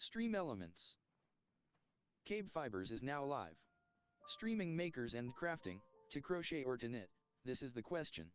Stream elements. KBfibers is now live. Streaming makers and crafting, to crochet or to knit, this is the question.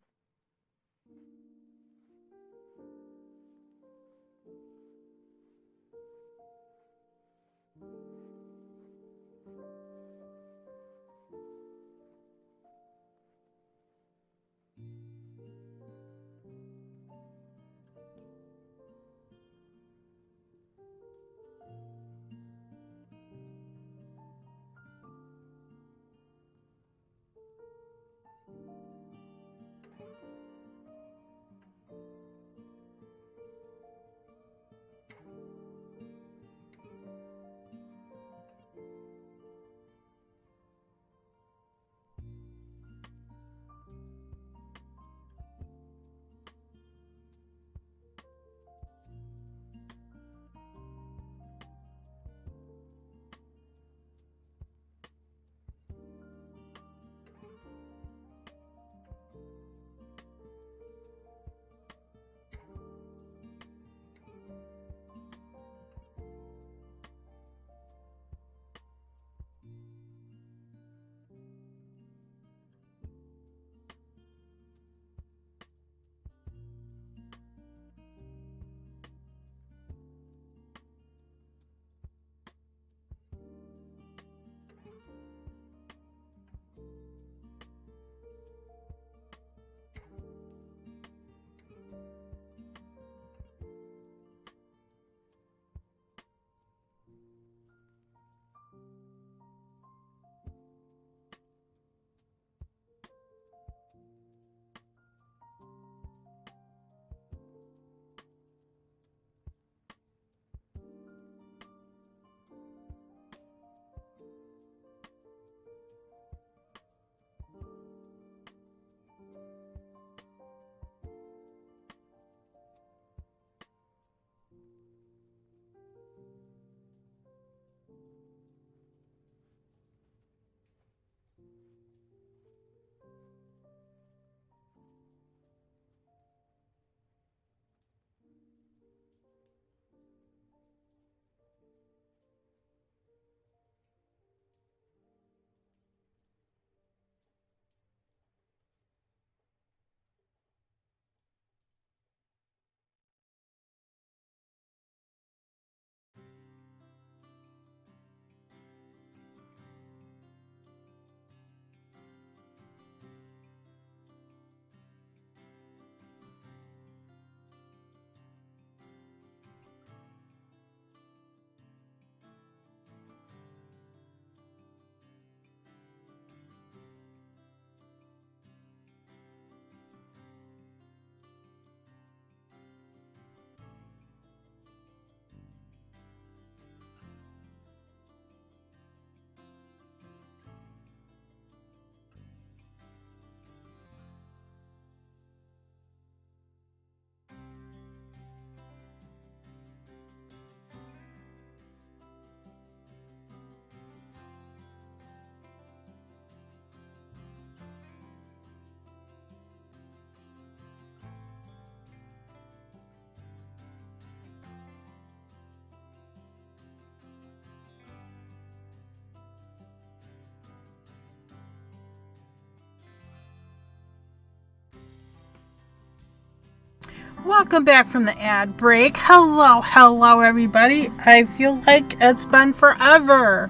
Welcome back from the ad break. Hello everybody. I feel like it's been forever.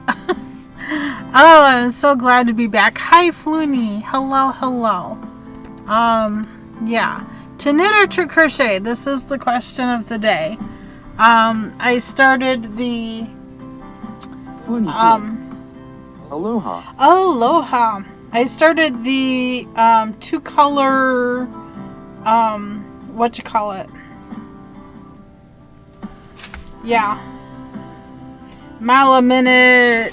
Oh, I'm so glad to be back. Hi Flooney. Hello. Yeah. To knit or to crochet? This is the question of the day. I started the Aloha. I started the two color mile a minute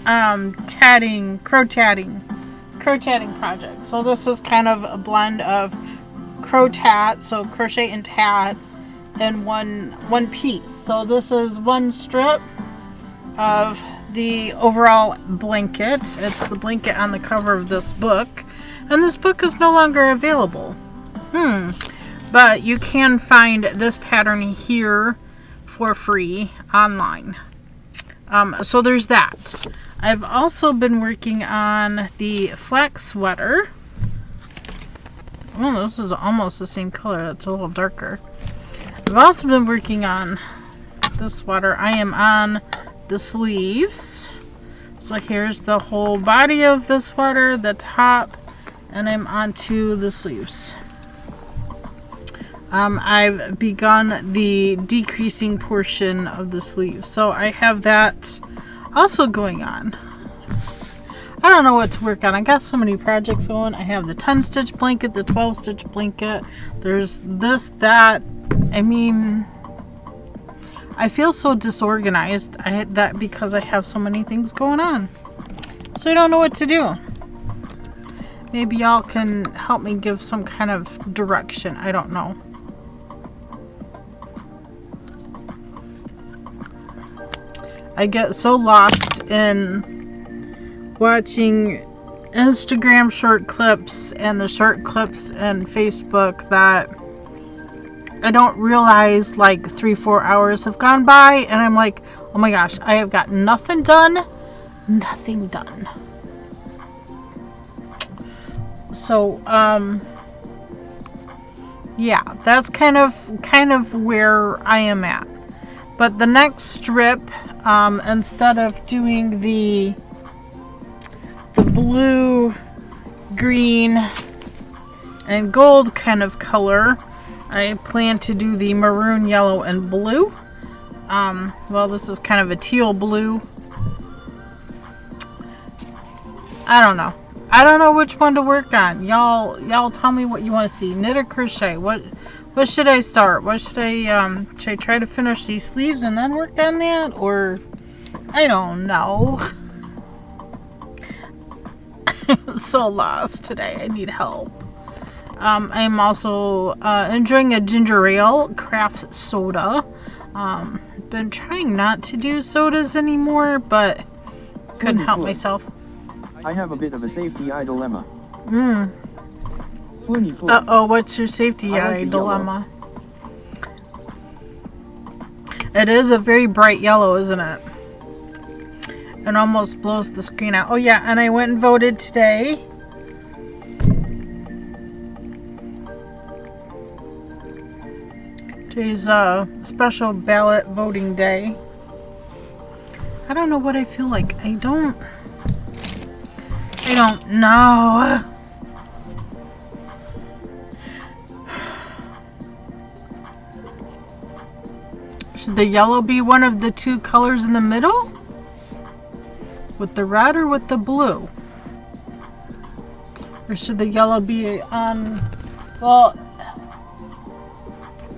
crocheting project. So this is kind of a blend of so crochet and tat in one piece. So this is one strip of the overall blanket. It's the blanket on the cover of this book, and this book is no longer available. But you can find this pattern here for free online. So there's that. I've also been working on the flax sweater. Oh, this is almost the same color. It's a little darker. I've also been working on this sweater. I am on the sleeves. So here's the whole body of the sweater, the top, and I'm onto the sleeves. I've begun the decreasing portion of the sleeve. So I have that also going on. I don't know what to work on. I got so many projects going. I have the 10 stitch blanket, the 12 stitch blanket. There's this, that. I mean, I feel so disorganized because I have so many things going on. So I don't know what to do. Maybe y'all can help me give some kind of direction. I don't know. I get so lost in watching Instagram short clips and the short clips and Facebook that I don't realize like 3-4 hours have gone by, and I'm like, oh my gosh, I have got nothing done. Nothing done. So, yeah, that's kind of where I am at. But the next strip, instead of doing the blue, green, and gold kind of color, I plan to do the maroon, yellow, and blue. Well, this is kind of a teal blue. I don't know. I don't know which one to work on. Y'all tell me what you want to see. Knit or crochet? What should I start? What should I try to finish these sleeves and then work on that? Or I don't know. I'm so lost today. I need help. I'm also enjoying a ginger ale craft soda. Been trying not to do sodas anymore, but couldn't help myself. I have a bit of a safety eye dilemma. Uh-oh, what's your safety eye dilemma? It is a very bright yellow, isn't it? It almost blows the screen out. Oh yeah, and I went and voted today. Today's special ballot voting day. I don't know what I feel like. I don't know. Should the yellow be one of the two colors in the middle? With the red or with the blue? Or should the yellow be on... Well,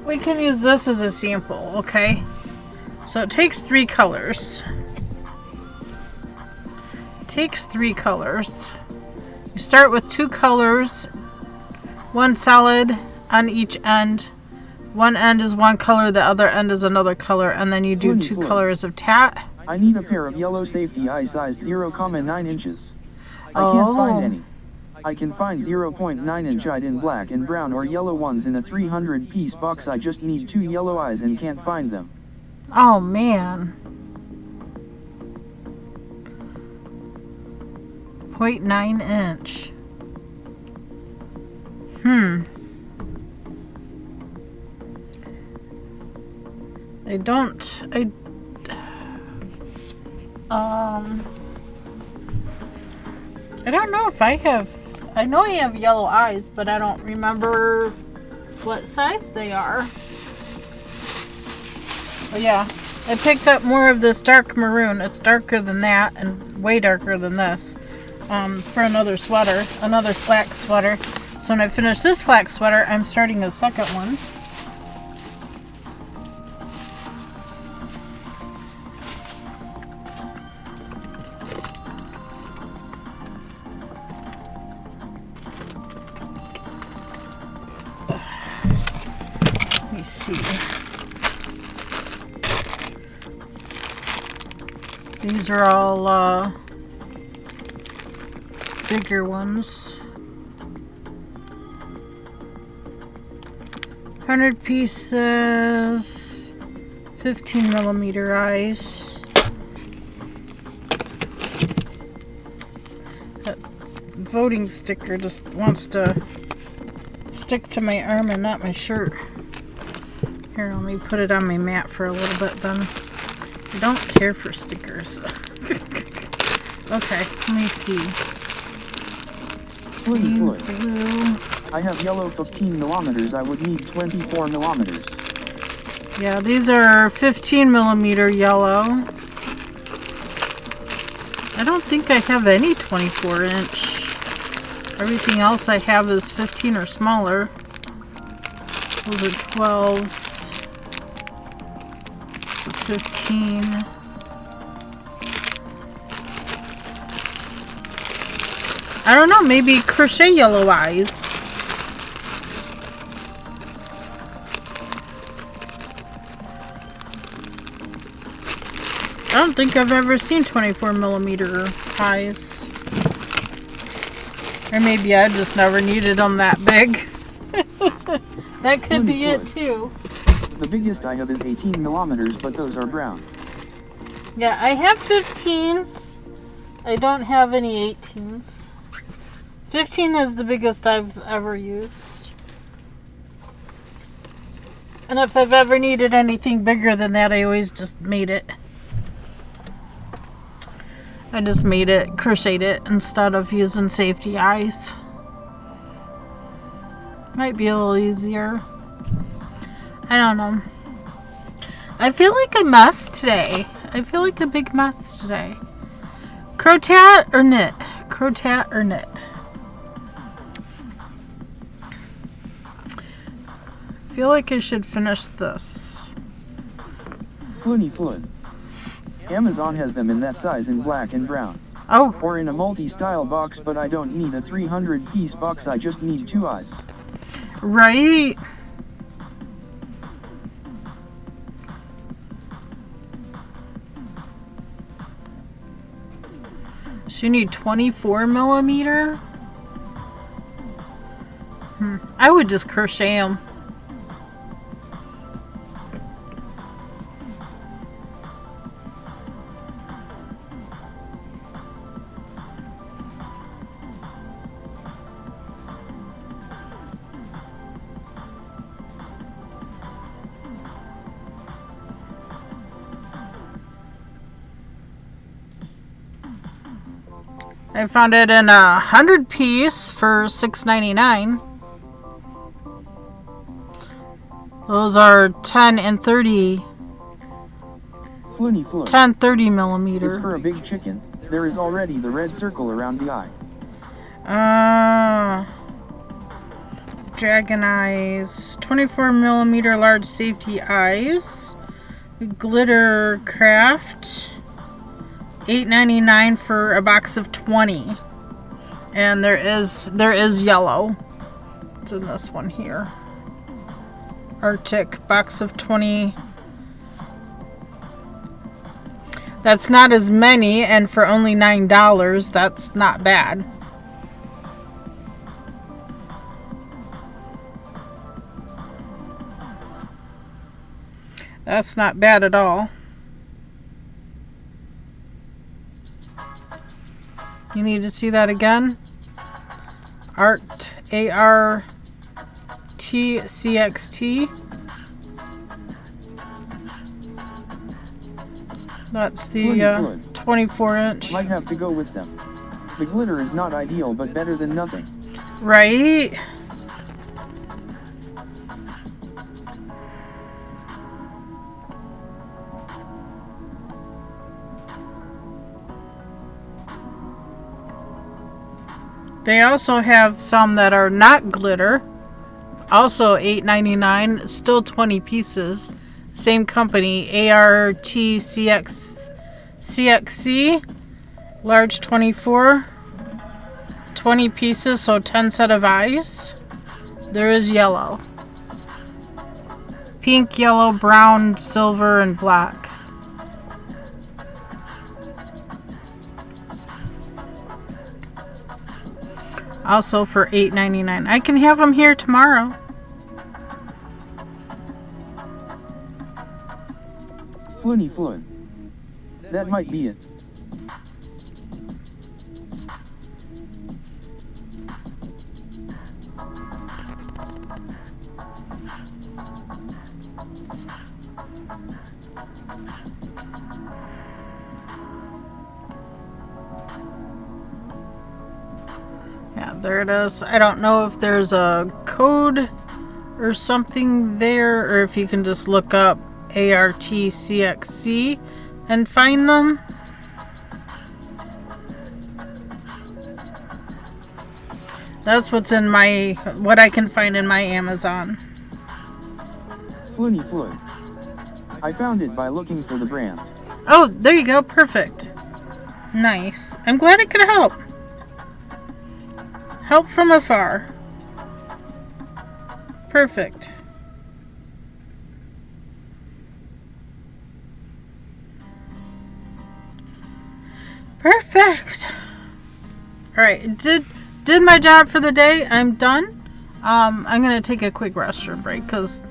we can use this as a sample, okay? So it takes 3 colors. You start with 2 colors, 1 solid on each end. One end is one color, the other end is another color, and then you do 2 colors of tat. I need a pair of yellow safety eye sized 0,9 inches. I can't find any. I can find 0.9 inch eyed in black and brown or yellow ones in a 300 piece box. I just need 2 yellow eyes and can't find them. Oh man. 0.9 inch. I don't know if I have. I know I have yellow eyes, but I don't remember what size they are. But yeah, I picked up more of this dark maroon. It's darker than that and way darker than this. For another sweater, another flax sweater. So when I finish this flax sweater, I'm starting a second one. Let me see. These are all bigger ones. 100 pieces, 15 millimeter eyes. That voting sticker just wants to stick to my arm and not my shirt. Here, let me put it on my mat for a little bit then. I don't care for stickers. Okay, let me see. Blue. I have yellow 15 millimeters. I would need 24 millimeters. Yeah, these are 15 millimeter yellow. I don't think I have any 24 inch. Everything else I have is 15 or smaller. Those are 12s. 15. I don't know, maybe crochet yellow eyes. I don't think I've ever seen 24 millimeter eyes. Or maybe I just never needed them that big. That could be it too. The biggest I have is 18 millimeters, but those are brown. Yeah, I have 15s. I don't have any 18s. 15 is the biggest I've ever used. And if I've ever needed anything bigger than that, I always just made it. I just made it, crocheted it, instead of using safety eyes. Might be a little easier. I don't know. I feel like a mess today. I feel like a big mess today. Crotat or knit? Crotat or knit? I feel like I should finish this. Floony Flood. Amazon has them in that size in black and brown. Oh. Or in a multi-style box, but I don't need a 300-piece box, I just need 2 eyes. Right. So you need 24 millimeter? I would just crochet them. I found it in a 100-piece for $6.99. Those are 10 and 30. Floony Flood. 10, 30 millimeter. It's for a big chicken. There is already the red circle around the eye. Dragon eyes. 24 millimeter large safety eyes. Glitter craft. $8.99 for a box of 20. And there is yellow. It's in this one here. Arctic box of 20. That's not as many, and for only $9, that's not bad. That's not bad at all. You need to see that again. Art, A-R-T-C-X-T. That's the 24 inch. Might have to go with them. The glitter is not ideal, but better than nothing. Right? They also have some that are not glitter. Also $8.99, still 20 pieces. Same company, ARTCXC, large 24, 20 pieces, so 10 set of eyes. There is yellow. Pink, yellow, brown, silver, and black. Also for $8.99. I can have them here tomorrow. Floony Floon. That might be it. Yeah, there it is. I don't know if there's a code or something there, or if you can just look up ARTCXC and find them. That's what I can find in my Amazon. Floony Floon. I found it by looking for the brand. Oh, there you go. Perfect. Nice. I'm glad it could help. Help from afar. Perfect. Perfect. Alright, did my job for the day. I'm done. I'm going to take a quick restroom break because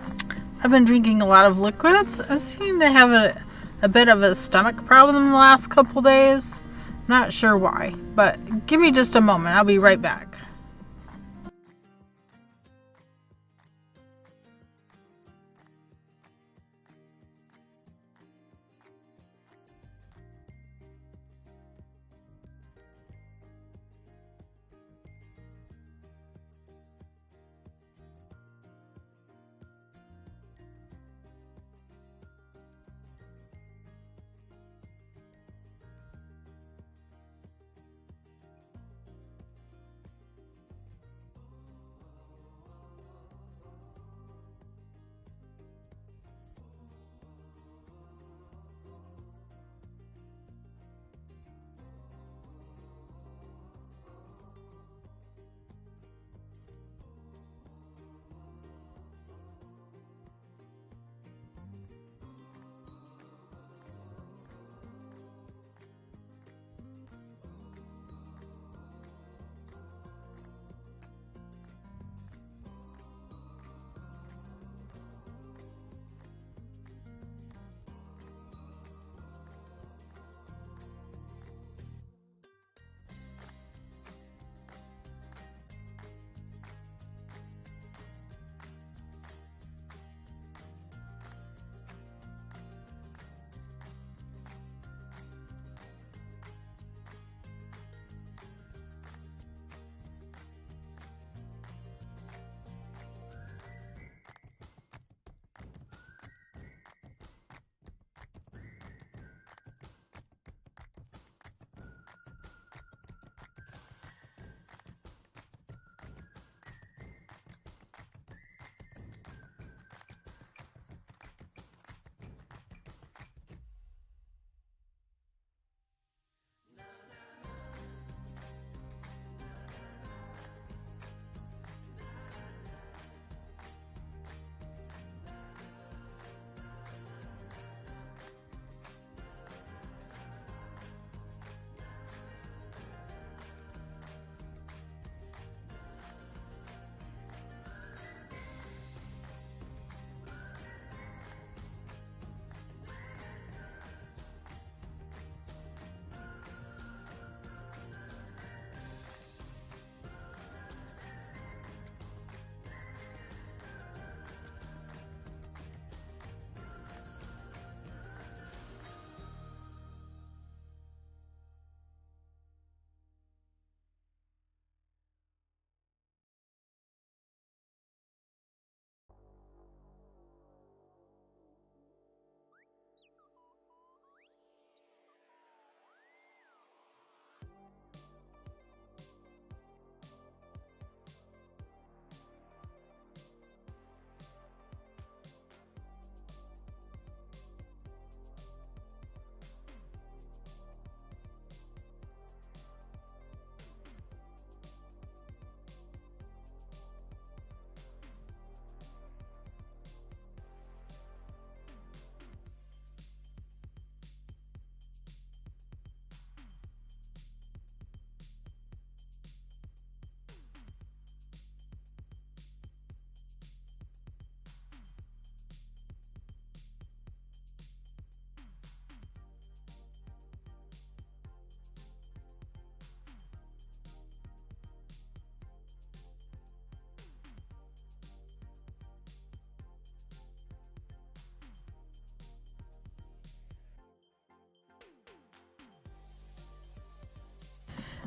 I've been drinking a lot of liquids. I seem to have a bit of a stomach problem the last couple days. Not sure why, but give me just a moment. I'll be right back.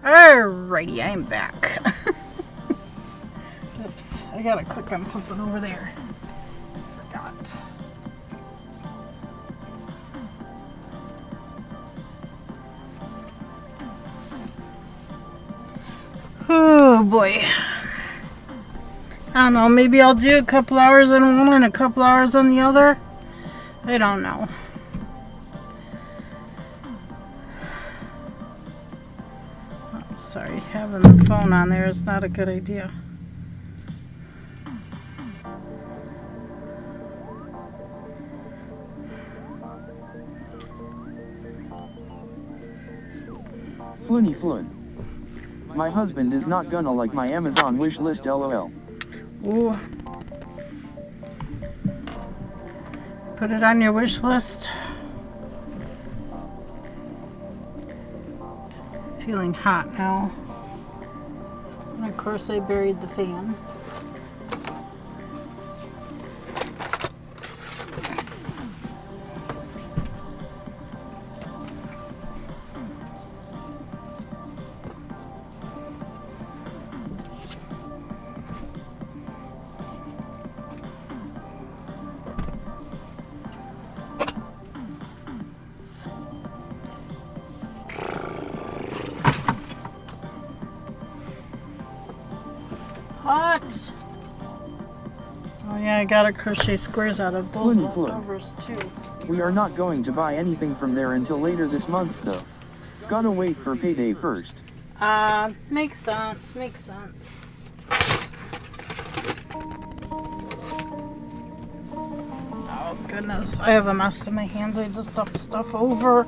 Alrighty, I'm back. Oops, I gotta click on something over there. Forgot. Oh boy. I don't know, maybe I'll do a couple hours on one and a couple hours on the other. I don't know. Oh, sorry, having the phone on there is not a good idea. Floony floon. My husband is not gonna like my Amazon wish list, lol. Ooh. Put it on your wish list. Feeling hot now. And of course I buried the fan. Hot. Oh yeah, I gotta crochet squares out of those leftovers too. We are not going to buy anything from there until later this month though. Gotta wait for payday first. Makes sense, makes sense. Oh goodness, I have a mess in my hands. I just dumped stuff over.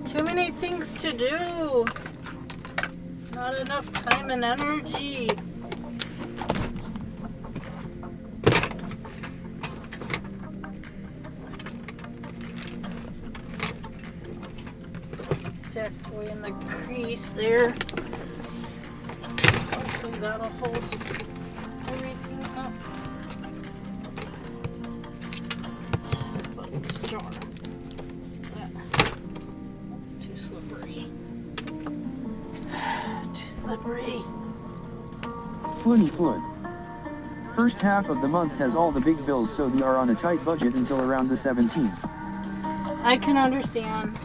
Too many things to do. Not enough time and energy. Set away in the crease there. Hopefully that'll hold everything up. But this jar. Too slippery. Slippery. Floony floon. First half of the month has all the big bills, so they are on a tight budget until around the 17th. I can understand.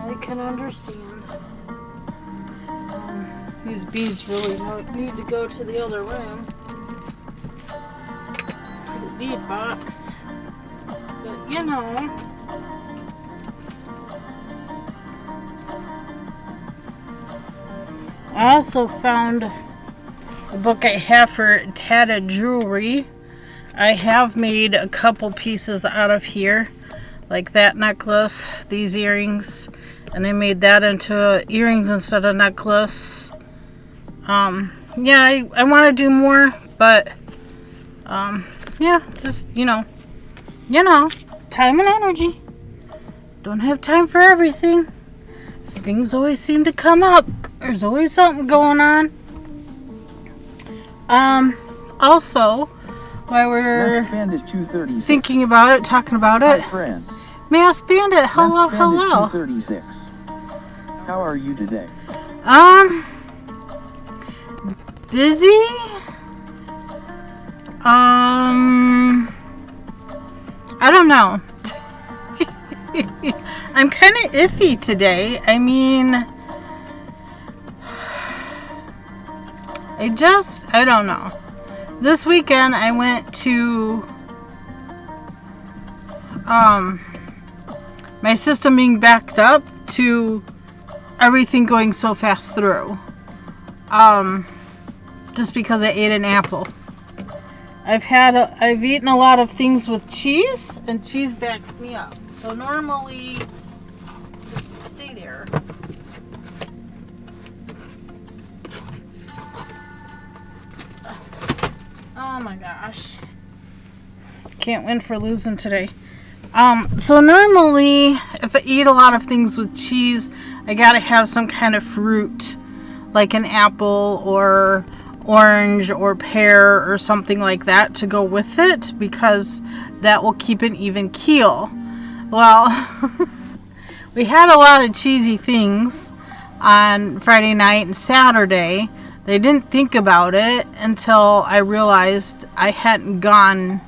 I can understand. These beads really need to go to the other room. To the bead box. But you know. I also found a book I have for tatted jewelry. I have made a couple pieces out of here, like that necklace, these earrings, and I made that into earrings instead of necklace. Yeah, I want to do more, but yeah, just you know, time and energy. Don't have time for everything. Things always seem to come up. There's always something going on. Also, while we're thinking about it, talking about it, Mask Bandit, hello, hello. 236. How are you today? Busy? I don't know. I'm kind of iffy today. I mean, I don't know. This weekend I went to my system being backed up to everything going so fast through. Just because I ate an apple. I've eaten a lot of things with cheese, and cheese backs me up. So normally, stay there. Oh my gosh. Can't win for losing today. So normally, if I eat a lot of things with cheese, I gotta have some kind of fruit, like an apple or orange or pear or something like that to go with it, because that will keep an even keel. Well, we had a lot of cheesy things on Friday night and Saturday. They didn't think about it until I realized I hadn't gone,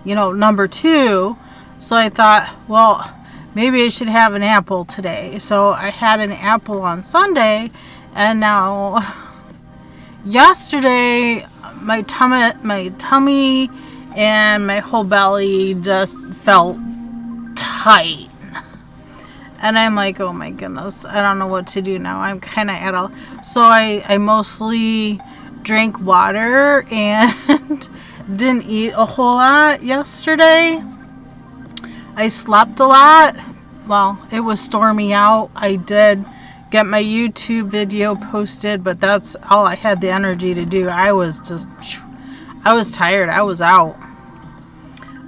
number 2. So I thought, well, maybe I should have an apple today. So I had an apple on Sunday, and now yesterday my tummy and my whole belly just felt tight. And I'm like, oh my goodness, I don't know what to do now. I'm kind of at a... So I mostly drank water and didn't eat a whole lot yesterday. I slept a lot. Well, it was stormy out. I did get my YouTube video posted, but that's all I had the energy to do. I was tired. I was out.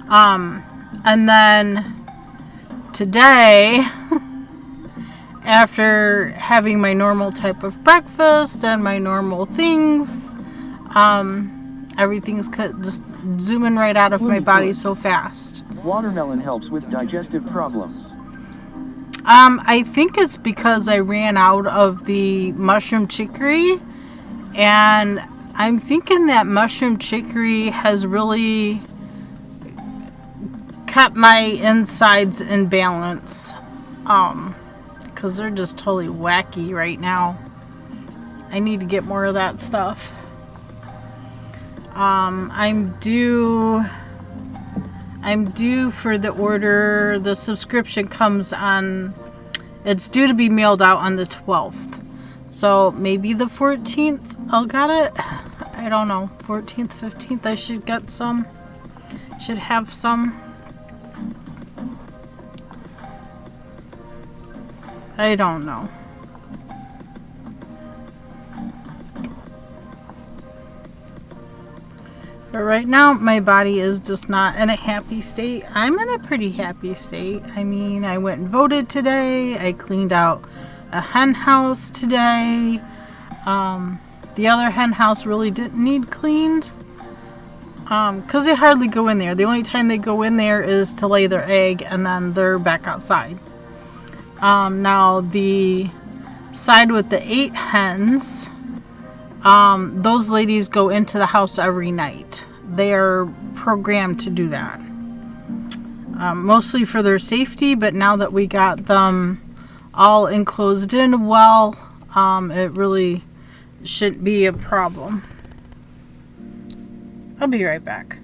And then today, after having my normal type of breakfast and my normal things, everything's just zooming right out of my body so fast. Watermelon helps with digestive problems. I think it's because I ran out of the mushroom chicory, and I'm thinking that mushroom chicory has really kept my insides in balance. Because they're just totally wacky right now. I need to get more of that stuff. I'm due for the order. The subscription comes on, it's due to be mailed out on the 12th. So maybe the 14th I'll get it. I don't know. 14th, 15th I should get some. Should have some. I don't know. But right now, my body is just not in a happy state. I'm in a pretty happy state. I mean, I went and voted today. I cleaned out a hen house today. The other hen house really didn't need cleaned. Because they hardly go in there. The only time they go in there is to lay their egg, and then they're back outside. Now, the side with the 8 hens, those ladies go into the house every night. They are programmed to do that. Mostly for their safety, but now that we got them all enclosed in well, it really shouldn't be a problem. I'll be right back.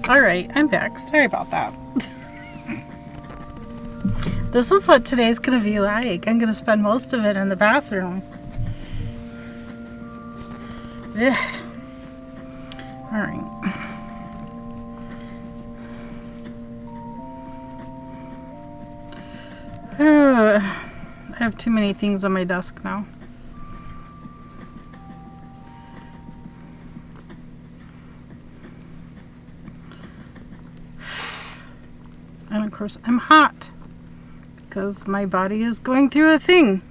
Alright, I'm back. Sorry about that. This is what today's gonna be like. I'm gonna spend most of it in the bathroom. Ugh. Alright. I have too many things on my desk now. And of course I'm hot because my body is going through a thing.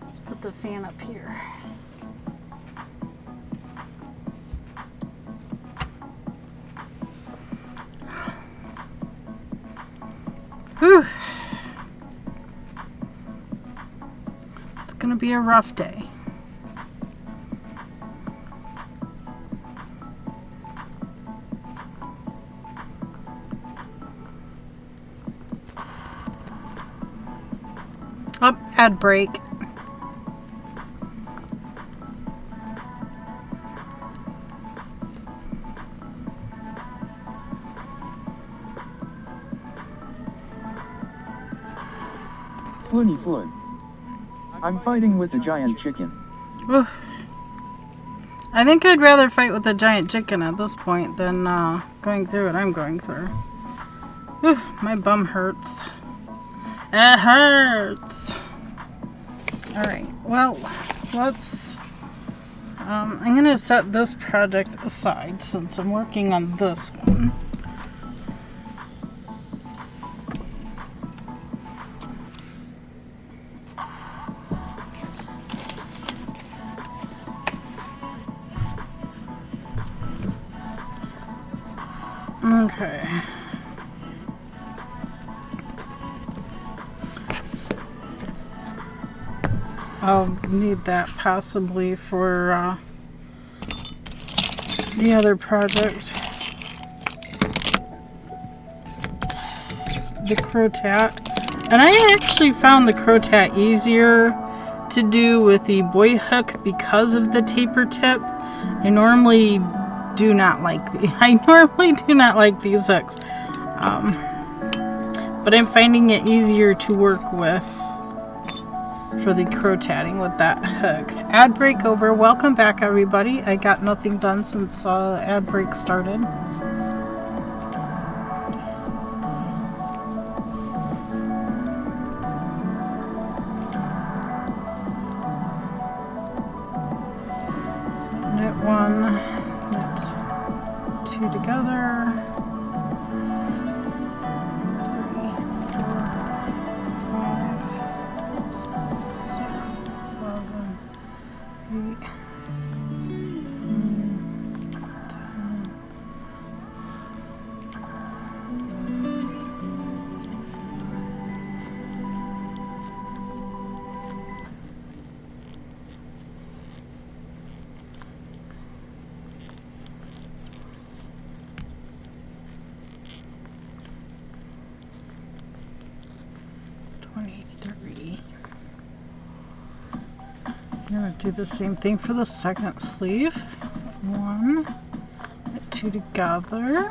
Let's put the fan up here. Whew. It's gonna be a rough day. Oh, ad break. Floony Flood. I'm fighting with a giant chicken. Oof. I think I'd rather fight with a giant chicken at this point than going through what I'm going through. Oof, my bum hurts. It hurts. Alright, well, let's... I'm going to set this project aside since I'm working on this one. Okay. I'll need that possibly for the other project. The crotat. And I actually found the crotat easier to do with the boy hook because of the taper tip. I normally do not like these hooks. But I'm finding it easier to work with for the crotatting with that hook. Ad break over. Welcome back, everybody. I got nothing done since ad break started. So knit one, knit two together. 23. I'm going to do the same thing for the second sleeve. One, two together.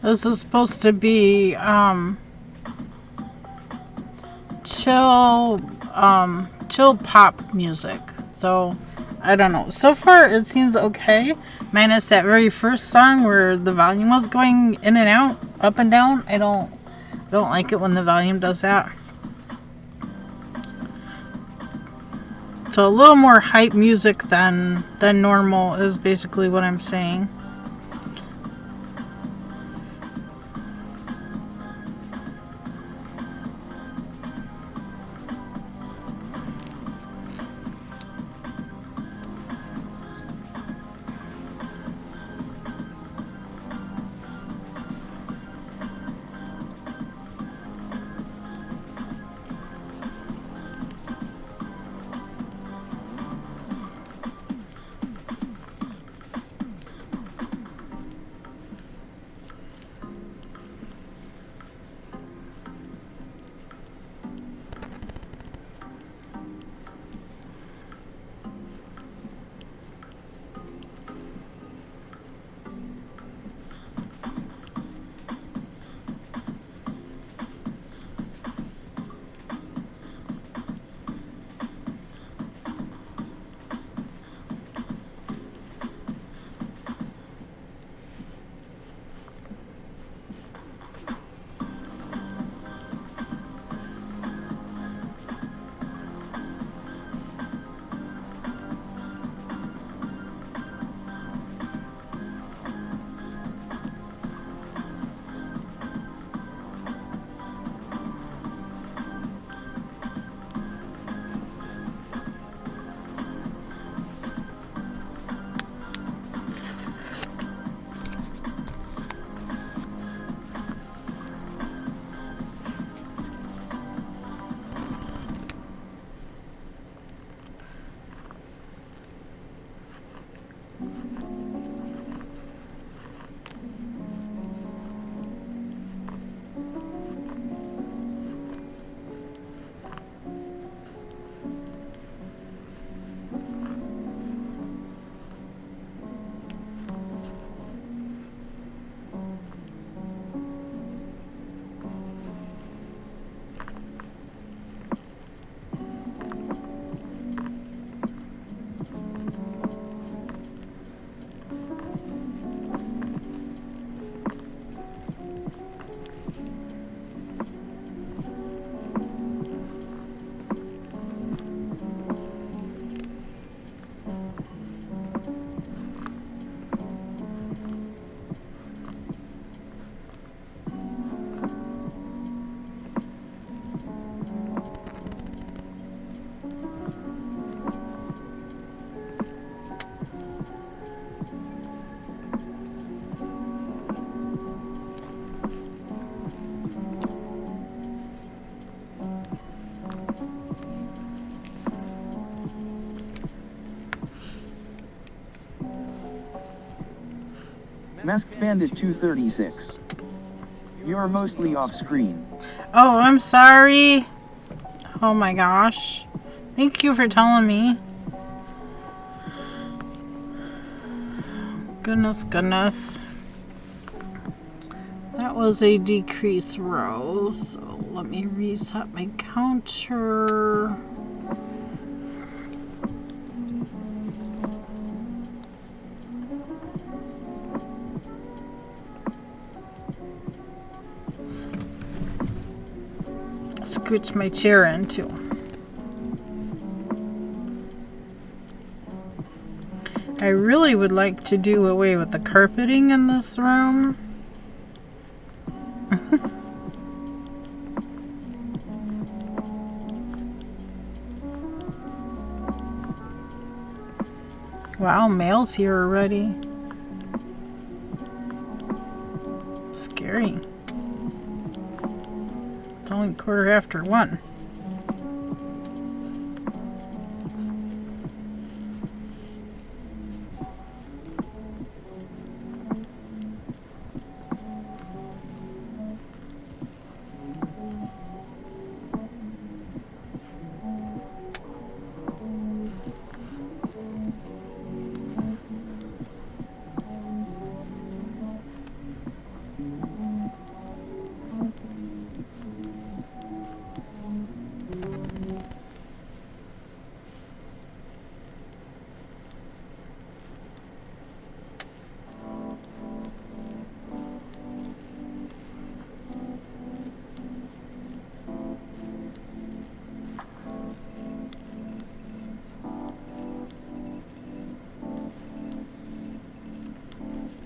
This is supposed to be chill pop music. So I don't know. So far it seems okay, minus that very first song where the volume was going in and out, up and down. I don't like it when the volume does that. So a little more hype music than normal is basically what I'm saying. Masked Bandit 236. You're mostly off screen. Oh, I'm sorry. Oh my gosh. Thank you for telling me. Goodness. That was a decrease row, so let me reset my counter. Scooch my chair in too. I really would like to do away with the carpeting in this room. Wow, mail's here already. Scary. It's only 1:15.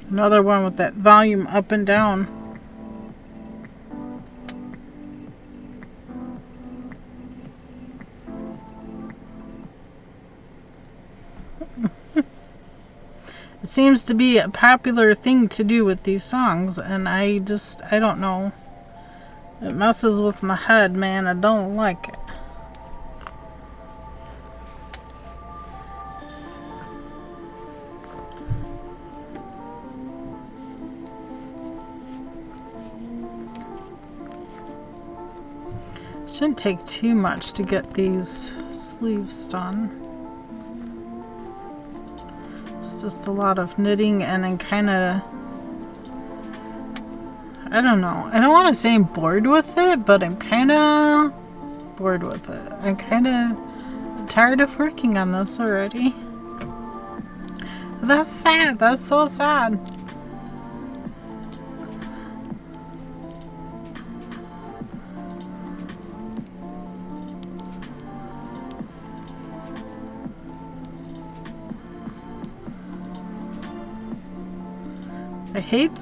Another one with that volume up and down. It seems to be a popular thing to do with these songs, and I don't know. It messes with my head, man. I don't like it. Shouldn't take too much to get these sleeves done. It's just a lot of knitting, and I'm kind of, I don't know. I don't want to say I'm bored with it, but I'm kind of bored with it. I'm kind of tired of working on this already. That's sad. That's so sad.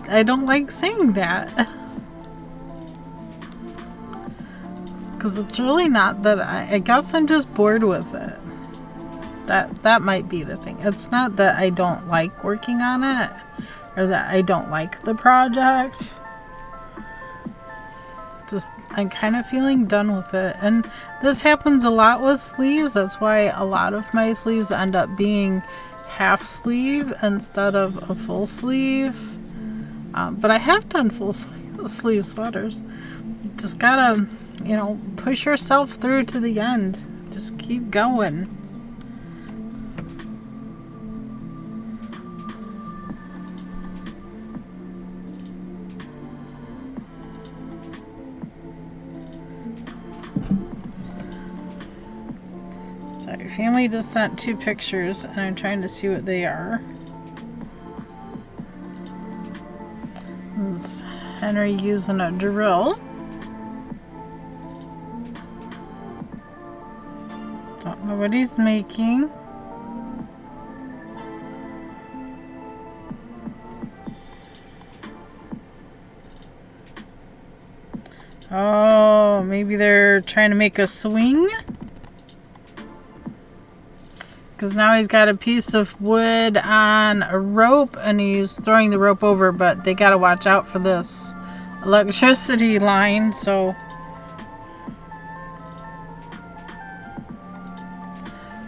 I don't like saying that. Because it's really not that I guess I'm just bored with it. That might be the thing. It's not that I don't like working on it or that I don't like the project. Just I'm kind of feeling done with it. And this happens a lot with sleeves. That's why a lot of my sleeves end up being half sleeve instead of a full sleeve. But I have done full sleeve sweaters. Just gotta, push yourself through to the end. Just keep going. Sorry, family just sent 2 pictures, and I'm trying to see what they are. This is Henry using a drill. Don't know what he's making. Oh, maybe they're trying to make a swing? Because now he's got a piece of wood on a rope and he's throwing the rope over, but they got to watch out for this electricity line, so.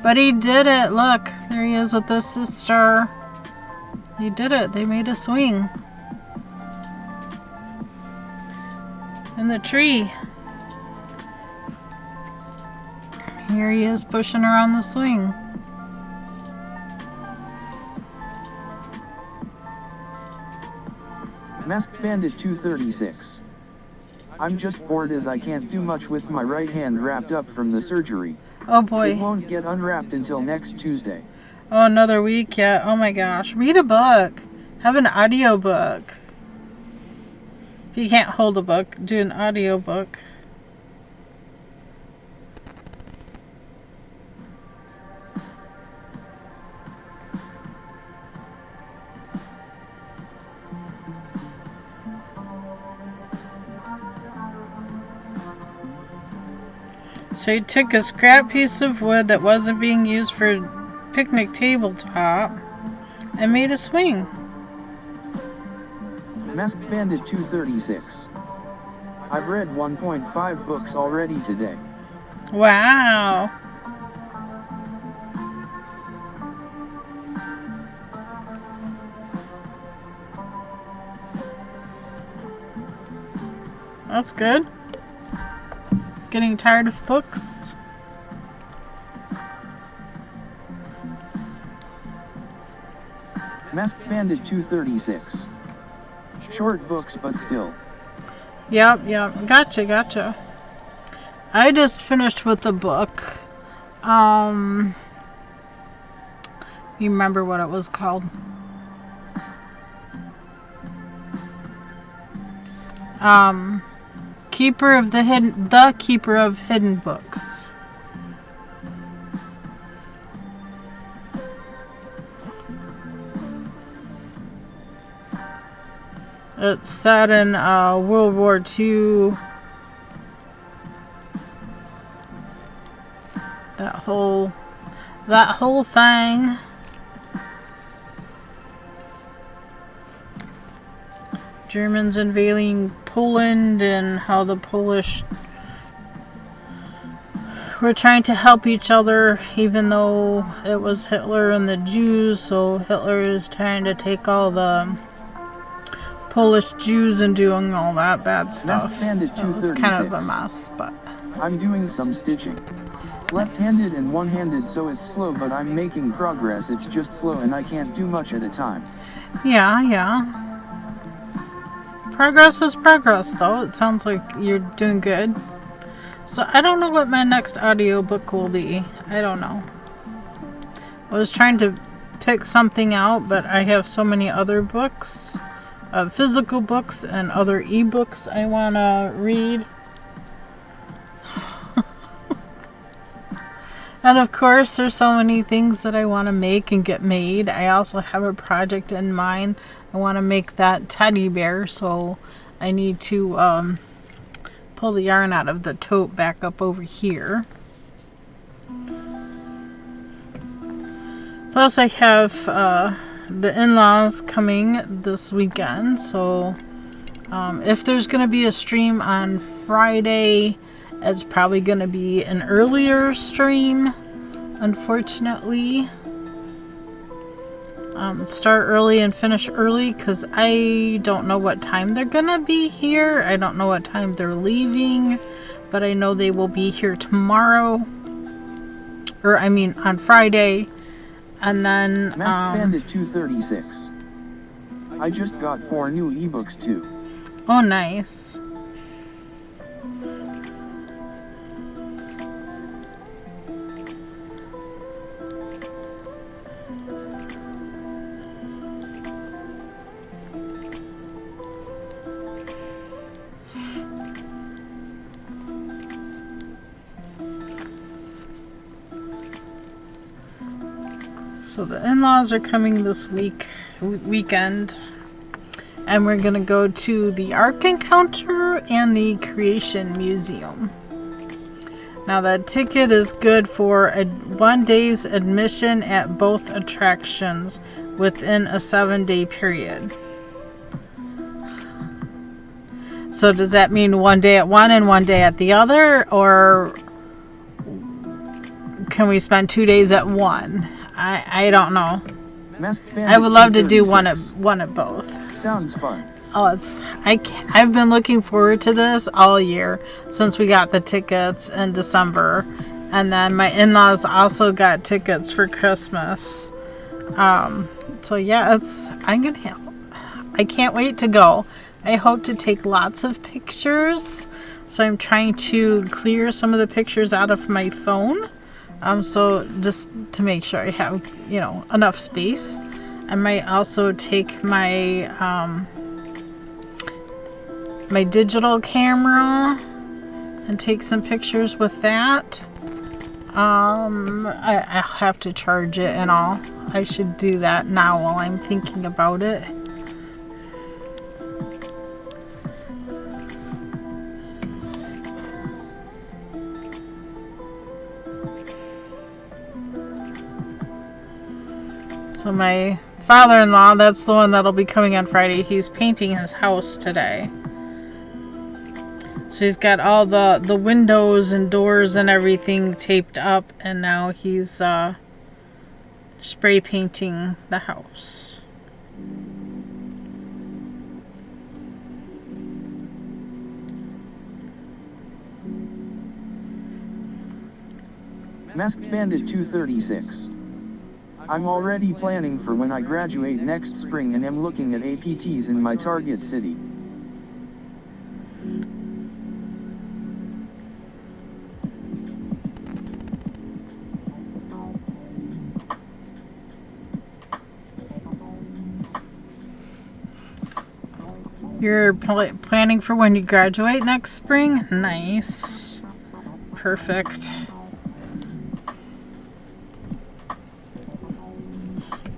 But he did it. Look, there he is with his sister. He did it. They made a swing. In the tree. Here he is pushing her on the swing. Masked Bandit 236. I'm just bored as I can't do much with my right hand wrapped up from the surgery. Oh boy. It won't get unwrapped until next Tuesday. Oh, another week yet. Oh my gosh. Read a book. Have an audio book. If you can't hold a book, do an audio book. So he took a scrap piece of wood that wasn't being used for a picnic tabletop and made a swing. Masked Bandit 236. I've read 1.5 books already today. Wow. That's good. Getting tired of books? Masked Bandit 236. Short books, but still. Yep. Gotcha. I just finished with the book. You remember what it was called? Keeper of Hidden Books. It's set in World War II. That whole thing. Germans invading Poland and how the Polish were trying to help each other, even though it was Hitler and the Jews. So Hitler is trying to take all the Polish Jews and doing all that bad stuff. It was kind of a mess, but I'm doing some stitching. Left-handed and one-handed, so it's slow, but I'm making progress. It's just slow and I can't do much at a time. Yeah. Progress is progress, though. It sounds like you're doing good. So I don't know what my next audiobook will be. I don't know. I was trying to pick something out, but I have so many other books, physical books and other ebooks I want to read. And of course, there's so many things that I want to make and get made. I also have a project in mind. I want to make that teddy bear, so I need to pull the yarn out of the tote back up over here. Plus, I have the in-laws coming this weekend, so if there's going to be a stream on Friday, it's probably going to be an earlier stream, unfortunately. Start early and finish early, because I don't know what time they're going to be here. I don't know what time they're leaving, but I know they will be here tomorrow. Or, I mean, on Friday. And then... Masked Bandit 236. I just got 4 new ebooks, too. Oh, nice. So the in-laws are coming this weekend, and we're gonna go to the Ark Encounter and the Creation Museum. Now that ticket is good for a 1 day's admission at both attractions within a 7-day period. So does that mean 1 day at one and 1 day at the other, or can we spend 2 days at one? I don't know. I would love to do one at both. Sounds fun. Oh, I've been looking forward to this all year since we got the tickets in December, and then my in-laws also got tickets for Christmas. So yeah, I can't wait to go. I hope to take lots of pictures, so I'm trying to clear some of the pictures out of my phone. So just to make sure I have, enough space. I might also take my my digital camera and take some pictures with that. I'll have to charge it and all. I should do that now while I'm thinking about it. So my father-in-law, that's the one that'll be coming on Friday, he's painting his house today. So he's got all the windows and doors and everything taped up, and now he's spray painting the house. Masked Bandit 236. I'm already planning for when I graduate next spring and am looking at APTs in my target city. You're planning for when you graduate next spring? Nice. Perfect.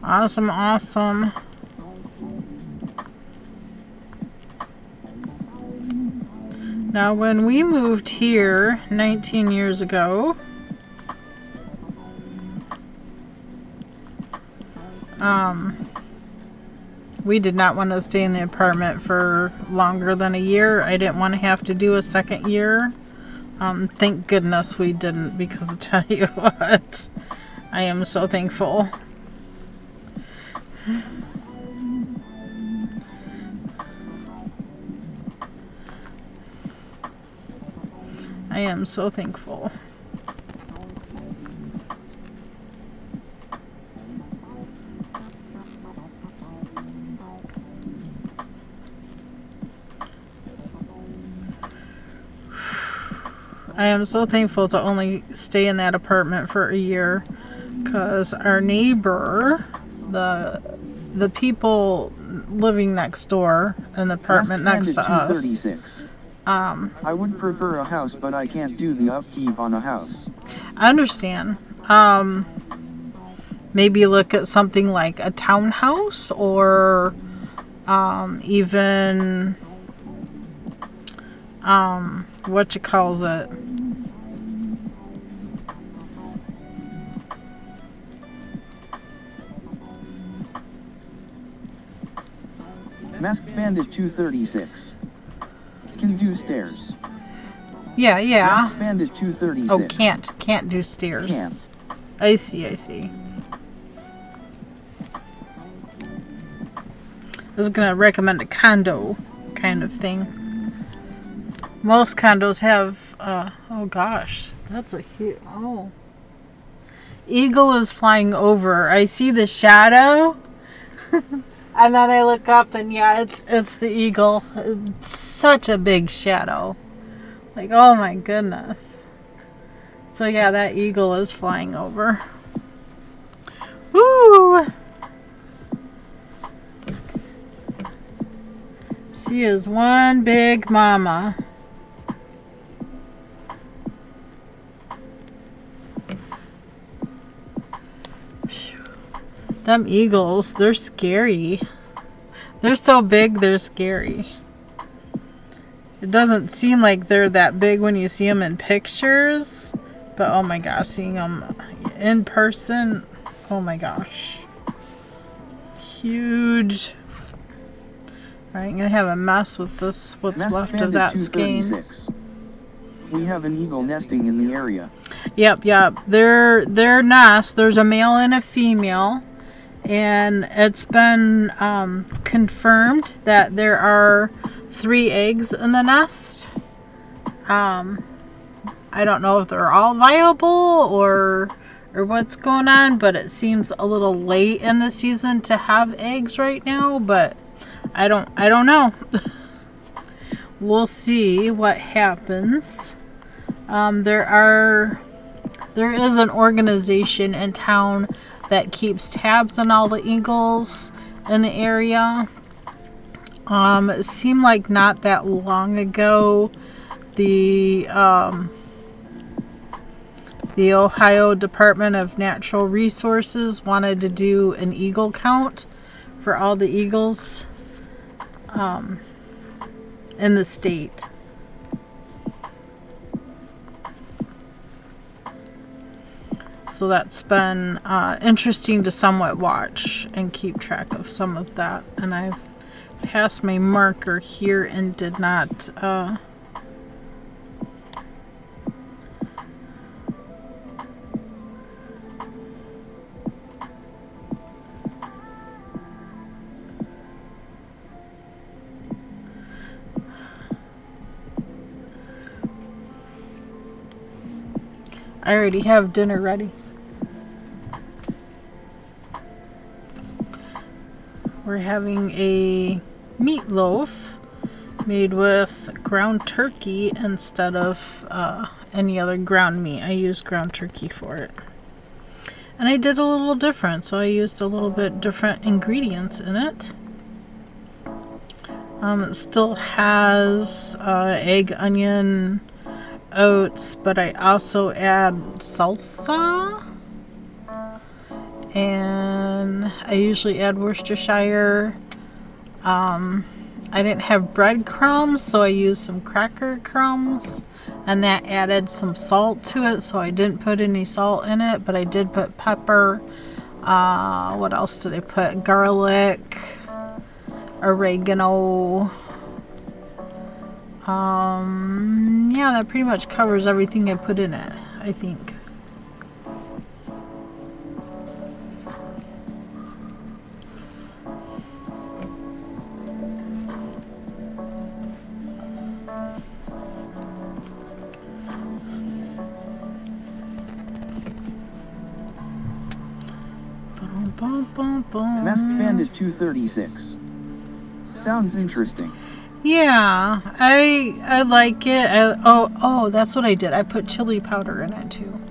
Awesome. Now, when we moved here 19 years ago, we did not want to stay in the apartment for longer than a year. I didn't want to have to do a second year. Thank goodness we didn't, because I tell you what, I am so thankful. I am so thankful. I am so thankful to only stay in that apartment for a year, because our neighbor, the people living next door in the apartment next to us, I would prefer a house, but I can't do the upkeep on a house. I understand. Maybe look at something like a townhouse, or even what you calls it? Masked Bandit 236. Can do stairs. Yeah. Masked Bandit 236. Oh, can't do stairs. Can. I see. I was gonna recommend a condo kind of thing. Most condos have, oh gosh, that's a huge, oh. Eagle is flying over. I see the shadow. And then I look up and yeah, it's the eagle. It's such a big shadow. Like, oh my goodness. So yeah, that eagle is flying over. Woo! She is one big mama. Them eagles, they're scary. They're so big, they're scary. It doesn't seem like they're that big when you see them in pictures. But oh my gosh, seeing them in person, oh my gosh. Huge. Alright, I'm going to have a mess with this, what's left of that skein. We have an eagle nesting in the area. Yep. Their nest, there's a male and a female. And it's been confirmed that there are 3 eggs in the nest. I don't know if they're all viable or what's going on, but it seems a little late in the season to have eggs right now, but I don't know. We'll see what happens. There is an organization in town that keeps tabs on all the eagles in the area. It seemed like not that long ago, the Ohio Department of Natural Resources wanted to do an eagle count for all the eagles in the state. So that's been interesting to somewhat watch and keep track of some of that. And I've passed my marker here and did not I already have dinner ready. We're having a meatloaf made with ground turkey instead of any other ground meat. I used ground turkey for it. And I did a little different, so I used a little bit different ingredients in it. It still has egg, onion, oats, but I also add salsa. And I usually add Worcestershire. I didn't have breadcrumbs, so I used some cracker crumbs, and that added some salt to it, so I didn't put any salt in it, but I did put pepper. What else did I put? Garlic, oregano. Yeah, that pretty much covers everything I put in it, I think. Mask band is 236. Sounds interesting. Yeah, I like it. Oh, that's what I did. I put chili powder in it too.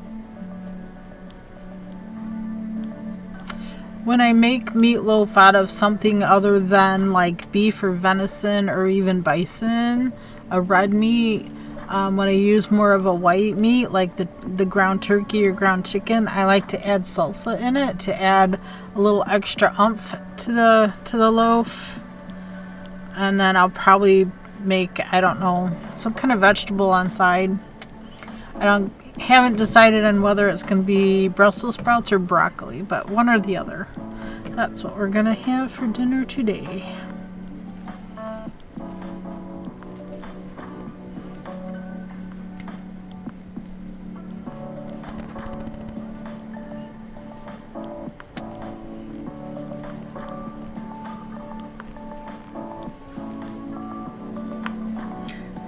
When I make meatloaf out of something other than like beef or venison or even bison, a red meat, when I use more of a white meat like the ground turkey or ground chicken, I like to add salsa in it to add a little extra oomph to the loaf. And then I'll probably make, I don't know, some kind of vegetable on side. Haven't decided on whether it's going to be Brussels sprouts or broccoli, but one or the other. That's what we're going to have for dinner today.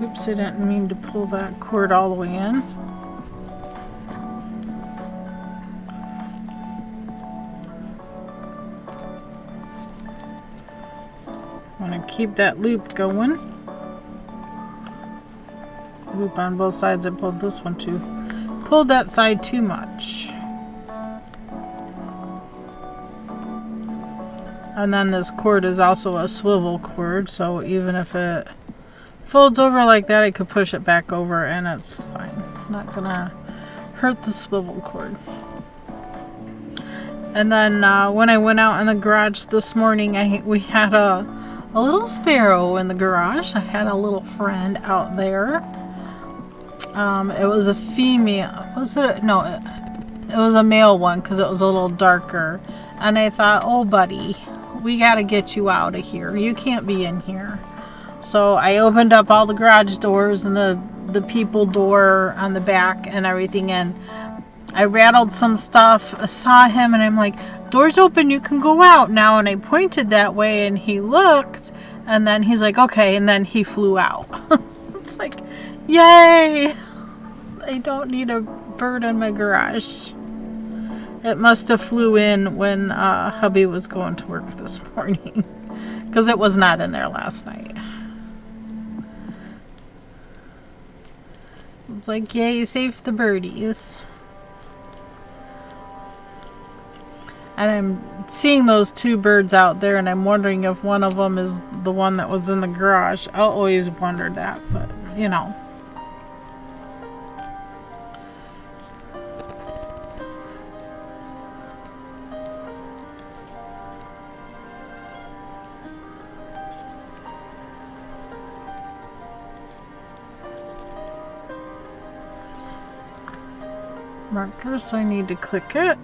Oops, I didn't mean to pull that cord all the way in. I'm going to keep that loop going. Loop on both sides. I pulled this one too. Pulled that side too much. And then this cord is also a swivel cord, so even if it folds over like that, I could push it back over and it's fine. Not gonna hurt the swivel cord. And then when I went out in the garage this morning, we had a little sparrow in the garage. I had a little friend out there. It was a female. No, it was a male one because it was a little darker. And I thought, oh buddy, we gotta get you out of here. You can't be in here. So I opened up all the garage doors and the people door on the back and everything, and I rattled some stuff. I saw him and I'm like, door's open, you can go out now. And I pointed that way and he looked and then he's like, okay, and then he flew out. It's like, yay! I don't need a bird in my garage. It must have flew in when hubby was going to work this morning because it was not in there last night. It's like, yay, save the birdies. And I'm seeing those two birds out there and I'm wondering if one of them is the one that was in the garage. I always wondered that, but you know. Marker, so I need to click it.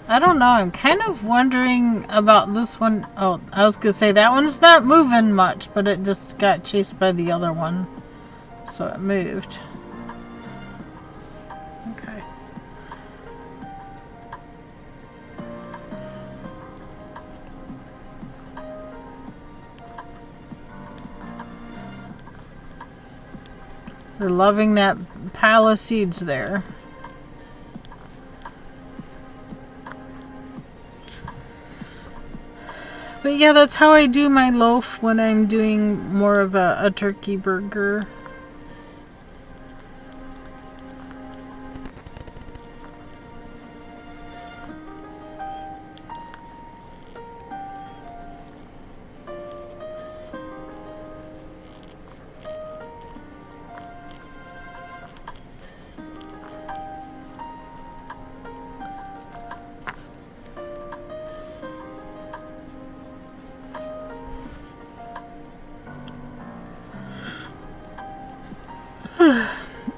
I don't know, I'm kind of wondering about this one. Oh, I was gonna say that one's not moving much, but it just got chased by the other one, so it moved. Okay. They're loving that pile of seeds there. But yeah, that's how I do my loaf when I'm doing more of a turkey burger.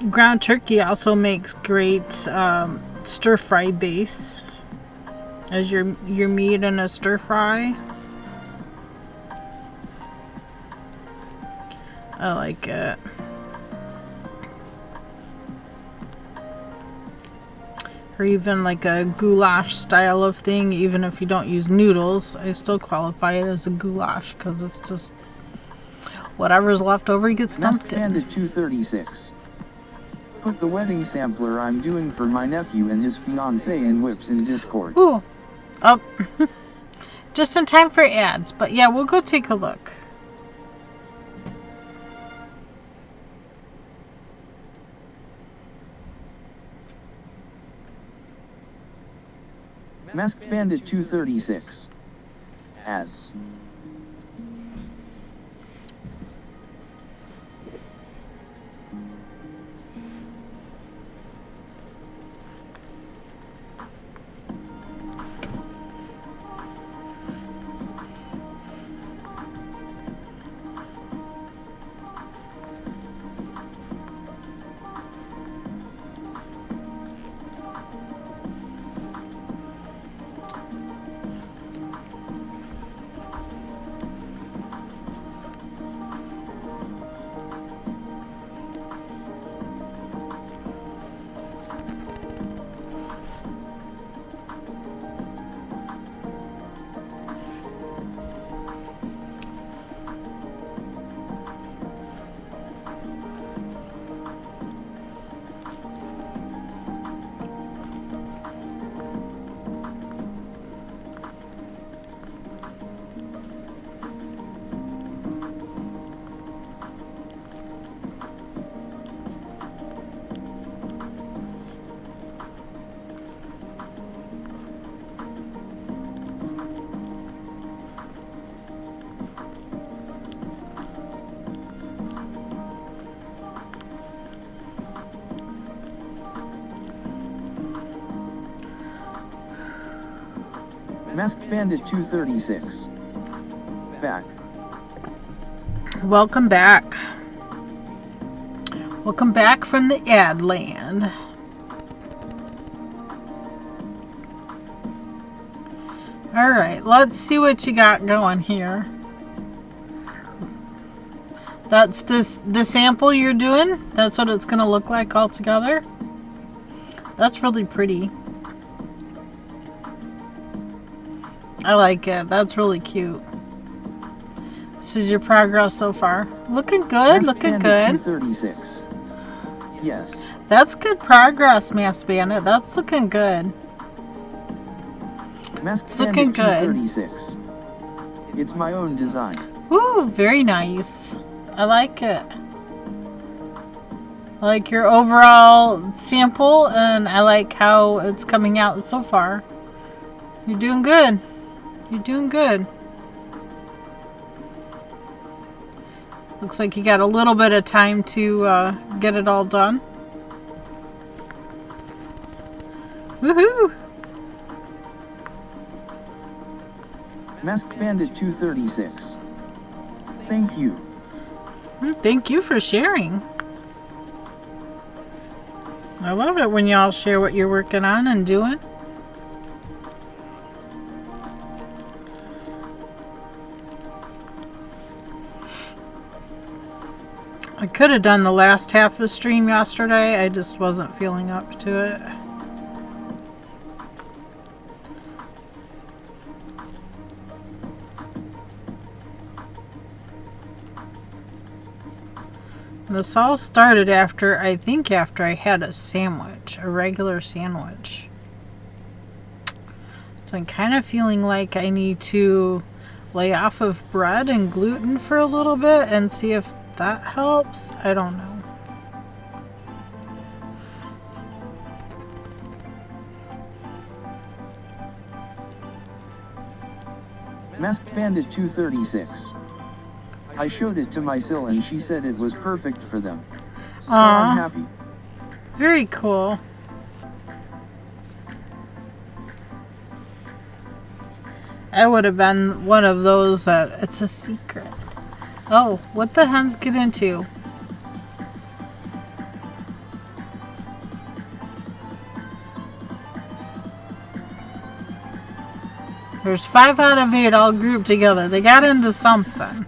Ground turkey also makes great stir fry base as your meat in a stir fry. I like it. Or even like a goulash style of thing, even if you don't use noodles, I still qualify it as a goulash because it's just whatever's left over you get dumped in. Panda 236. Put the wedding sampler I'm doing for my nephew and his fiancée in whips in Discord. Ooh. Oh. Just in time for ads, but yeah, we'll go take a look. Masked Bandit 236. Ads. Masked Bandit 236. Back. Welcome back. Welcome back from the ad land. Alright, let's see what you got going here. That's the sample you're doing? That's what it's going to look like all together? That's really pretty. I like it. That's really cute. This is your progress so far. Looking good, looking good. 236. Yes. That's good progress, Masked Bandit. That's looking good. It's looking good. 236. It's my own design. Woo, very nice. I like it. I like your overall sample, and I like how it's coming out so far. You're doing good. You're doing good. Looks like you got a little bit of time to get it all done. Woohoo! Masked Bandit 236. Thank you. Thank you for sharing. I love it when y'all share what you're working on and doing. I could have done the last half of the stream yesterday. I just wasn't feeling up to it. This all started after I had a sandwich, a regular sandwich. So I'm kind of feeling like I need to lay off of bread and gluten for a little bit and see if that helps. I don't know. Masked Bandit 236. I showed it to my Sil and she said it was perfect for them. So I'm happy. Very cool. I would have been one of those that it's a secret. Oh, what the hens get into? There's 5 out of 8 all grouped together. They got into something.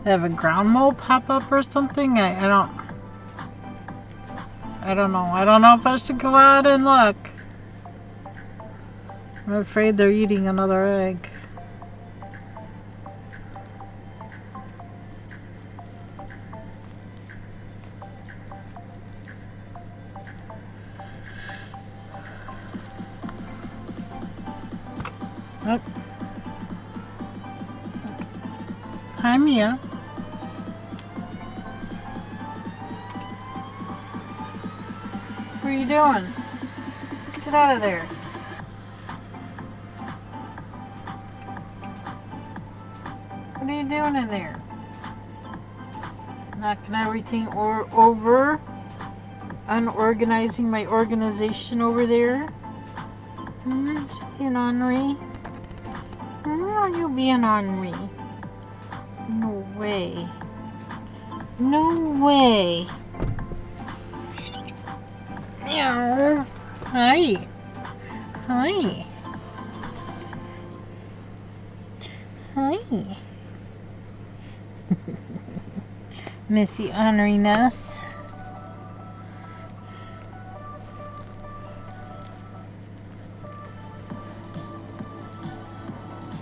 They have a ground mole pop up or something? I don't know. I don't know if I should go out and look. I'm afraid they're eating another egg. Oh. Hi, Mia. What are you doing? Get out of there. What are you doing in there? Knocking everything over. Unorganizing my organization over there. Being ornery. Where are you being ornery? No way. No way. Meow. Hi. Hi. Hi. Missy orneriness.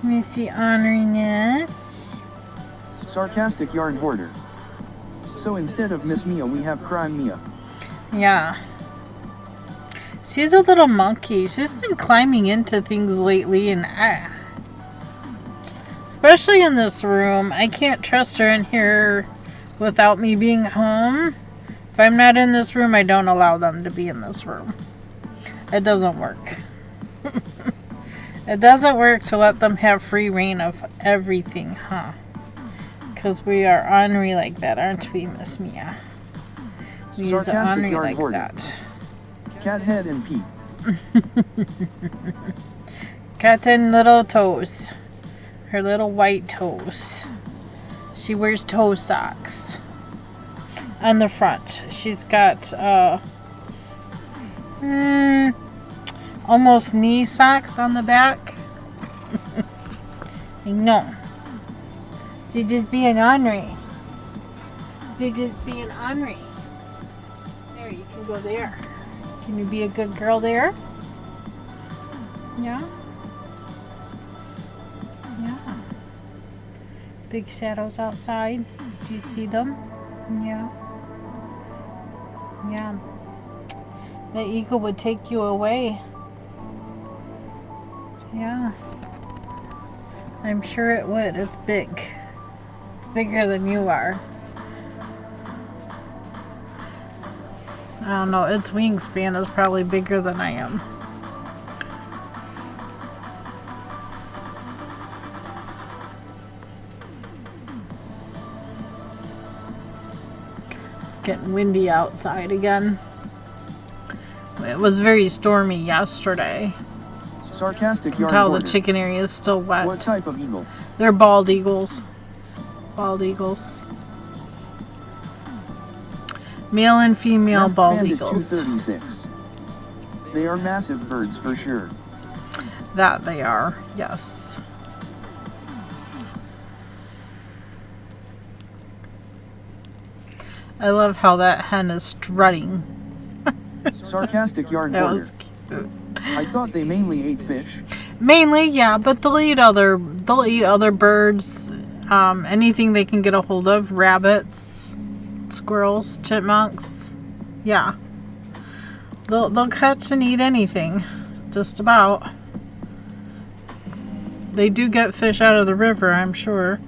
Missy orneriness. Sarcastic yarn hoarder. So instead of Miss Mia, we have Crime Mia. Yeah. She's a little monkey. She's been climbing into things lately, and especially in this room, I can't trust her in here without me being home. If I'm not in this room, I don't allow them to be in this room. It doesn't work. It doesn't work to let them have free reign of everything, huh? Because we are ornery like that, aren't we, Miss Mia? We use ornery like that. Cat head and Pete. Cat and little toes. Her little white toes. She wears toe socks. On the front, she's got almost knee socks on the back. I know. They're just being ornery. They're just being ornery. There, you can go there. Can you be a good girl there? Yeah? Yeah. Big shadows outside. Do you see them? Yeah. Yeah. The eagle would take you away. Yeah. I'm sure it would. It's big. It's bigger than you are. I don't know. Its wingspan is probably bigger than I am. It's getting windy outside again. It was very stormy yesterday. Sarcastic yarn Until hoarder. the chicken area is still wet. What type of eagle? They're bald eagles. Bald eagles. Male and female Masked bald band is eagles. 236. They are massive birds for sure. That they are, yes. I love how that hen is strutting. Sarcastic yarn That hoarder. was cute. I thought they mainly ate fish. Mainly, yeah, but they'll eat other birds, anything they can get a hold of, rabbits, squirrels, chipmunks. Yeah. They'll catch and eat anything. Just about. They do get fish out of the river, I'm sure.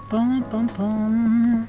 Bum, bum, bum.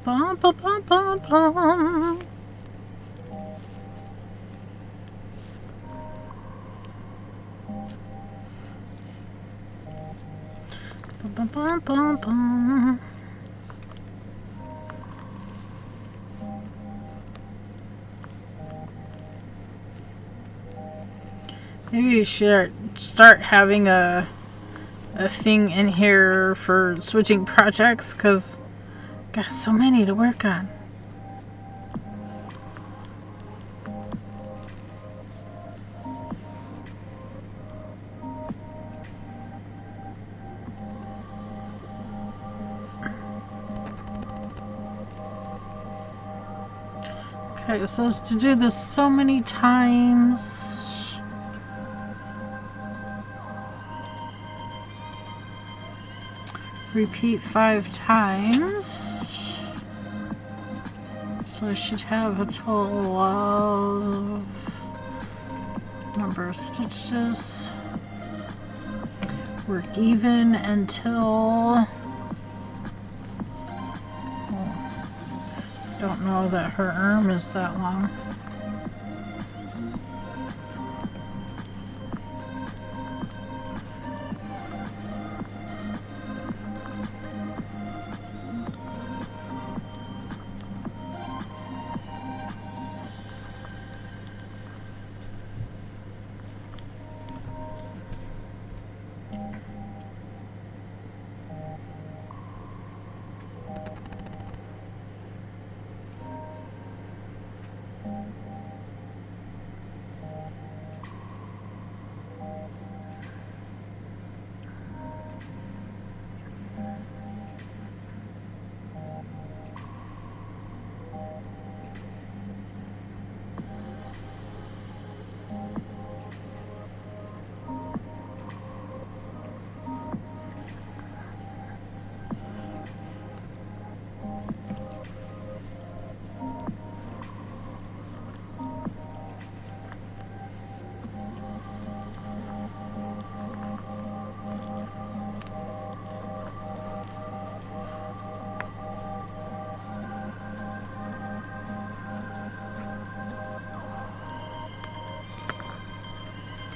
Bum, bum, bum, bum, bum. Bum, bum, bum, bum. Maybe you should start having a thing in here for switching projects, because got so many to work on. Okay, it says to do this so many times. Repeat 5 times. So I should have a total of number of stitches. Work even until... Don't know that her arm is that long.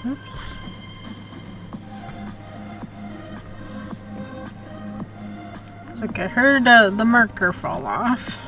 Oops. It's like I heard the marker fall off.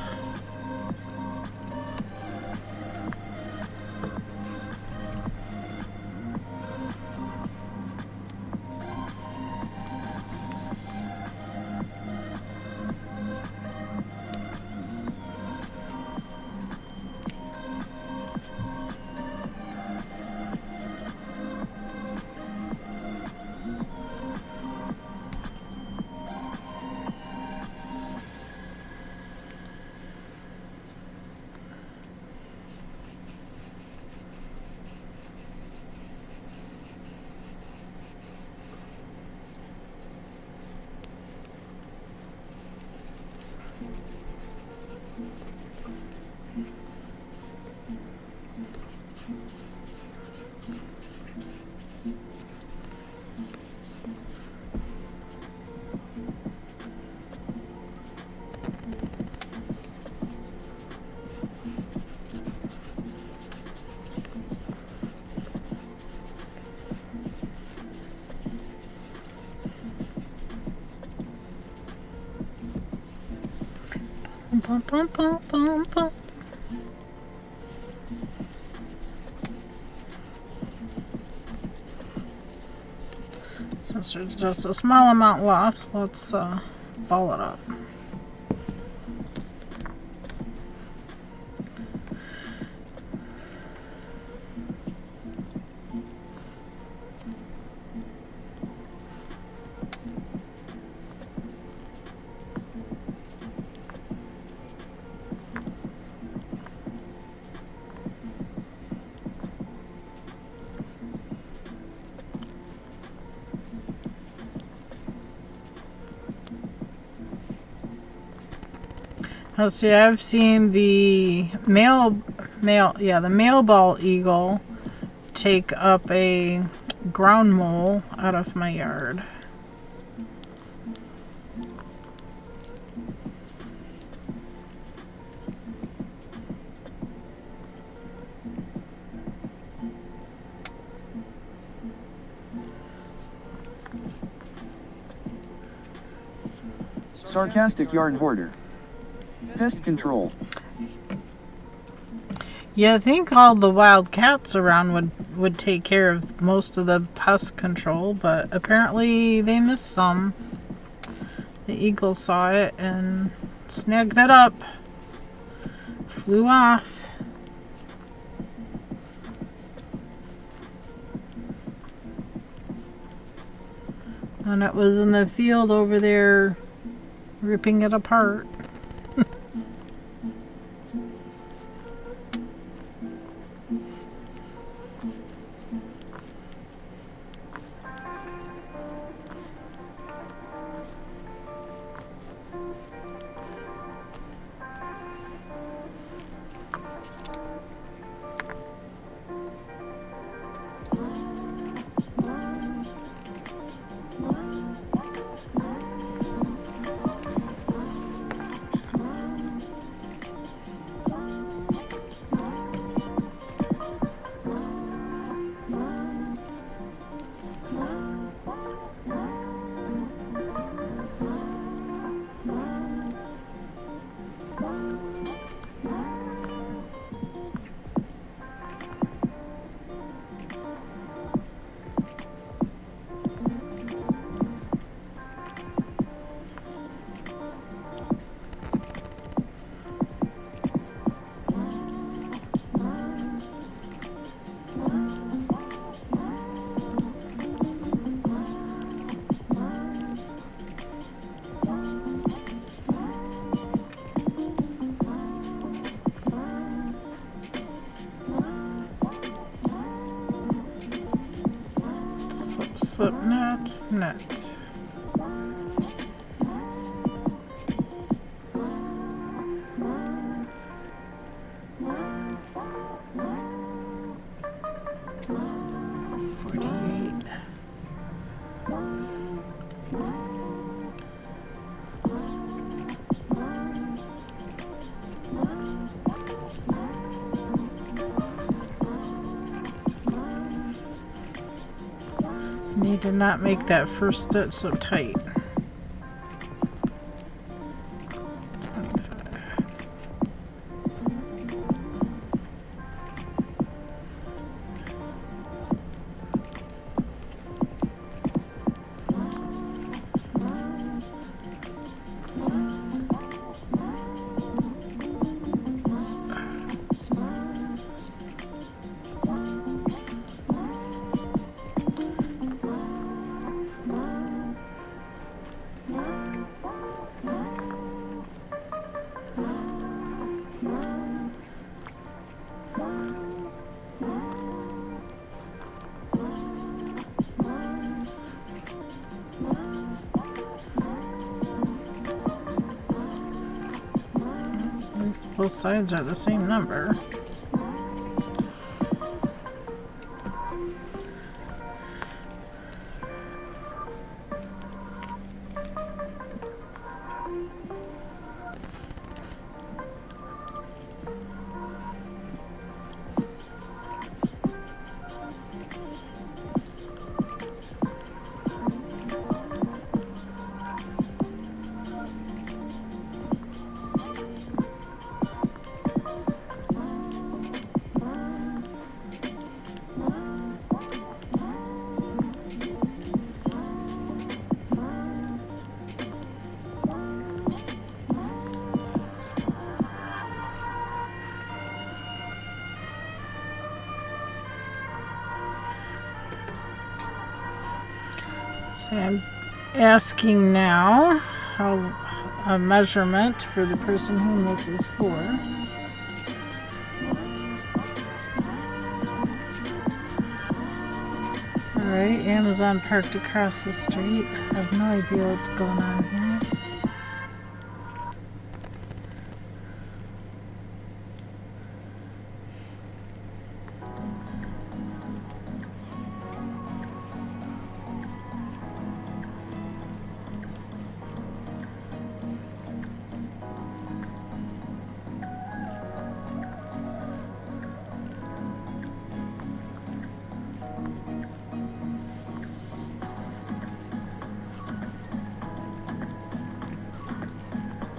bum, bum, bum, bum, bum. Since there's just a small amount left, let's ball it up. Let's see, I've seen the male bald eagle take up a ground mole out of my yard. Sarcastic yarn hoarder. Pest control. Yeah, I think all the wild cats around would take care of most of the pest control, but apparently they missed some. The eagle saw it and snagged it up. Flew off. And it was in the field over there ripping it apart. Slip knot, net. Need to not make that first stitch so tight. 25. Both sides are the same number. So I'm asking now how a measurement for the person whom this is for. Alright, Amazon parked across the street. I have no idea what's going on here.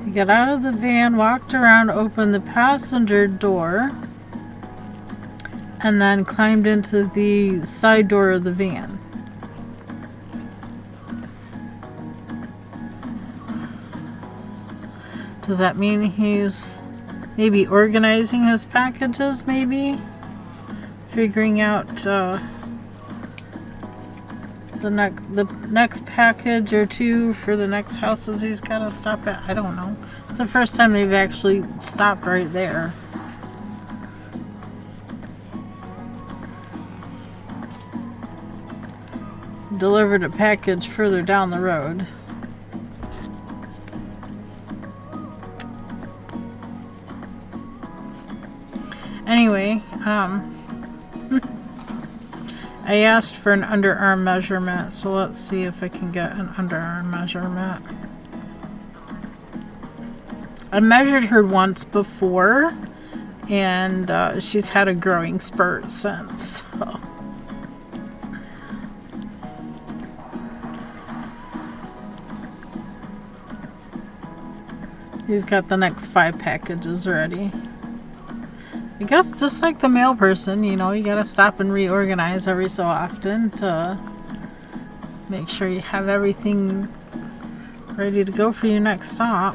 He got out of the van, walked around, opened the passenger door, and then climbed into the side door of the van. Does that mean he's maybe organizing his packages, maybe? Figuring out the next package or two for the next houses he's got to stop at. I don't know. It's the first time they've actually stopped right there. Delivered a package further down the road. Anyway, I asked for an underarm measurement, so let's see if I can get an underarm measurement. I measured her once before, and she's had a growing spurt since. So. He's got the next 5 packages ready. I guess just like the mail person, you know, you gotta stop and reorganize every so often to make sure you have everything ready to go for your next stop.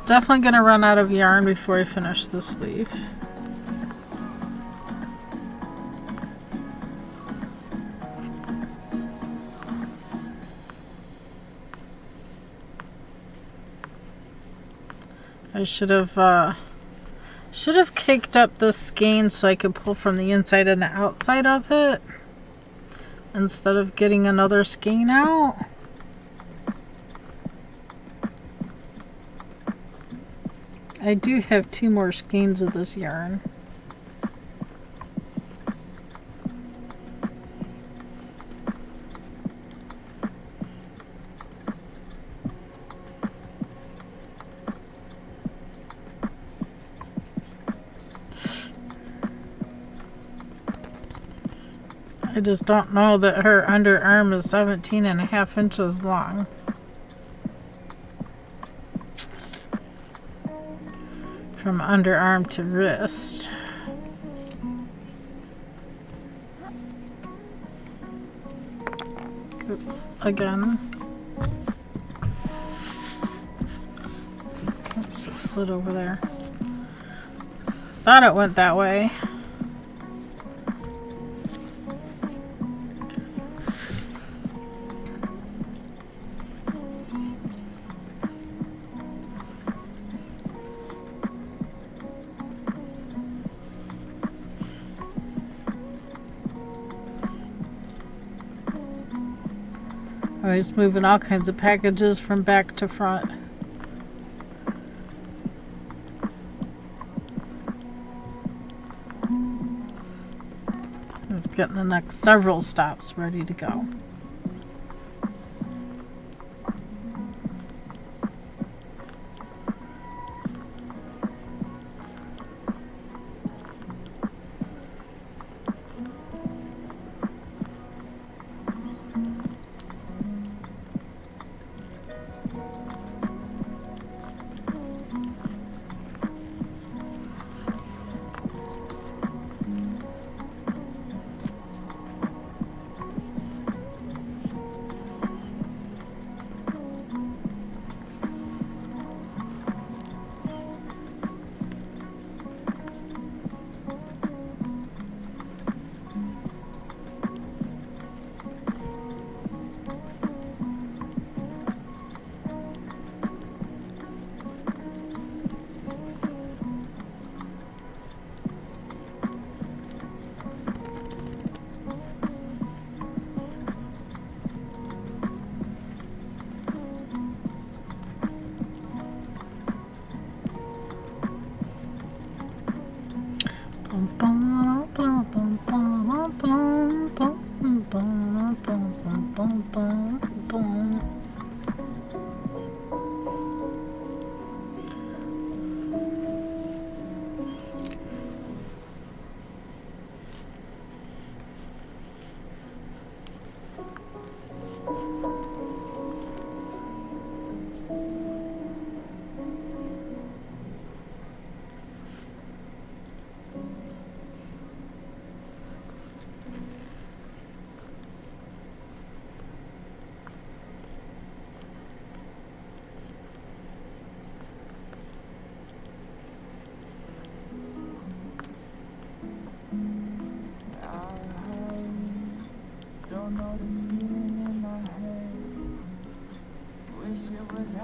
Definitely gonna run out of yarn before I finish the sleeve. I should have caked up this skein so I could pull from the inside and the outside of it instead of getting another skein out. I do have 2 more skeins of this yarn. I just don't know that her underarm is 17.5 inches long. From underarm to wrist. Oops, again. Oops, it slid over there. Thought it went that way. Oh, he's moving all kinds of packages from back to front. He's getting the next several stops ready to go.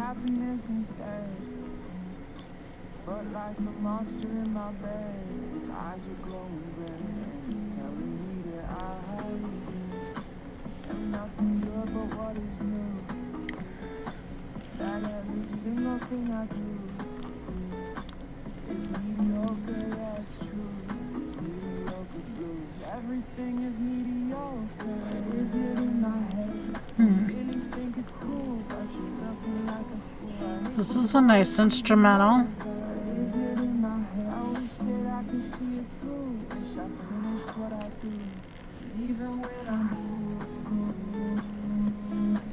happiness instead. But like a monster in my bed, its eyes are glowing red, and it's telling me that I am nothing good but what is new. That every single thing I do is mediocre, yeah, it's true. It's mediocre blues. Everything is mediocre. Is it in my head? Really think it's cool, but you're looking like a fool. This is a nice instrumental. Is it in my head? I wish that I could see it through. Wish I finished what I do. Even when I'm blue,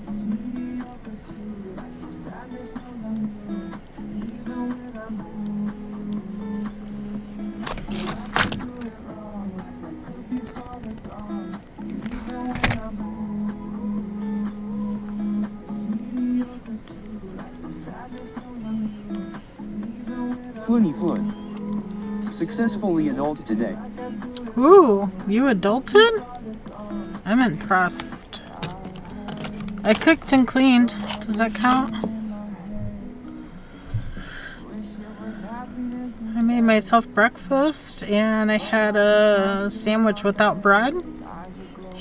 it's mediocre too. Like the sadness knows I'm new. Even when I'm blue, I could do it wrong. Like I could be farther gone. Even when I'm blue, it's mediocre too. Like the sadness knows I'm new. Even when I'm Floony Flood. Successfully adult today. Ooh, you adulted? I'm impressed. I cooked and cleaned. Does that count? I made myself breakfast and I had a sandwich without bread.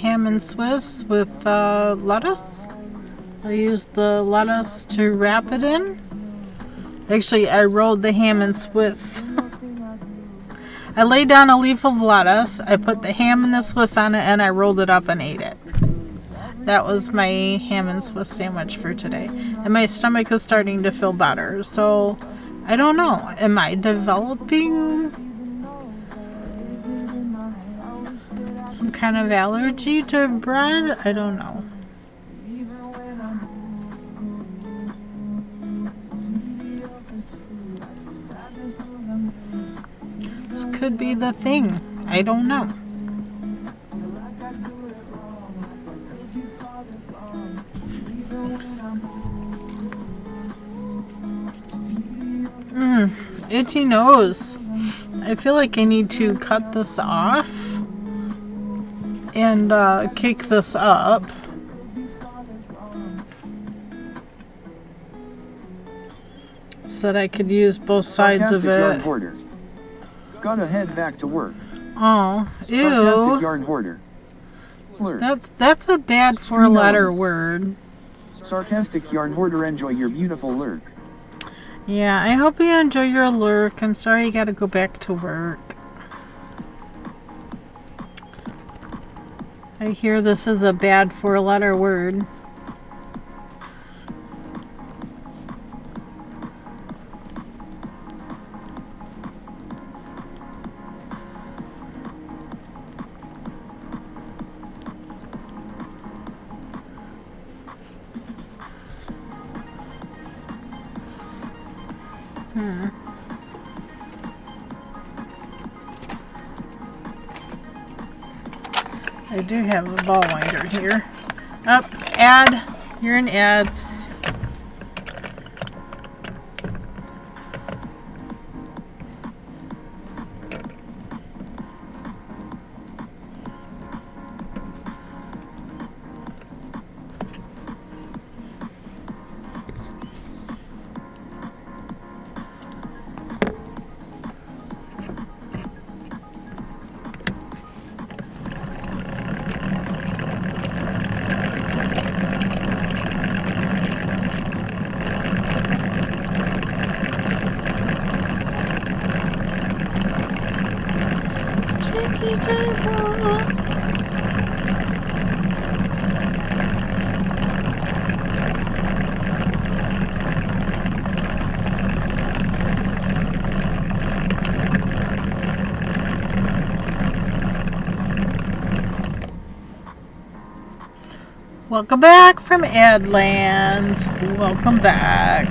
Ham and Swiss with lettuce. I used the lettuce to wrap it in. Actually, I rolled the ham and Swiss. I laid down a leaf of lettuce, I put the ham and the Swiss on it, and I rolled it up and ate it. That was my ham and Swiss sandwich for today. And my stomach is starting to feel better. So, I don't know. Am I developing some kind of allergy to bread? I don't know. This could be the thing. I don't know. Itchy nose. I feel like I need to cut this off and kick this up. So that I could use both sides of Sarcastic yarn it. hoarder. Gotta head back to work. Oh, Sarcastic ew. yarn hoarder. Flirt. That's a bad four-letter word. Sarcastic yarn hoarder, enjoy your beautiful lurk. Yeah, I hope you enjoy your lurk. I'm sorry you gotta go back to work. I hear this is a bad four-letter word. I do have a ball winder here. Up, ad. You're in ads. Welcome back from Adland. Welcome back.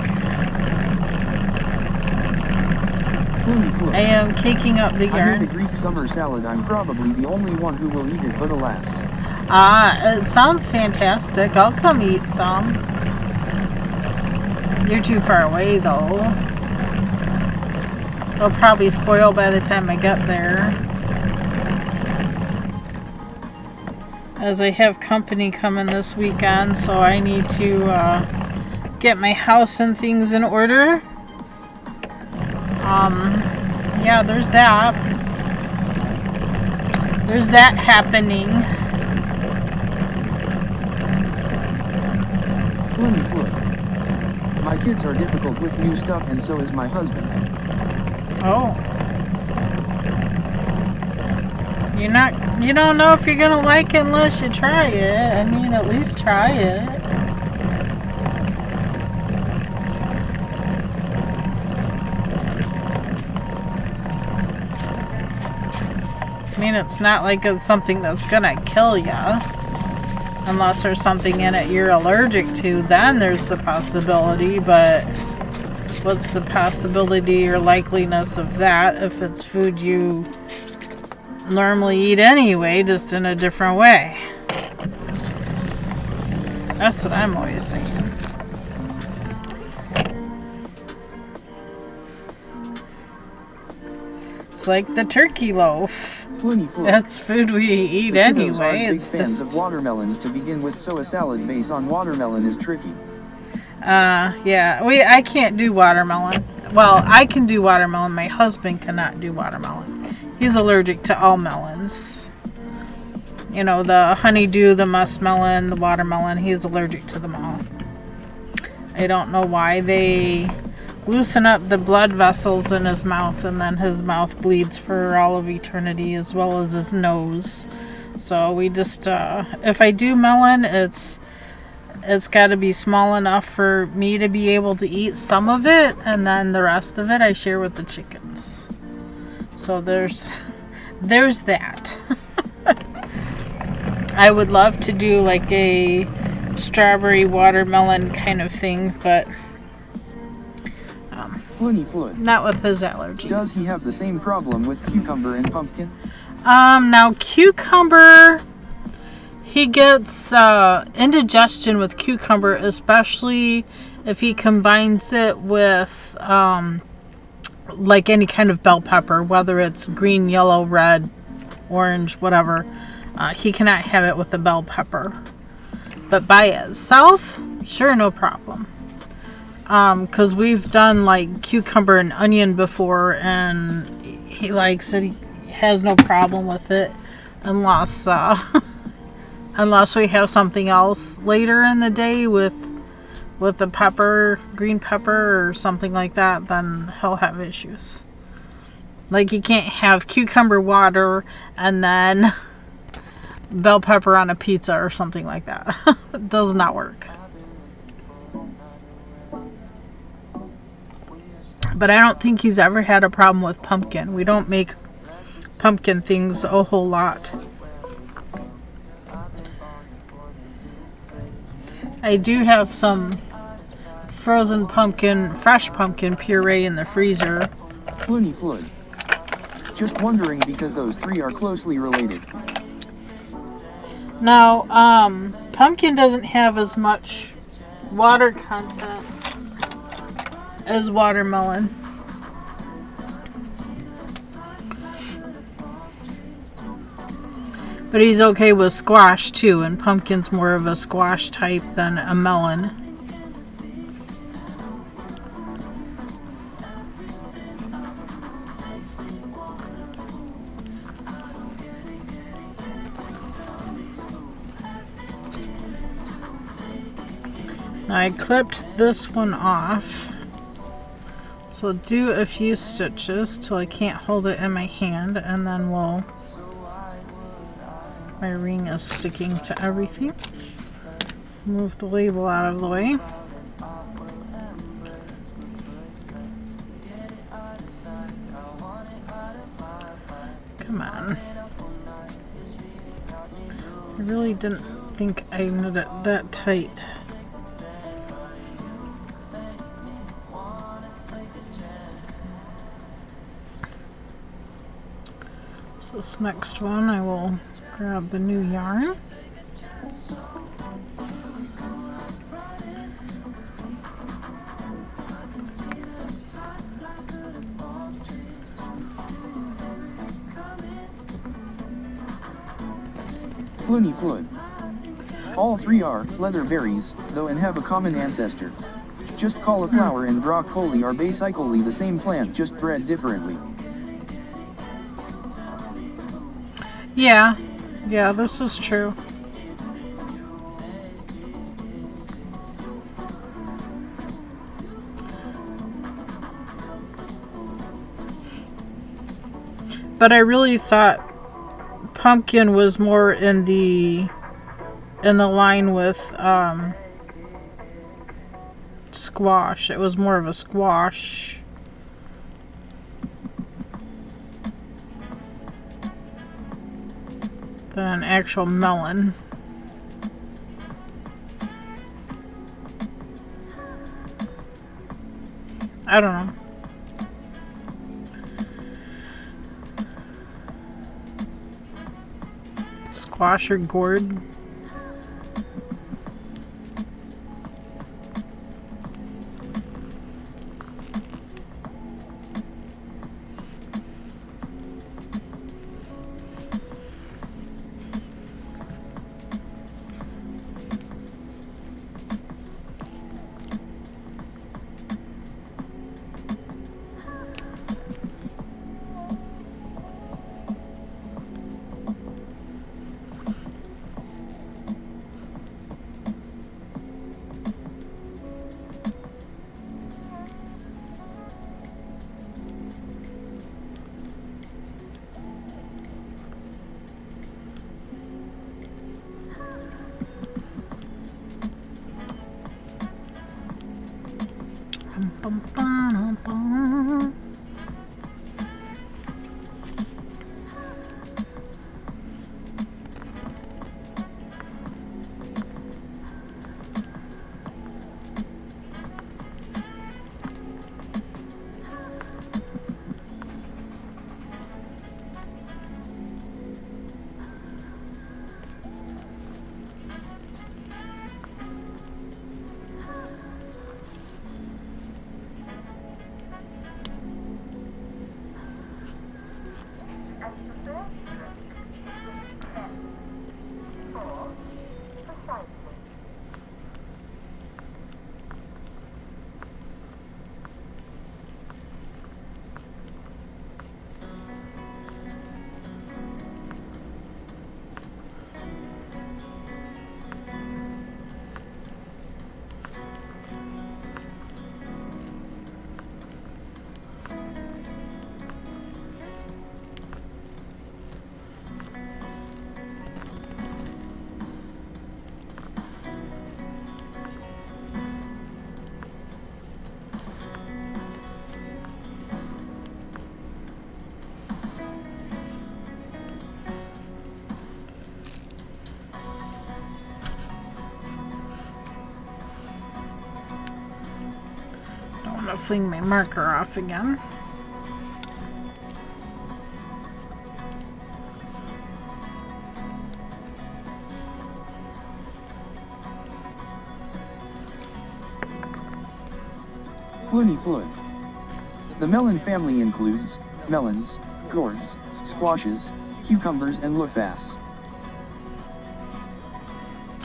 I am caking up the I made a yarn. Greek summer salad. I'm probably the only one who will eat it, but alas. It sounds fantastic. I'll come eat some. You're too far away though. It'll probably spoil by the time I get there. As I have company coming this weekend, so I need to get my house and things in order. Yeah, there's that. There's that happening. Look. My kids are difficult with new stuff, and so is my husband. Oh. You don't know if you're gonna like it unless you try it. I mean, at least try it. I mean, it's not like it's something that's gonna kill ya. Unless there's something in it you're allergic to, then there's the possibility, but what's the possibility or likeliness of that if it's food you normally eat anyway, just in a different way? That's what I'm always saying. It's like the turkey loaf. That's food we eat anyway. It's just of watermelons to begin with, so a salad base on watermelon is tricky. Yeah, I can't do watermelon. Well, I can do watermelon. My husband cannot do watermelon. He's allergic to all melons. You know, the honeydew, the muskmelon, the watermelon. He's allergic to them all. I don't know why. They loosen up the blood vessels in his mouth, and then his mouth bleeds for all of eternity, as well as his nose. So we just, if I do melon, it's got to be small enough for me to be able to eat some of it, and then the rest of it I share with the chickens. So there's that. I would love to do like a strawberry watermelon kind of thing, but not with his allergies. Does he have the same problem with cucumber and pumpkin? Now cucumber, he gets indigestion with cucumber, especially if he combines it with like any kind of bell pepper, whether it's green, yellow, red, orange, whatever. He cannot have it with the bell pepper. But by itself, sure, no problem. Because we've done like cucumber and onion before, and he likes it. He has no problem with it, unless unless we have something else later in the day with the pepper, green pepper or something like that, then he'll have issues. Like you can't have cucumber water and then bell pepper on a pizza or something like that. It does not work. But I don't think he's ever had a problem with pumpkin. We don't make pumpkin things a whole lot. I do have some frozen pumpkin, fresh pumpkin puree in the freezer. Flood. Just wondering because those three are closely related. Now, pumpkin doesn't have as much water content as watermelon. But he's okay with squash too, and pumpkin's more of a squash type than a melon. Now I clipped this one off. So do a few stitches till I can't hold it in my hand, and then my ring is sticking to everything. Move the label out of the way. Come on. I really didn't think I knit it that tight. So this next one I will grab the new yarn. Flood. All three are leather berries, though, and have a common ancestor. Just cauliflower and broccoli are basically the same plant, just bred differently. Yeah, this is true. But I really thought pumpkin was more in the line with squash. It was more of a squash. Than an actual melon. I don't know. Squash or gourd. I'm gonna fling my marker off again. Floony Flood. The melon family includes melons, gourds, squashes, cucumbers, and loofahs.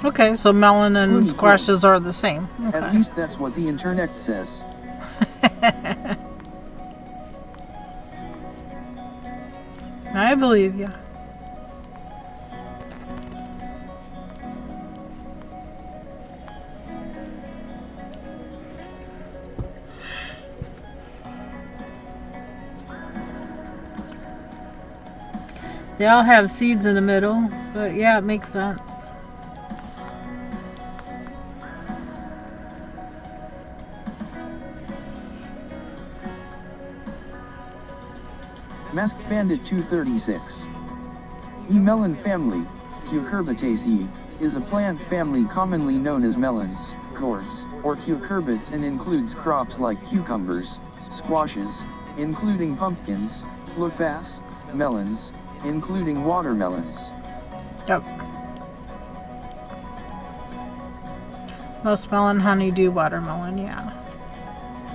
Okay, so melon and squashes are the same. Okay. At least that's what the internet says. I believe you. They all have seeds in the middle, but yeah, it makes sense. Masked Bandit 236. The melon family, Cucurbitaceae, is a plant family commonly known as melons, gourds, or cucurbits and includes crops like cucumbers, squashes, including pumpkins, loofahs, melons, including watermelons. Yep. Most melon, honeydew, watermelon, yeah.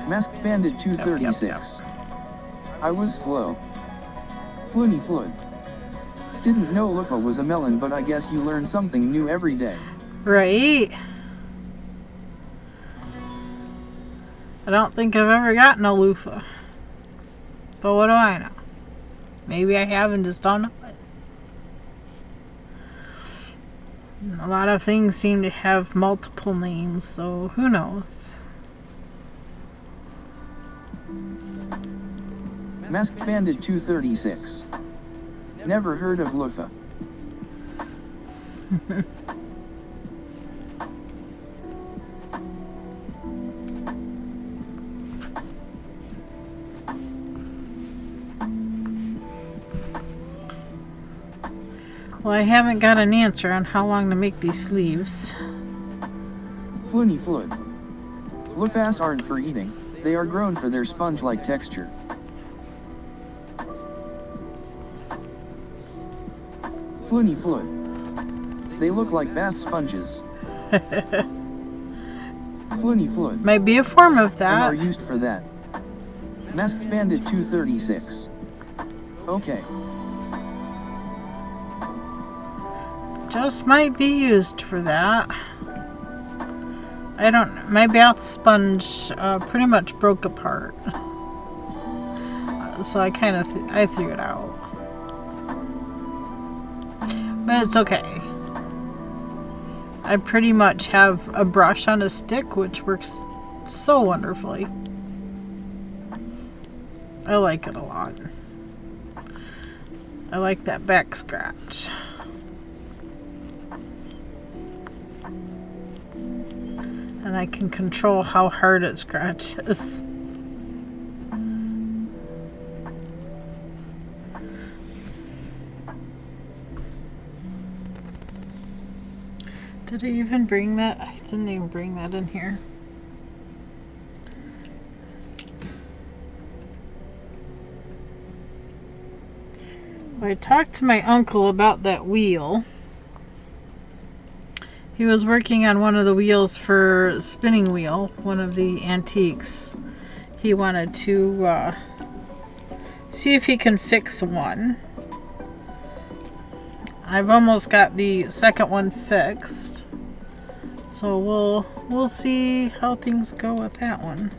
Masked Bandit 236. Yep. I was slow. Floony Flood. Didn't know loofah was a melon, but I guess you learn something new every day. Right. I don't think I've ever gotten a loofah. But what do I know? Maybe I have and just don't know it. A lot of things seem to have multiple names, so who knows? Masked Bandit 236. Never heard of loofah. Well, I haven't got an answer on how long to make these sleeves. Floony Flood. Loofahs aren't for eating, they are grown for their sponge-like texture. Floony Flood. They look like bath sponges. Floony Flood. Might be a form of And that. are used for that. Masked Bandit 236. Okay. Just might be used for that. I don't know. My bath sponge pretty much broke apart. So I kind of I threw it out. But it's okay. I pretty much have a brush on a stick, which works so wonderfully. I like it a lot. I like that back scratch. And I can control how hard it scratches. Did I even bring that? I didn't even bring that in here. I talked to my uncle about that wheel. He was working on one of the wheels for spinning wheel, one of the antiques. He wanted to see if he can fix one. I've almost got the second one fixed. So we'll see how things go with that one.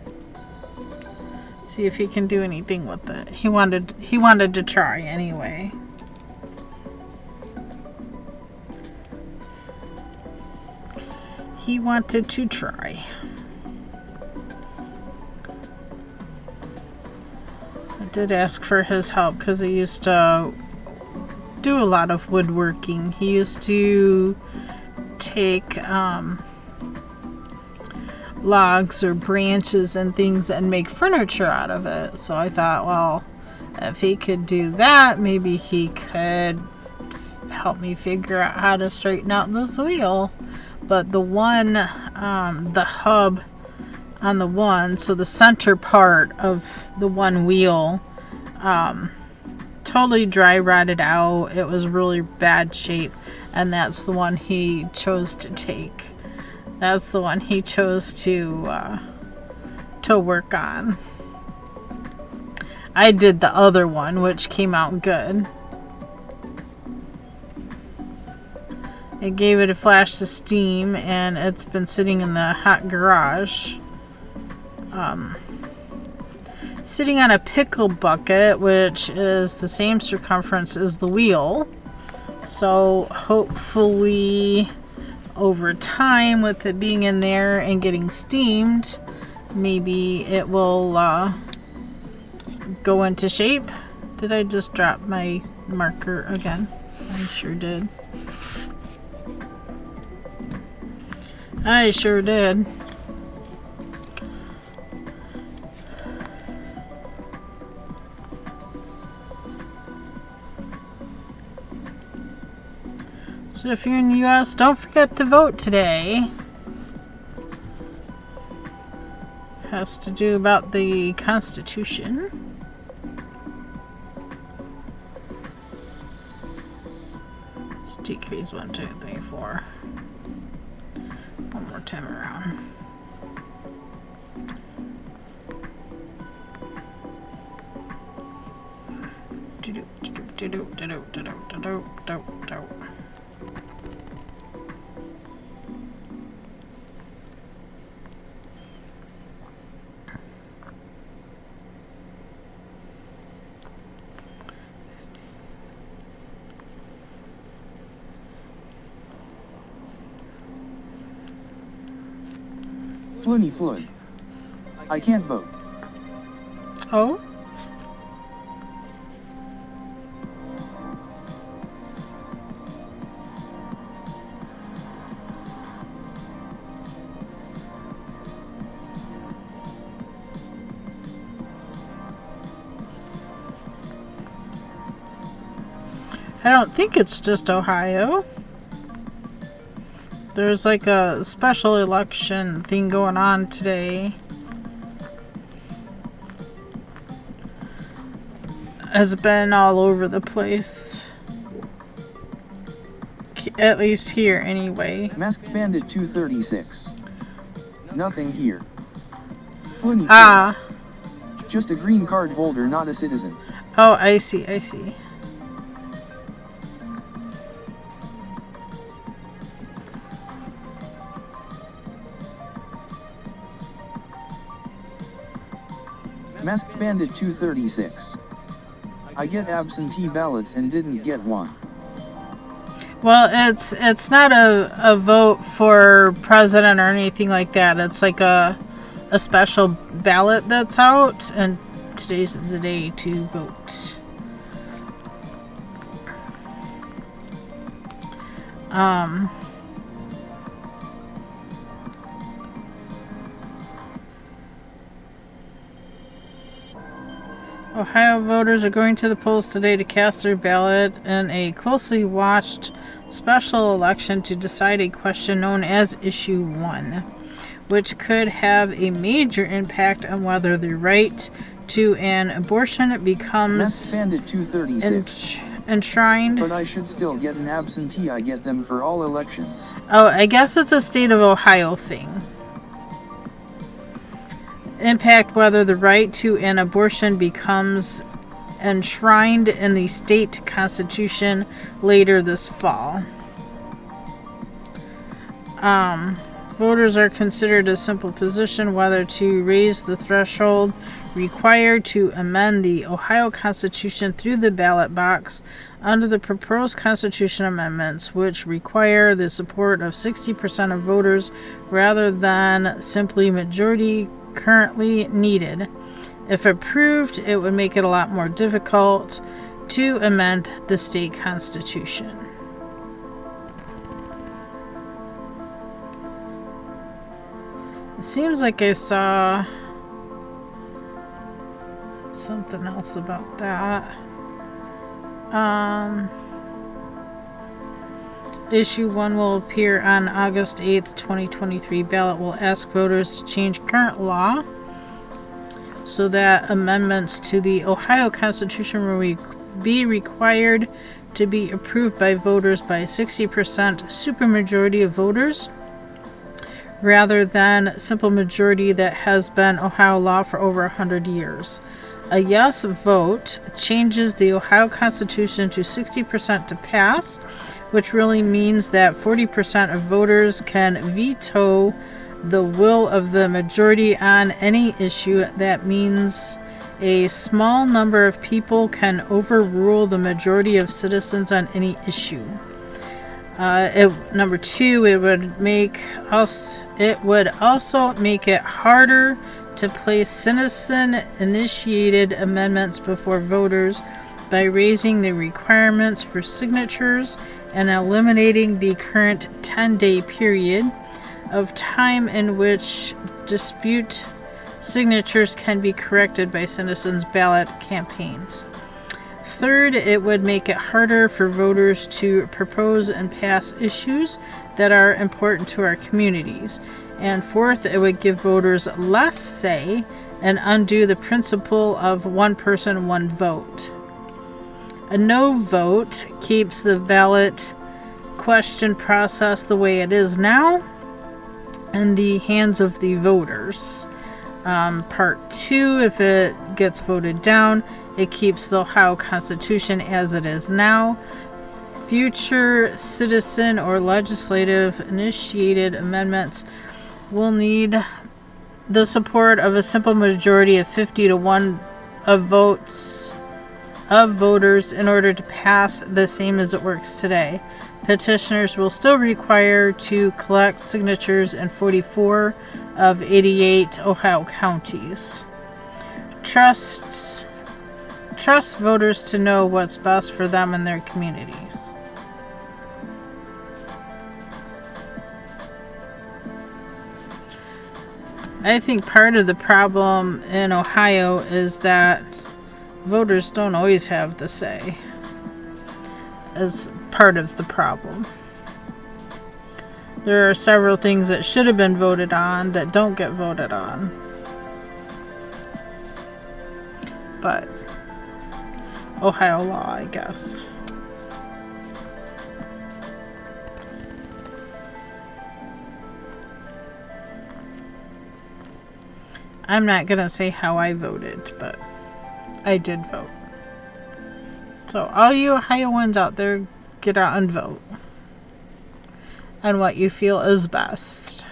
See if he can do anything with it. He wanted to try anyway. He wanted to try. I did ask for his help because he used to do a lot of woodworking. He used to take logs or branches and things and make furniture out of it. So I thought, well, if he could do that, maybe he could help me figure out how to straighten out this wheel. But the one, the hub on the one, so the center part of the one wheel, totally dry rotted out. It was really bad shape, and that's the one he chose to take. That's the one he chose to work on. I did the other one, which came out good. It gave it a flash of steam, and it's been sitting in the hot garage. Sitting on a pickle bucket, which is the same circumference as the wheel. So hopefully over time, with it being in there and getting steamed, maybe it will go into shape. Did I just drop my marker again? I sure did. I sure did. So if you're in the US, don't forget to vote today. Has to do about the Constitution. Let's decrease 1, 2, 3, 4. One more time around. Floony Floyd. I can't vote. Oh? I don't think it's just Ohio. There's like a special election thing going on today. Has been all over the place. At least here, anyway. Masked Bandit 236. Nothing here. Floony Ah. Floyd. Just a green card holder, not a citizen. Oh, I see, I see. Masked Bandit 236. I get absentee ballots and didn't get one. Well, it's not a vote for president or anything like that. It's like a special ballot that's out, and today's the day to vote. Ohio voters are going to the polls today to cast their ballot in a closely watched special election to decide a question known as Issue 1, which could have a major impact on whether the right to an abortion becomes Masked Bandit 236. enshrined. But I should still get an absentee. I get them for all elections. Oh, I guess it's a state of Ohio thing. Impact whether the right to an abortion becomes enshrined in the state constitution later this fall. Voters are considered a simple position whether to raise the threshold required to amend the Ohio Constitution through the ballot box under the proposed Constitution amendments, which require the support of 60% of voters rather than simply majority currently needed. If approved, it would make it a lot more difficult to amend the state constitution. It seems like I saw something else about that. Issue 1 will appear on August 8th, 2023. Ballot will ask voters to change current law so that amendments to the Ohio Constitution will be required to be approved by voters by 60% supermajority of voters rather than simple majority that has been Ohio law for over 100 years. A yes vote changes the Ohio Constitution to 60% to pass, which really means that 40% of voters can veto the will of the majority on any issue. That means a small number of people can overrule the majority of citizens on any issue. Number 2, it would also make it harder to place citizen-initiated amendments before voters by raising the requirements for signatures and eliminating the current 10-day period of time in which dispute signatures can be corrected by citizens' ballot campaigns. Third, it would make it harder for voters to propose and pass issues that are important to our communities. And fourth, it would give voters less say and undo the principle of one person, one vote. A no vote keeps the ballot question process the way it is now in the hands of the voters. Part 2, if it gets voted down, it keeps the Ohio Constitution as it is now. Future citizen or legislative initiated amendments will need the support of a simple majority of 50 to 1 of votes of voters in order to pass, the same as it works today. Petitioners will still require to collect signatures in 44 of 88 Ohio counties. Trust voters to know what's best for them and their communities. I think part of the problem in Ohio is that voters don't always have the say, as part of the problem. There are several things that should have been voted on that don't get voted on. But Ohio law, I guess. I'm not going to say how I voted, but I did vote. So all you Ohioans out there, get out and vote on what you feel is best.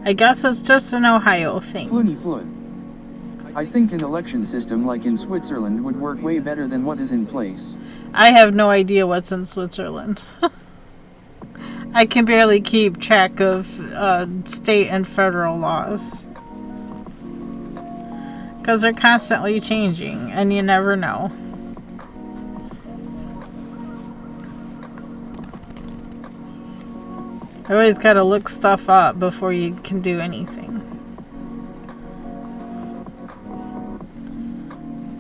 I guess it's just an Ohio thing. Flood. I think an election system like in Switzerland would work way better than what is in place. I have no idea what's in Switzerland. I can barely keep track of state and federal laws. Because they're constantly changing, and you never know. You always gotta look stuff up before you can do anything.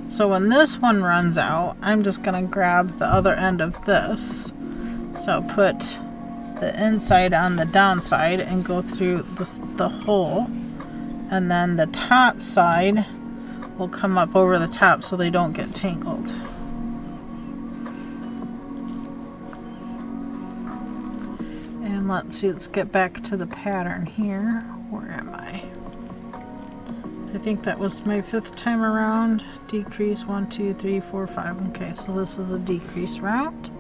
So when this one runs out, I'm just gonna grab the other end of this. So put the inside on the downside and go through the hole. And then the top side will come up over the top so they don't get tangled. And let's see, let's get back to the pattern here. Where am I? I think that was my 5th time around. Decrease 1, 2, 3, 4, 5. Okay, so this is a decrease round.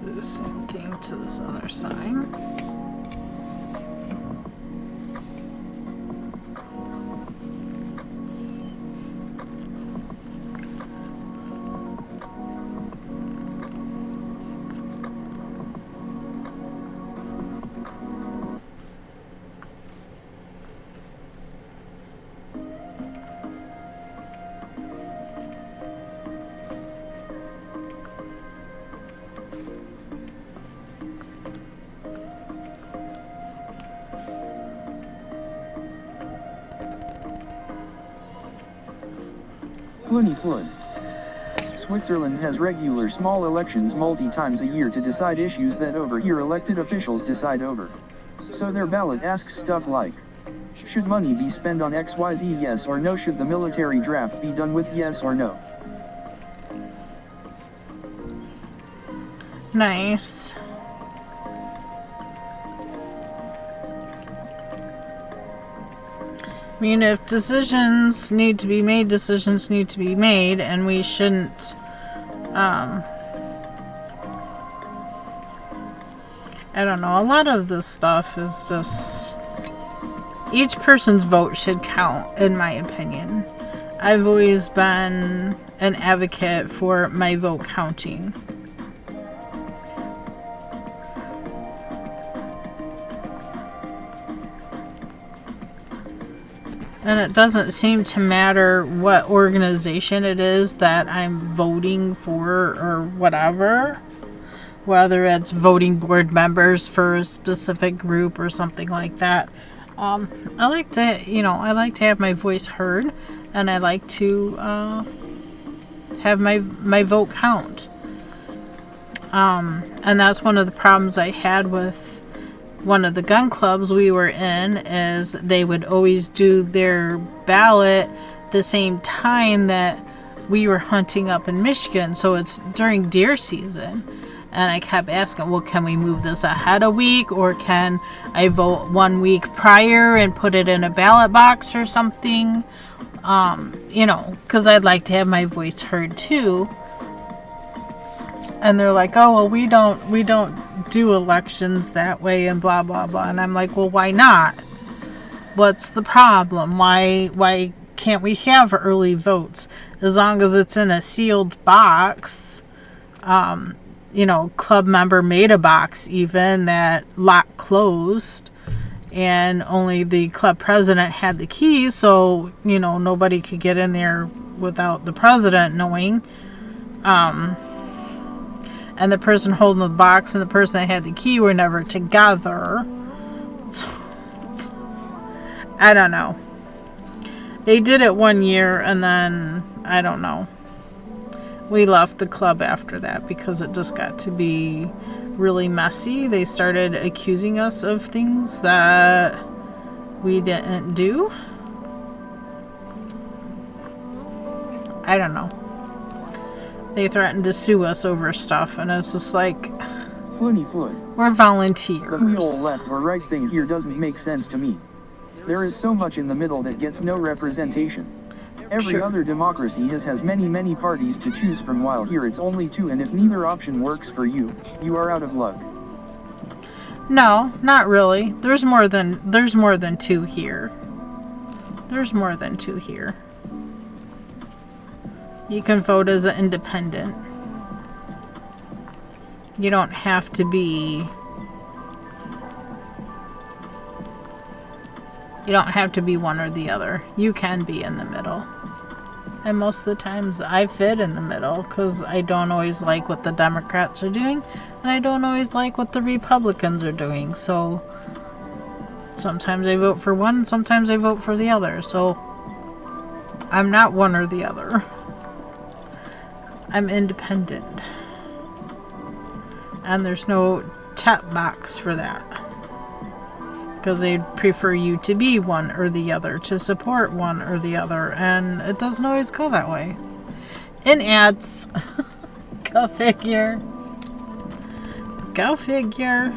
Do the same thing to this other side. Flood. Switzerland has regular small elections multi-times a year to decide issues that over here elected officials decide over. So their ballot asks stuff like, should money be spent on XYZ, yes or no? Should the military draft be done with, yes or no? Nice. I mean, if decisions need to be made, decisions need to be made, and we shouldn't, I don't know, a lot of this stuff is just, each person's vote should count, in my opinion. I've always been an advocate for my vote counting. And it doesn't seem to matter what organization it is that I'm voting for or whatever. Whether it's voting board members for a specific group or something like that. I like to, I like to have my voice heard, and I like to have my vote count. And that's one of the problems I had with one of the gun clubs we were in, is they would always do their ballot the same time that we were hunting up in Michigan, so it's during deer season. And I kept asking, well, can we move this ahead a week, or can I vote 1 week prior and put it in a ballot box or something? Because I'd like to have my voice heard too. And they're like, oh, well, we don't do elections that way and blah, blah, blah. And I'm like, well, why not? What's the problem? Why can't we have early votes? As long as it's in a sealed box. Club member made a box even that locked closed, and only the club president had the key, so nobody could get in there without the president knowing. And the person holding the box and the person that had the key were never together. So, I don't know. They did it 1 year, and then I don't know. We left the club after that because it just got to be really messy. They started accusing us of things that we didn't do. I don't know. They threatened to sue us over stuff, and it's just like, Floony. we're volunteers. The whole left or right thing here doesn't make sense to me. There is so much in the middle that gets no representation. Every other democracy has many parties to choose from, while here it's only 2, and if neither option works for you, you are out of luck. No, not really. There's more than 2 here. There's more than 2 here. You can vote as an independent. You don't have to be one or the other. You can be in the middle. And most of the times I fit in the middle because I don't always like what the Democrats are doing, and I don't always like what the Republicans are doing. So sometimes I vote for one, sometimes I vote for the other. So I'm not one or the other. I'm independent. And there's no tap box for that. Because they'd prefer you to be one or the other, to support one or the other, and it doesn't always go that way. In ads. Go figure. Go figure.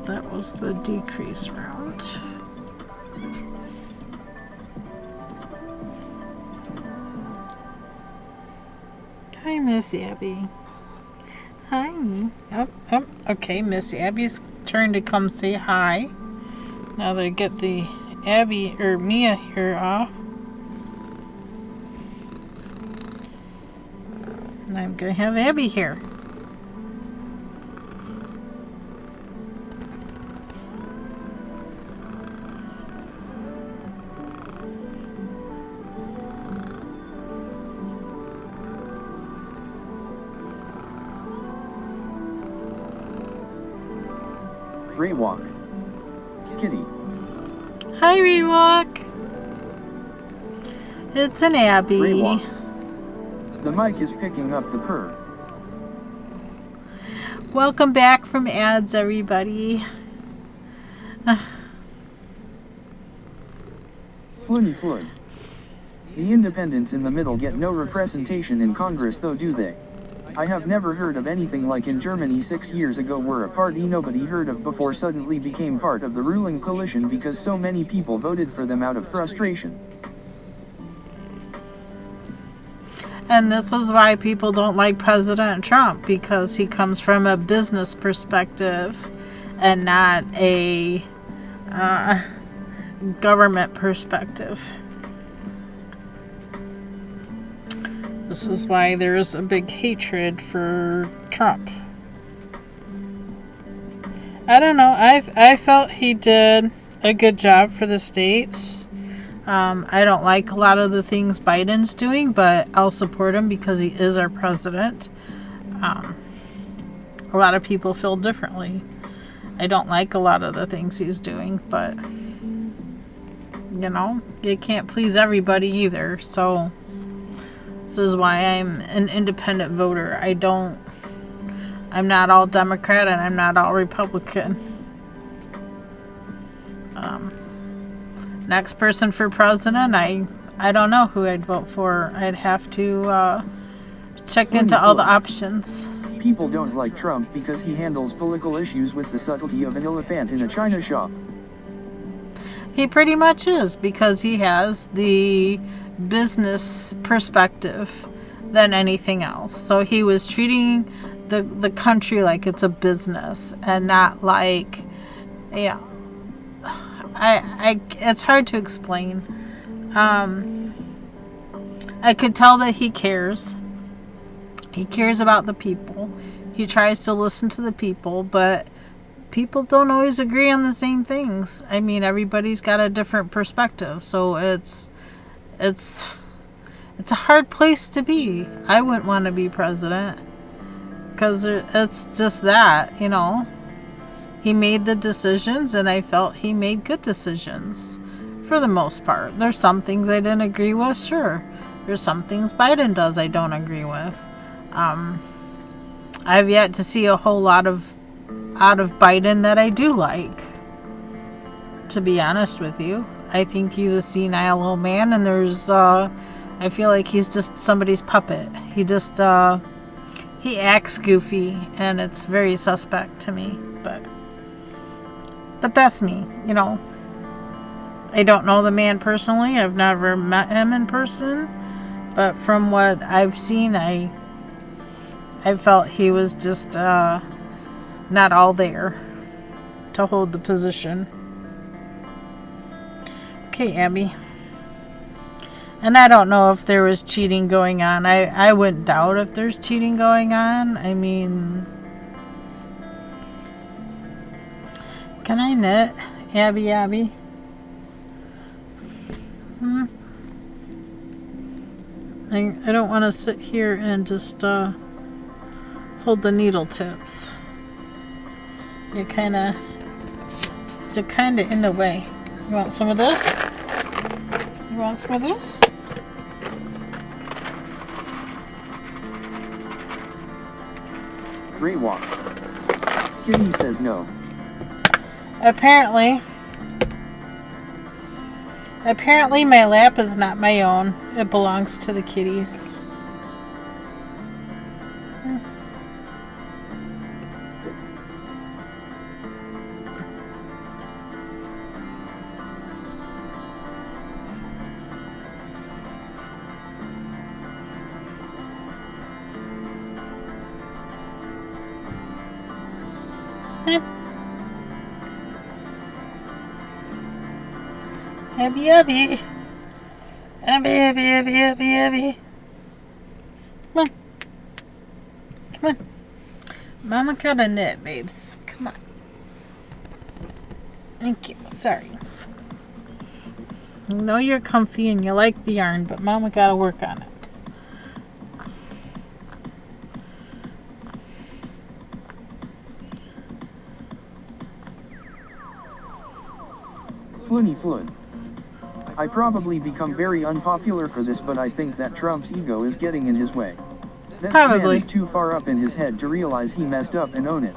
That was the decrease round. Hi, Miss Abby. Hi. Oh, okay, Miss Abby's turn to come say hi. Now they get the Abby or Mia here off. And I'm gonna have Abby here. Raywalk. Kitty. Hi, Rewalk. It's an Abby. Raywalk. The mic is picking up the purr. Welcome back from ads, everybody. Floony. The independents in the middle get no representation in Congress, though, do they? I have never heard of anything like in Germany 6 years ago, where a party nobody heard of before suddenly became part of the ruling coalition because so many people voted for them out of frustration. And this is why people don't like President Trump, because he comes from a business perspective and not a government perspective. This is why there's a big hatred for Trump. I don't know. I felt he did a good job for the states. I don't like a lot of the things Biden's doing, but I'll support him because he is our president. A lot of people feel differently. I don't like a lot of the things he's doing, but you know, you can't please everybody either. So this is why I'm an independent voter. I'm not all Democrat and I'm not all Republican. Next person for president, I don't know who I'd vote for. I'd have to check into all the options. People don't like Trump because he handles political issues with the subtlety of an elephant in a china shop. He pretty much is, because he has the business perspective than anything else. So he was treating the country like it's a business and not like, yeah. It's hard to explain. I could tell that he cares. He cares about the people. He tries to listen to the people, but people don't always agree on the same things. I mean, everybody's got a different perspective, so it's a hard place to be. I wouldn't want to be president because it's just that, you know. He made the decisions, and I felt he made good decisions for the most part. There's some things I didn't agree with, sure. There's some things Biden does I don't agree with. I've yet to see a whole lot of out of Biden that I do like, to be honest with you. I think he's a senile old man, and I feel like he's just somebody's puppet. He acts goofy, and it's very suspect to me, But that's me, you know. I don't know the man personally. I've never met him in person. But from what I've seen, I felt he was just not all there to hold the position. Okay, Abby. And I don't know if there was cheating going on. I wouldn't doubt if there's cheating going on. I mean... Can I knit? Abby? I don't want to sit here and just hold the needle tips. You're kind of in the way. You want some of this? You want some of this? Great walk. Kitty says no. Apparently my lap is not my own. It belongs to the kitties. Abby. Come on. Mama gotta knit, babes. Come on. Thank you. Sorry. I know you're comfy and you like the yarn, but Mama gotta work on it. Floony. I probably become very unpopular for this, but I think that Trump's ego is getting in his way. That man is too far up in his head to realize he messed up and own it.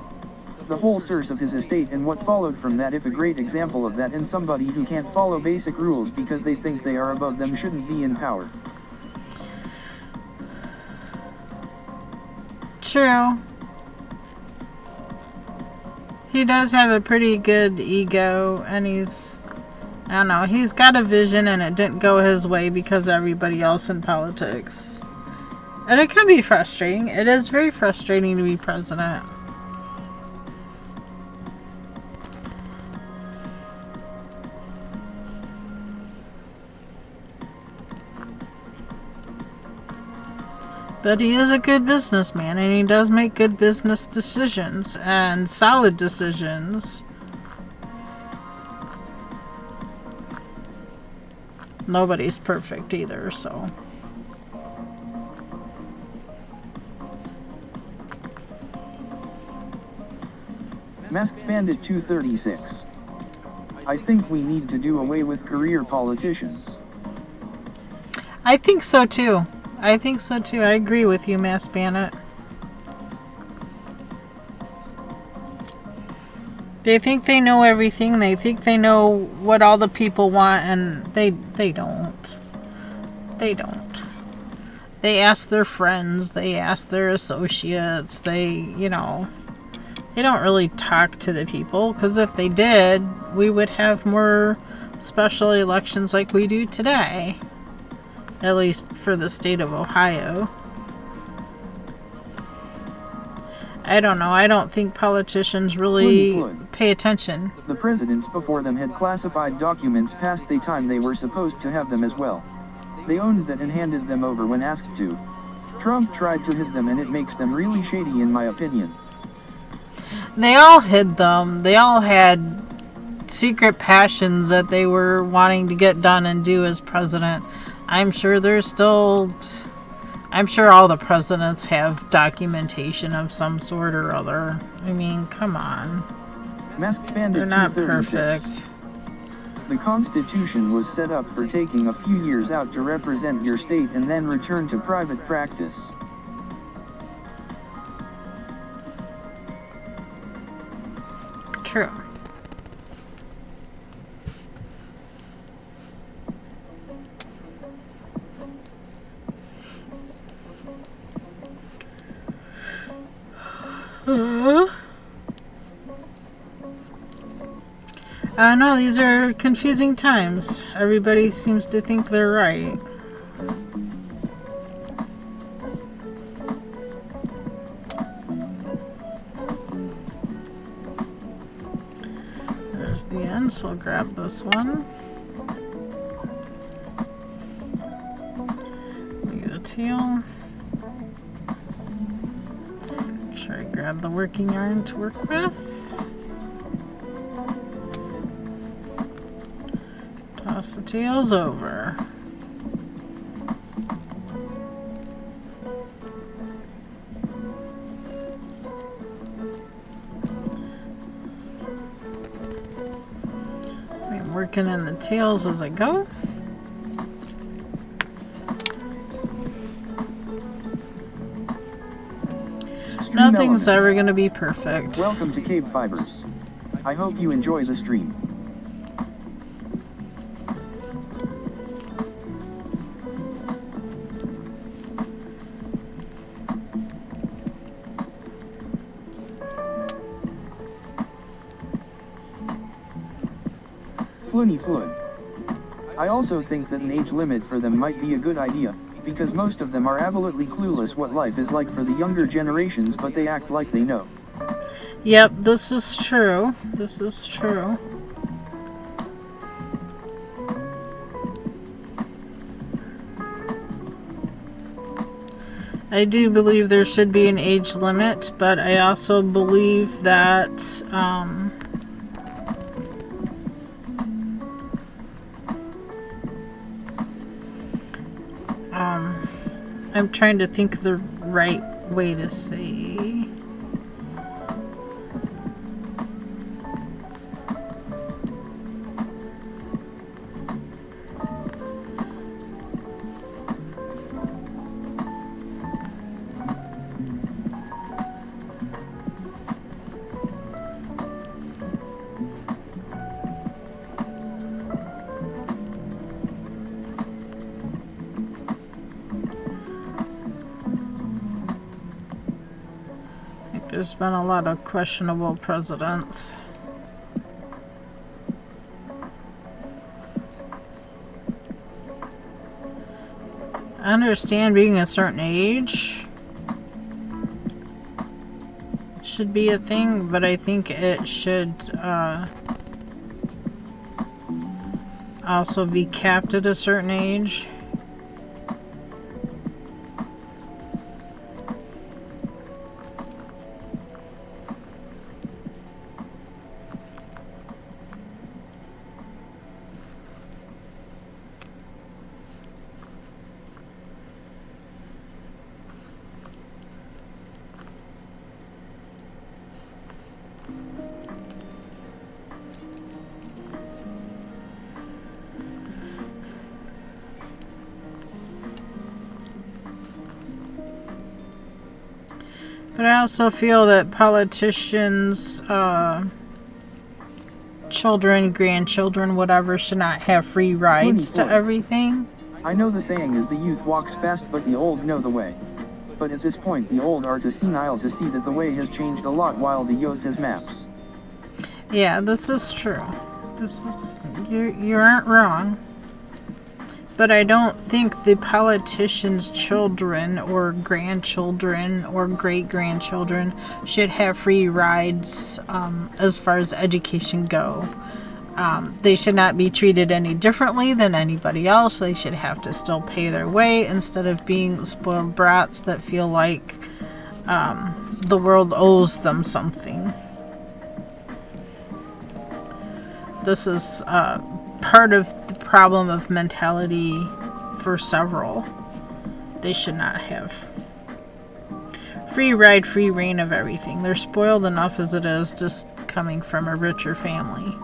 The whole source of his estate and what followed from that, if a great example of that, and somebody who can't follow basic rules because they think they are above them shouldn't be in power. True. He does have a pretty good ego, and he's got a vision, and it didn't go his way because of everybody else in politics. And it can be frustrating. It is very frustrating to be president. But he is a good businessman, and he does make good business decisions, and solid decisions. Nobody's perfect either, so... Masked Bandit 236. I think we need to do away with career politicians. I think so too. I think so too. I agree with you, Masked Bandit. They think they know everything. They think they know what all the people want, and they don't. They don't. They ask their friends. They ask their associates. They don't really talk to the people, because if they did, we would have more special elections like we do today. At least for the state of Ohio. I don't know. I don't think politicians really pay attention. The presidents before them had classified documents past the time they were supposed to have them as well. They owned that and handed them over when asked to. Trump tried to hide them, and it makes them really shady in my opinion. They all hid them. They all had secret passions that they were wanting to get done and do as president. I'm sure all the presidents have documentation of some sort or other. I mean, come on. Masked Bandit They're not 236. perfect. The Constitution was set up for taking a few years out to represent your state and then return to private practice. True. No, these are confusing times. Everybody seems to think they're right. There's the end, so I'll grab this one. Get a tail. Make sure I grab the working yarn to work with. Toss the tails over. I'm working in the tails as I go. Nothing's ever going to be perfect. Welcome to KBfibers. I hope you enjoy the stream. Floony. I also think that an age limit for them might be a good idea, because most of them are absolutely clueless what life is like for the younger generations, but they act like they know. Yep, this is true. This is true. I do believe there should be an age limit, but I also believe that I'm trying to think the right way to say. There's been a lot of questionable presidents. I understand being a certain age should be a thing, but I think it should also be capped at a certain age. But I also feel that politicians, children, grandchildren, whatever, should not have free rides to everything. I know the saying is the youth walks fast but the old know the way. But at this point the old are too senile to see that the way has changed a lot while the youth has maps. Yeah, this is true. You aren't wrong. But I don't think the politicians' children or grandchildren or great-grandchildren should have free rides as far as education go. They should not be treated any differently than anybody else. They should have to still pay their way instead of being spoiled brats that feel like the world owes them something. This is part of the problem of mentality for several. They should not have free ride, free reign of everything. They're spoiled enough as it is, just coming from a richer family.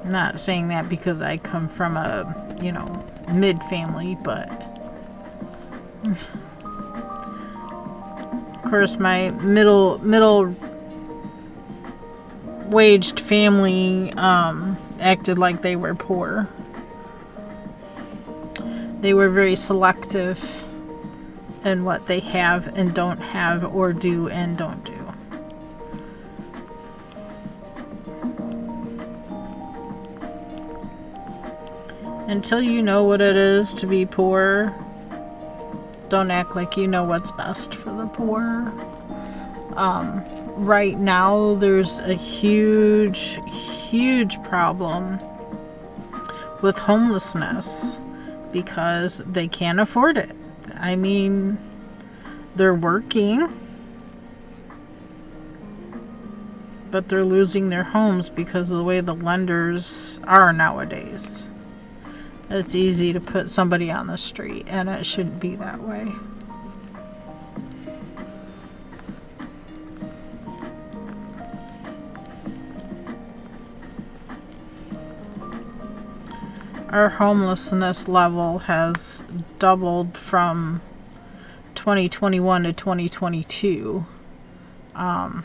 I'm not saying that because I come from a, mid-family, but of course my middle waged family acted like they were poor. They were very selective in what they have and don't have, or do and don't do. Until you know what it is to be poor, don't act like you know what's best for the poor. Right now, there's a huge problem with homelessness because they can't afford it. I mean, they're working, but they're losing their homes because of the way the lenders are nowadays. It's easy to put somebody on the street, and it shouldn't be that way. Our homelessness level has doubled from 2021 to 2022. And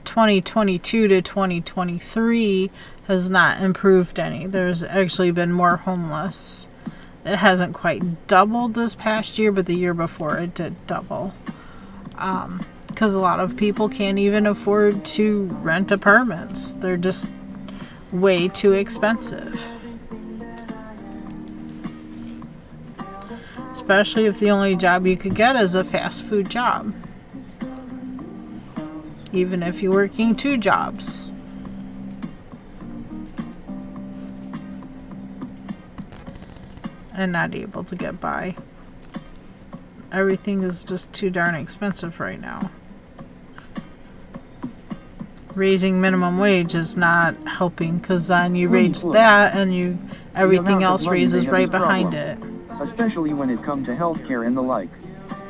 2022 to 2023 has not improved any. There's actually been more homeless. It hasn't quite doubled this past year, but the year before it did double. Because a lot of people can't even afford to rent apartments. They're just way too expensive. Especially if the only job you could get is a fast food job. Even if you're working 2 jobs. And not able to get by. Everything is just too darn expensive right now. Raising minimum wage is not helping, because then you raise that and everything else raises right behind it. Especially when it comes to healthcare and the like.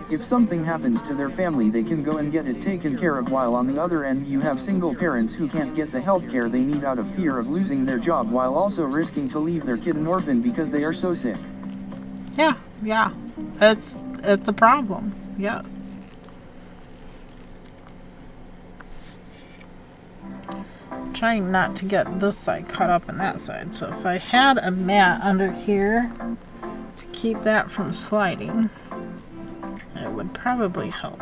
If something happens to their family, they can go and get it taken care of, while on the other end you have single parents who can't get the healthcare they need out of fear of losing their job, while also risking to leave their kid an orphan because they are so sick. Yeah. It's a problem. Yes. I'm trying not to get this side caught up in that side. So if I had a mat under here to keep that from sliding, it would probably help.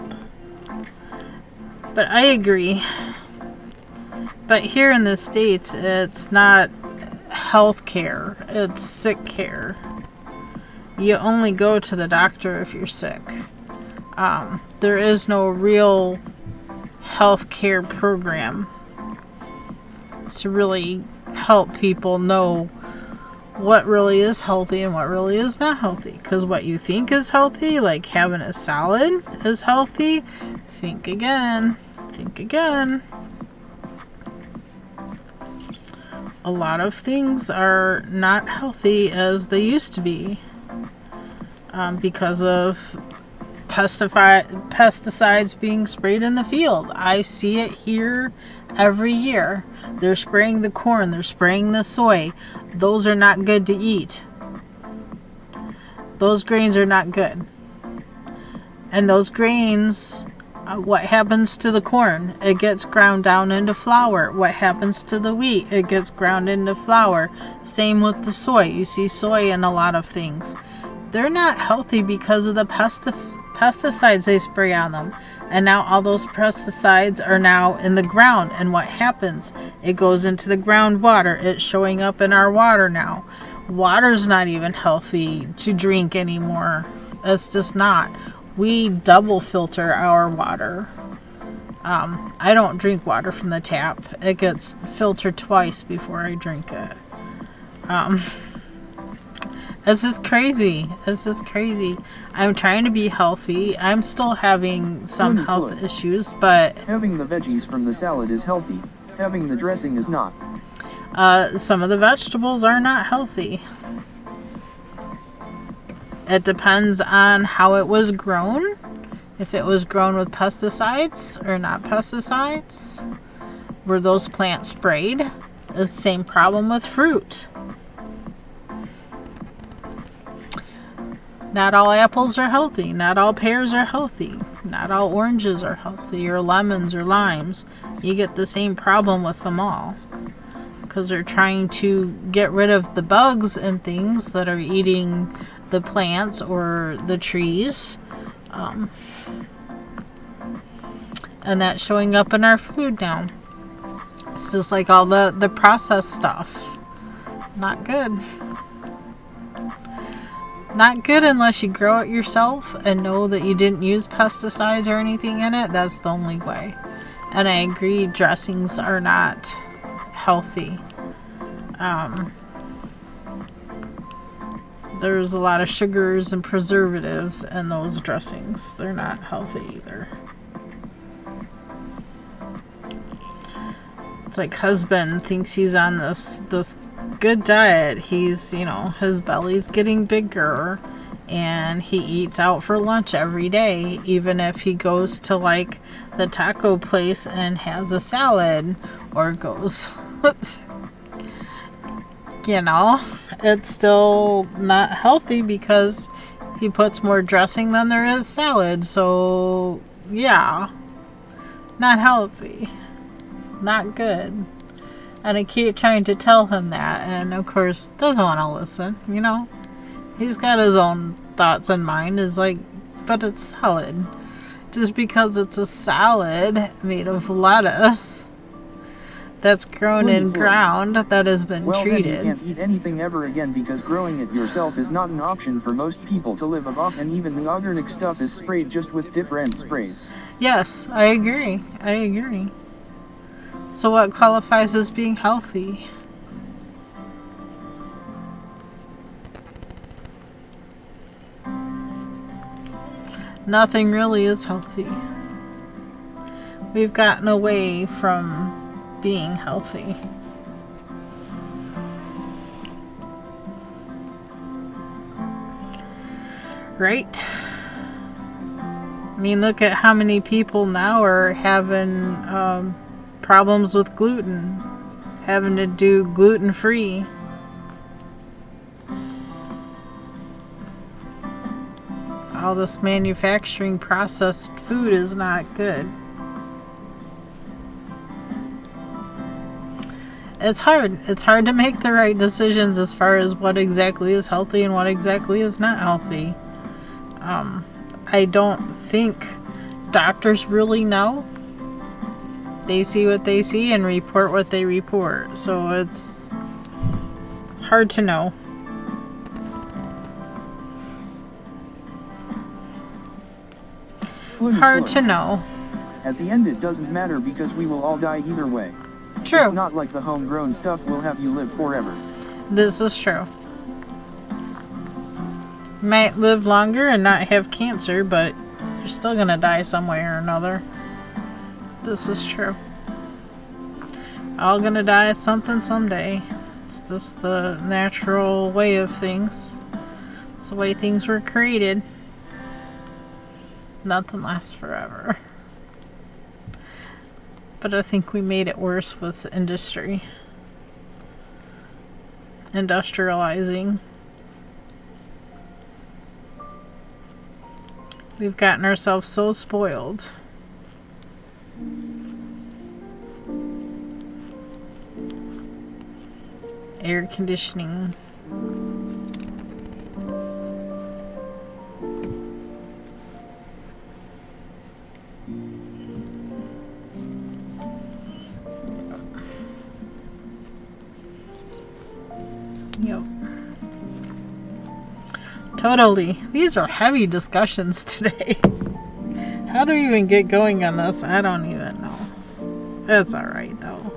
But I agree. But here in the States, it's not health care, it's sick care. You only go to the doctor if you're sick. There is no real health care program to really help people know what really is healthy and what really is not healthy. Because what you think is healthy, like having a salad, is healthy. Think again. A lot of things are not healthy as they used to be. Because of pesticides being sprayed in the field. I see it here every year. They're spraying the corn, they're spraying the soy. Those are not good to eat. Those grains are not good. And those grains, what happens to the corn? It gets ground down into flour. What happens to the wheat? It gets ground into flour. Same with the soy. You see soy in a lot of things. They're not healthy because of the pesticides they spray on them. And now all those pesticides are now in the ground. And what happens? It goes into the groundwater. It's showing up in our water now. Water's not even healthy to drink anymore. It's just not. We double filter our water. I don't drink water from the tap. It gets filtered twice before I drink it. It's just crazy. It's just crazy. I'm trying to be healthy. I'm still having some health issues, but having the veggies from the salad is healthy. Having the dressing is not. some of the vegetables are not healthy. It depends on how it was grown. If it was grown with pesticides or not pesticides. Were those plants sprayed? It's the same problem with fruit. Not all apples are healthy. Not all pears are healthy. Not all oranges are healthy, or lemons or limes. You get the same problem with them all. Because they're trying to get rid of the bugs and things that are eating the plants or the trees. And that's showing up in our food now. It's just like all the processed stuff. Not good. Not good unless you grow it yourself and know that you didn't use pesticides or anything in it. That's the only way. And I agree, dressings are not healthy. There's a lot of sugars and preservatives in those dressings. They're not healthy either. It's like husband thinks he's on this good diet. He's, his belly's getting bigger and he eats out for lunch every day, even if he goes to like the taco place and has a salad or goes it's still not healthy because he puts more dressing than there is salad. So yeah, not healthy, not good. And I keep trying to tell him that, and of course doesn't want to listen. He's got his own thoughts in mind. Is like, but it's salad. Just because it's a salad made of lettuce that's grown in ground that has been treated. Then you can't eat anything ever again because growing it yourself is not an option for most people to live off, and even the organic stuff is sprayed just with different sprays. Yes, I agree. So what qualifies as being healthy? Nothing really is healthy. We've gotten away from being healthy. Right? I mean, look at how many people now are having problems with gluten, having to do gluten-free. All this manufacturing processed food is not good. It's hard. It's hard to make the right decisions as far as what exactly is healthy and what exactly is not healthy. I don't think doctors really know. They see what they see and report what they report. So it's hard to know. Hard to know. At the end it doesn't matter because we will all die either way. True. It's not like the homegrown stuff will have you live forever. This is true. You might live longer and not have cancer, but you're still gonna die some way or another. This is true. All gonna die of something someday. It's just the natural way of things. It's the way things were created. Nothing lasts forever. But I think we made it worse with industrializing. We've gotten ourselves so spoiled. Air conditioning. Yep. Totally. These are heavy discussions today. How do we even get going on this? I don't even know. That's alright though.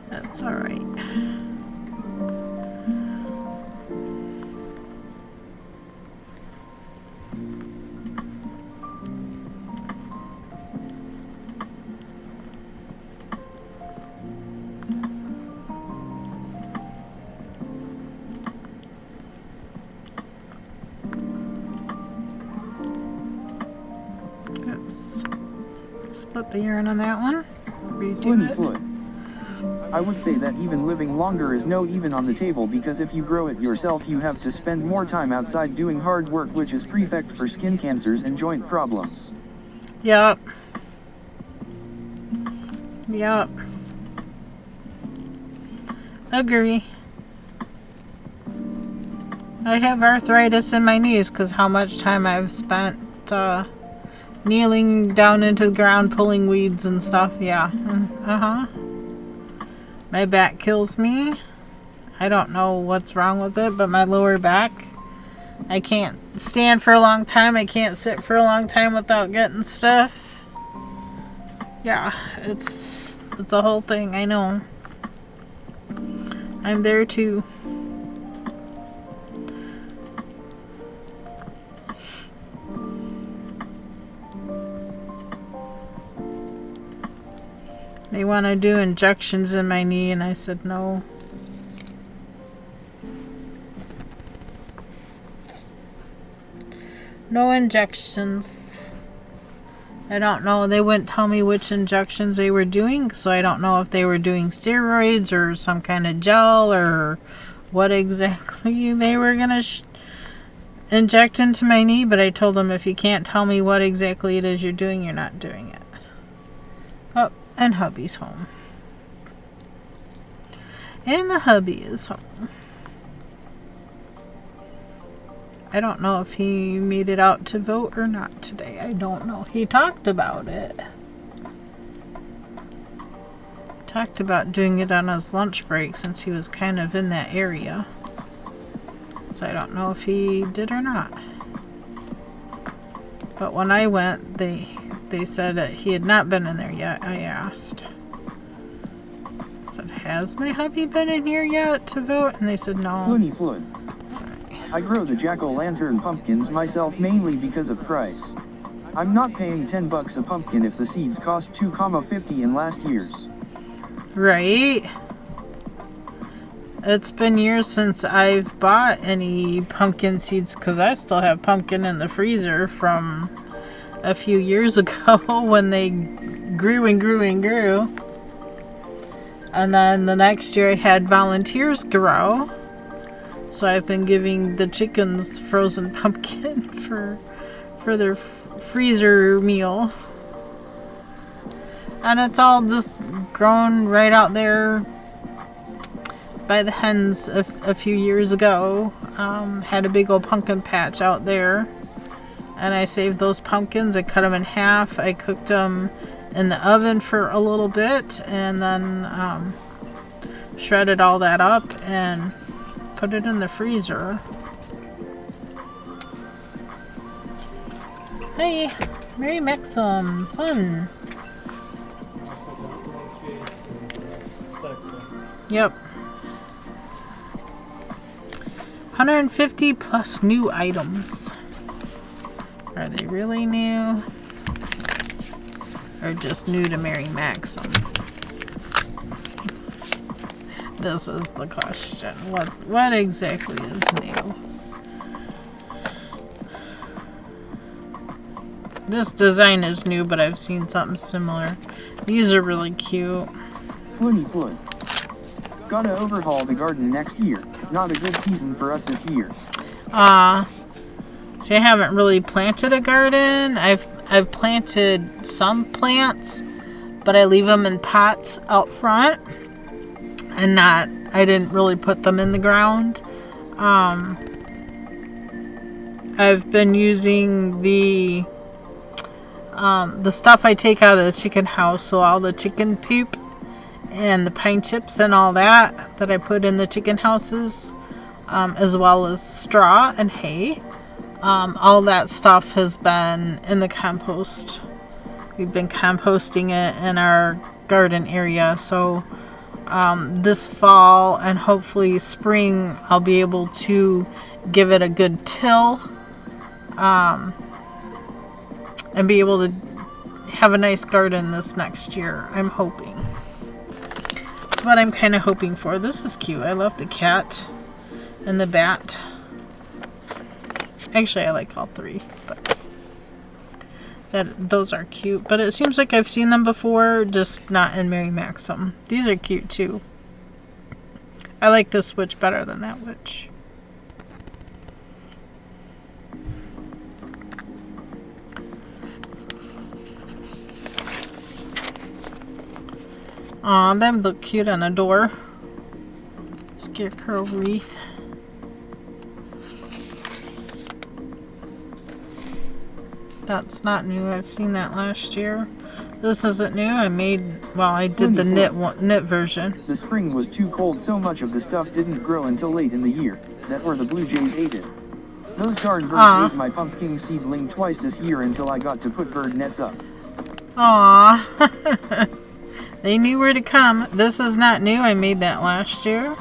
That's alright. Oops. Split the yarn on that one. Redo it. Foot. I would say that even living longer is no even on the table, because if you grow it yourself you have to spend more time outside doing hard work, which is perfect for skin cancers and joint problems. Yep. Yep. Agree. I have arthritis in my knees because how much time I've spent kneeling down into the ground pulling weeds and stuff. Yeah. My back kills me. I don't know what's wrong with it, but my lower back, I can't stand for a long time. I can't sit for a long time without getting stuff. Yeah, it's a whole thing. I know. I'm there too. They want to do injections in my knee, and I said no. No injections. I don't know. They wouldn't tell me which injections they were doing, so I don't know if they were doing steroids or some kind of gel or what exactly they were going to inject into my knee, but I told them if you can't tell me what exactly it is you're doing, you're not doing it. Oh. And hubby's home. And the hubby is home. I don't know if he made it out to vote or not today. I don't know. He talked about it. Talked about doing it on his lunch break since he was kind of in that area. So I don't know if he did or not. But when I went, they said that he had not been in there yet. I asked. I said, has my hubby been in here yet to vote? And they said no. Flood. I grow the jack-o'-lantern pumpkins myself mainly because of price. I'm not paying $10 a pumpkin if the seeds cost $2.50 in last year's. Right. It's been years since I've bought any pumpkin seeds because I still have pumpkin in the freezer from a few years ago when they grew and grew and grew. And then the next year I had volunteers grow. So I've been giving the chickens frozen pumpkin for their freezer meal. And it's all just grown right out there by the hens a few years ago. Had a big old pumpkin patch out there. And I saved those pumpkins. I cut them in half. I cooked them in the oven for a little bit. And then shredded all that up and put it in the freezer. Hey, Merry Maxim. Fun. Yep. 150 plus new items. Are they really new? Or just new to Merry Maxim? This is the question. What exactly is new? This design is new, but I've seen something similar. These are really cute. Floony flood. Gotta overhaul the garden next year. Not a good season for us this year. See, I haven't really planted a garden. I've planted some plants, but I leave them in pots out front, and I didn't really put them in the ground. I've been using the stuff I take out of the chicken house, so all the chicken poop and the pine chips and all that I put in the chicken houses, as well as straw and hay. All that stuff has been in the compost. We've been composting it in our garden area, so this fall and hopefully spring I'll be able to give it a good till, and be able to have a nice garden this next year. I'm hoping. That's what I'm kind of hoping for. This is cute. I love the cat and the bat. Actually, I like all three, but those are cute. But it seems like I've seen them before, just not in Mary Maxim. These are cute too. I like this witch better than that witch. Aw, them look cute on a door. Scarecrow wreath. That's not new. I've seen that last year. This isn't new. I did the knit version. The spring was too cold, so much of the stuff didn't grow until late in the year. Or the blue jays ate it. Those darn birds ate my pumpkin seedling twice this year until I got to put bird nets up. Aw. They knew where to come. This is not new. I made that last year.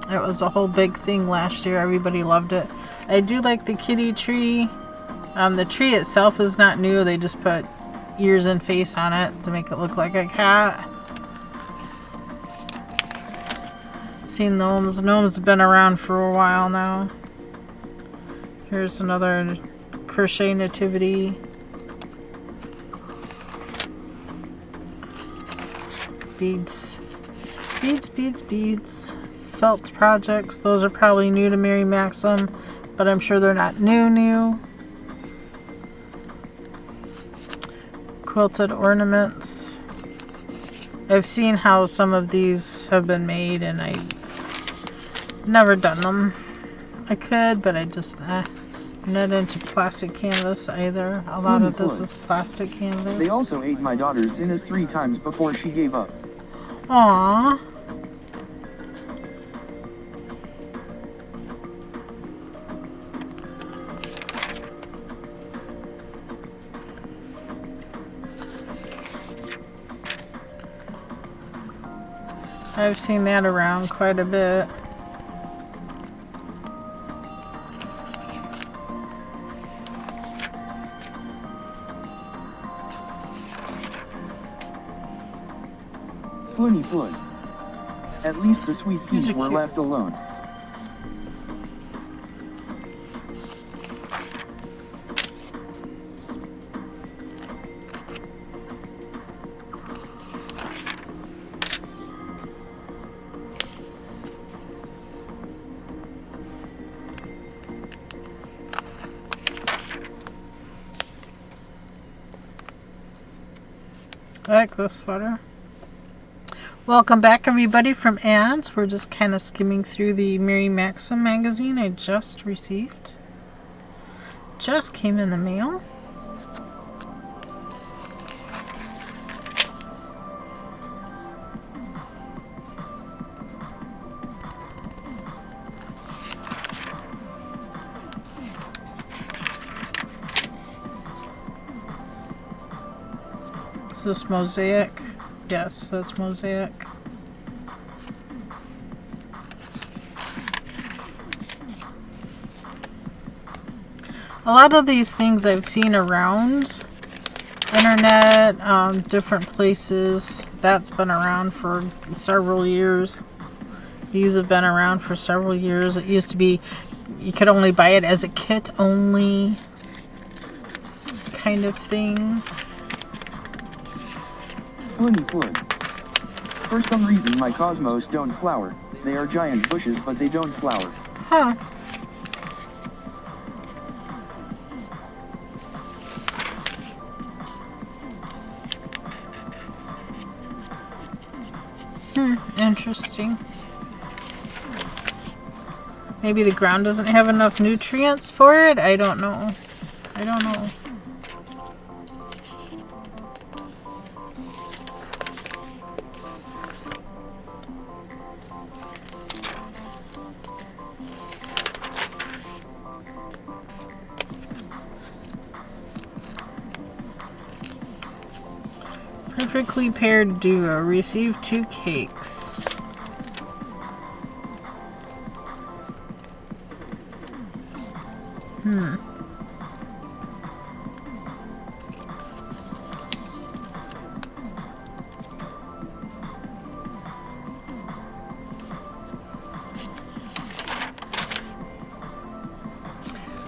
It was a whole big thing last year. Everybody loved it. I do like the kitty tree. The tree itself is not new. They just put ears and face on it to make it look like a cat. Seen gnomes. Gnomes have been around for a while now. Here's another crochet nativity. Beads. Beads, beads, beads. Felt projects. Those are probably new to Mary Maxim, but I'm sure they're not new. Quilted ornaments. I've seen how some of these have been made, and I've never done them. I could, but I just I'm not into plastic canvas either. A lot of this is plastic canvas. They also ate my daughter's zinnias 3 times before she gave up. Aww. I've seen that around quite a bit. Floony flood. At least the sweet peas were left alone. I like this sweater. Welcome back, everybody, from ads. We're just kind of skimming through the Mary Maxim magazine I just received. Just came in the mail. Is this mosaic? Yes, that's mosaic. A lot of these things I've seen around internet, different places. That's been around for several years. These have been around for several years. It used to be you could only buy it as a kit only kind of thing. Floony Floyd. For some reason my cosmos don't flower. They are giant bushes but they don't flower. Huh. Interesting. Maybe the ground doesn't have enough nutrients for it? I don't know. I don't know. Perfectly paired duo. Receive 2 cakes.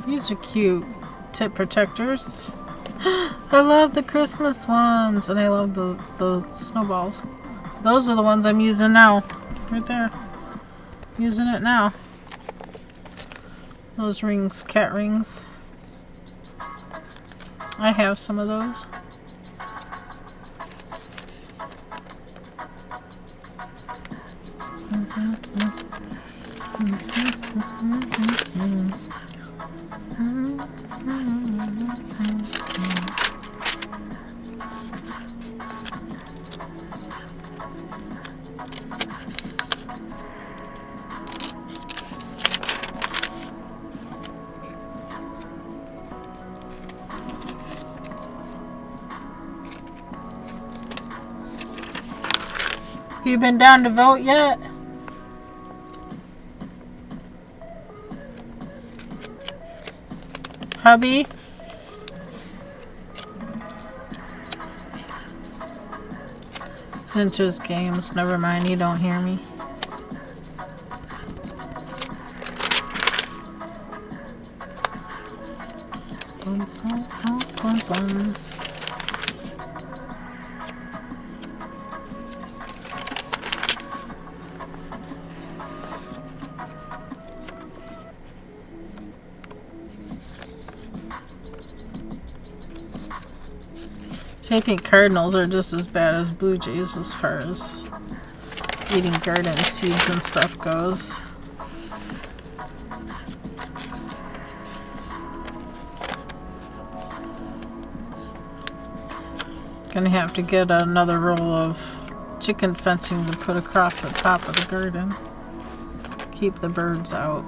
These are cute. Tip protectors. I love the Christmas ones, and I love the snowballs. Those are the ones I'm using now. Right there. Using it now. Those rings, cat rings. I have some of those. You been down to vote yet? Hubby? It's into his games. Never mind, you don't hear me. Bum, bum, bum, bum, bum. I think cardinals are just as bad as blue jays as far as eating garden seeds and stuff goes. Gonna have to get another roll of chicken fencing to put across the top of the garden. Keep the birds out.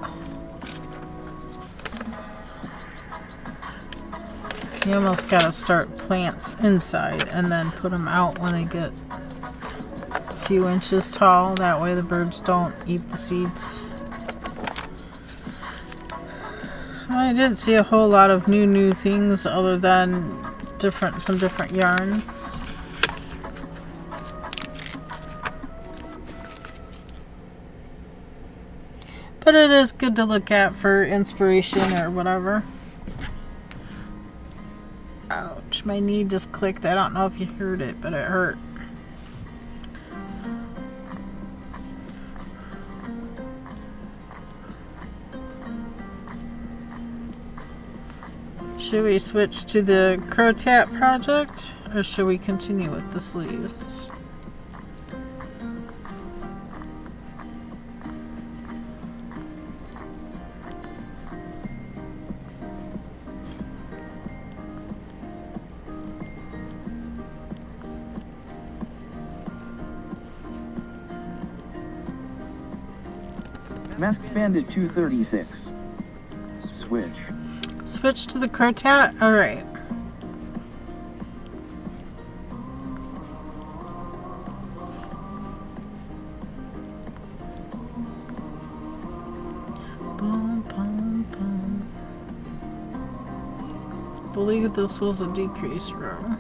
You almost gotta start plants inside and then put them out when they get a few inches tall. That way the birds don't eat the seeds. I didn't see a whole lot of new things other than some different yarns. But it is good to look at for inspiration or whatever. Ouch, my knee just clicked. I don't know if you heard it, but it hurt. Should we switch to the Crotat project, or should we continue with the sleeves? Masked Bandit 236. Switch. Switch to the Crotat? Alright. I believe this was a decrease row.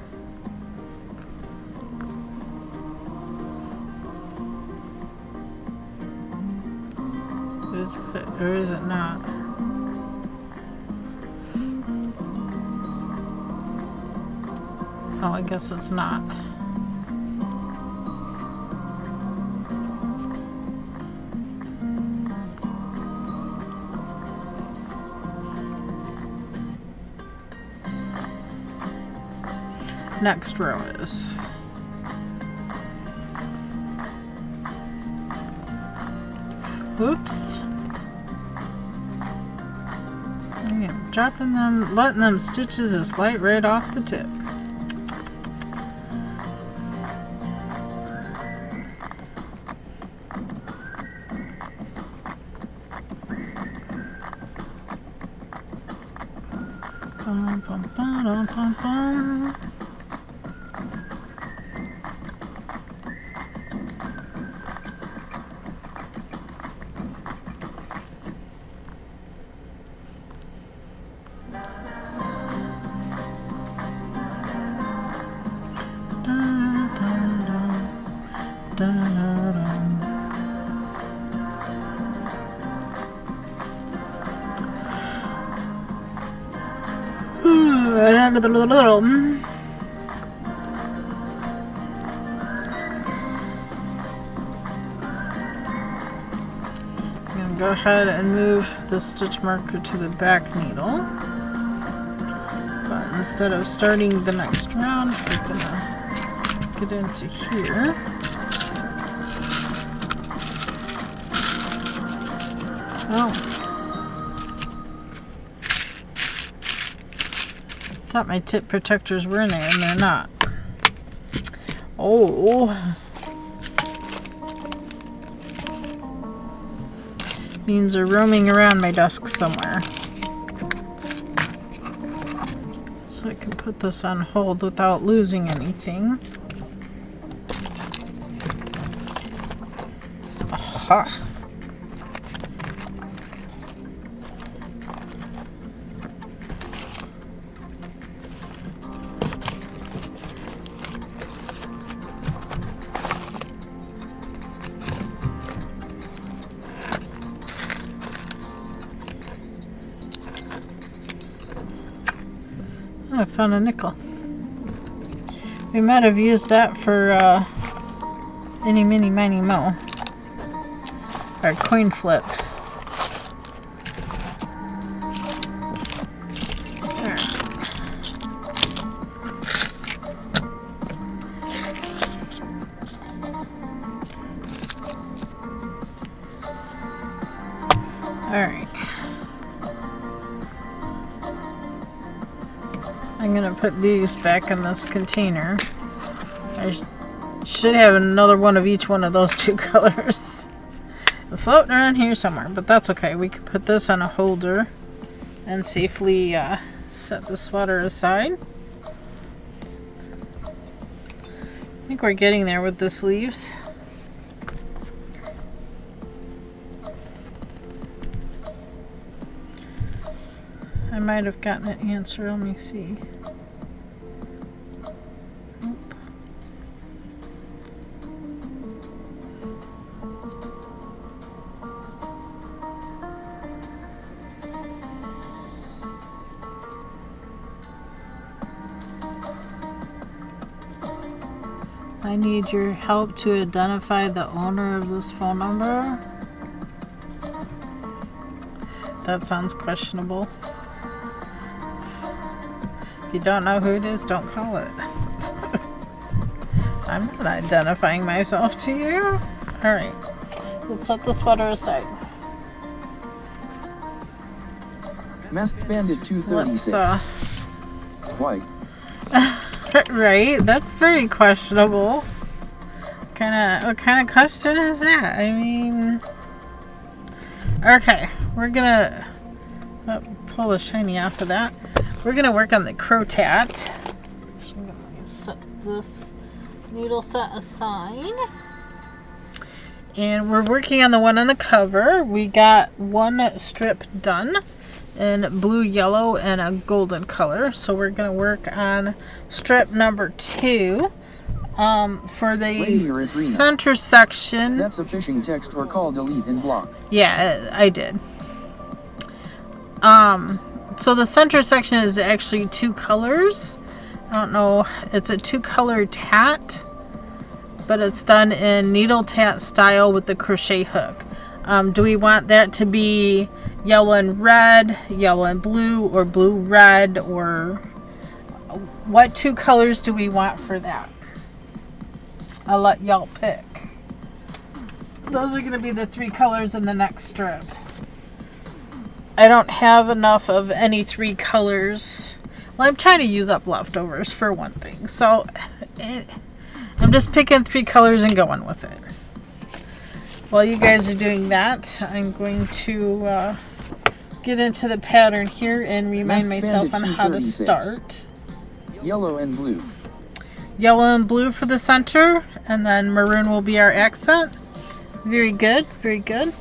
Is it, or is it not? Oh, I guess it's not. Next row is. Oops. I am dropping them, letting them stitches just slide right off the tip. Bum, bum, ba-dum, bum, bum. Go ahead and move the stitch marker to the back needle. But instead of starting the next round, we're gonna get into here. Oh. Thought my tip protectors were in there and they're not. Oh. Means they're roaming around my desk somewhere. So I can put this on hold without losing anything. Aha! I found a nickel. We might have used that for any, mini, miny, mo. Or coin flip. Alright. I'm gonna put these back in this container. I should have another one of each one of those two colors floating around here somewhere, but that's okay. We can put this on a holder and safely set the sweater aside. I think we're getting there with the sleeves. I might have gotten an answer. Let me see. Nope. I need your help to identify the owner of this phone number. That sounds questionable. If you don't know who it is, don't call it. I'm not identifying myself to you. Alright, let's set the sweater aside. Masked Bandit 236. White. Right? That's very questionable. What kind of question is that? I mean... Okay, we're gonna pull the shiny off of that. We're gonna work on the crotat. So I'm gonna set this needle set aside. And we're working on the one on the cover. We got one strip done in blue, yellow, and a golden color. So we're gonna work on strip number 2. For the center section. That's a phishing text or call delete and block. Yeah, I did. So the center section is actually 2 colors, I don't know, it's a 2-color tat, but it's done in needle tat style with the crochet hook. Do we want that to be yellow and red, yellow and blue, or blue red, or what 2 colors do we want for that? I'll let y'all pick. Those are going to be the 3 colors in the next strip. I don't have enough of any 3 colors. Well, I'm trying to use up leftovers for one thing. So I'm just picking 3 colors and going with it. While you guys are doing that, I'm going to get into the pattern here and remind myself on how to start. Yellow and blue. Yellow and blue for the center, and then maroon will be our accent. Very good, very good.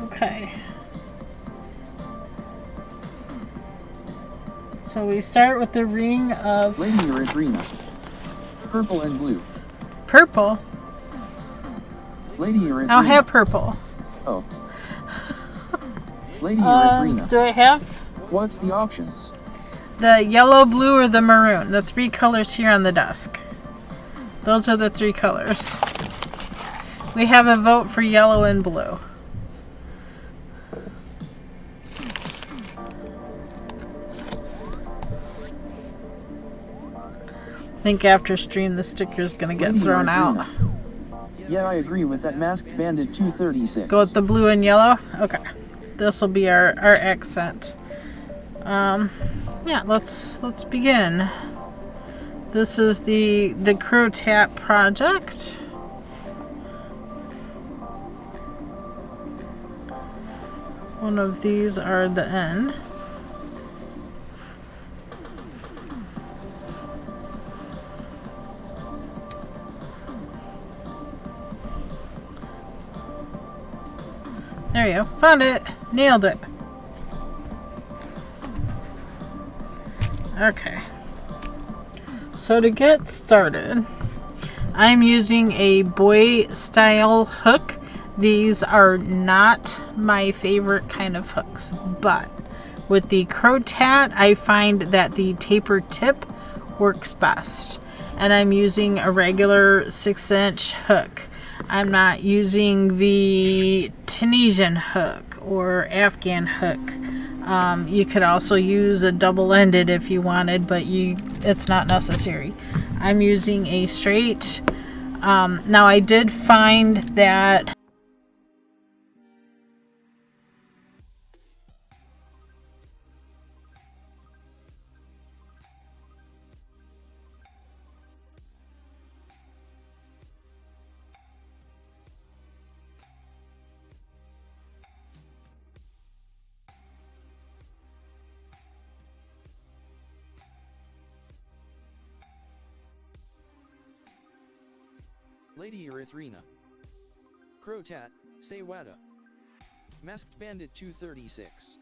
Okay. So we start with the ring of... Lady Erythrina. Purple and blue. Purple? Lady Erythrina. I don't have purple. Oh. Lady Erythrina. Do I have? What's the options? The yellow, blue, or the maroon. The 3 colors here on the desk. Those are the 3 colors. We have a vote for yellow and blue. I think after stream the sticker is going to get thrown out. Yeah, I agree with that. Masked Bandit 236. Go with the blue and yellow? Okay. This will be our accent. Yeah, let's begin. This is the Crow Tap project. One of these are the end. There you go. Found it. Nailed it. Okay. So to get started, I'm using a boy style hook. These are not my favorite kind of hooks, but with the Crow Tat, I find that the taper tip works best. And I'm using a regular 6-inch hook. I'm not using the Tunisian hook or Afghan hook. You could also use a double-ended if you wanted, but it's not necessary. I'm using a straight. Now I did find that Lady Erythrina. Crow Tat, Sewada. Masked Bandit 236.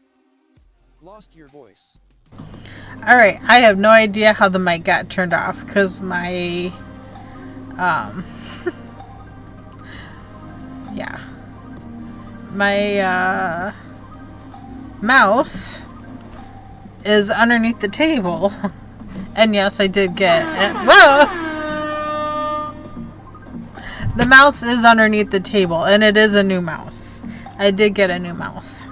Lost your voice. Alright, I have no idea how the mic got turned off because my yeah, my mouse is underneath the table. And yes, I did get it. Whoa! The mouse is underneath the table, and it is a new mouse. I did get a new mouse.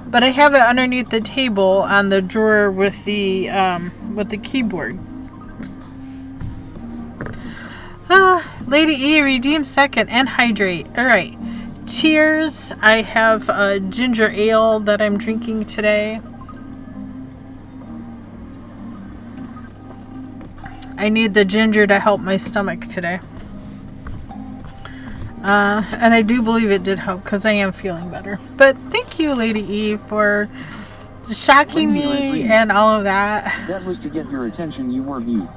But I have it underneath the table on the drawer with the keyboard. Lady E, redeem second and hydrate. Alright. Cheers. I have a ginger ale that I'm drinking today. I need the ginger to help my stomach today. And I do believe it did help because I am feeling better. But thank you, Lady E, for shocking me and all of that. That was to get your attention. You were mute.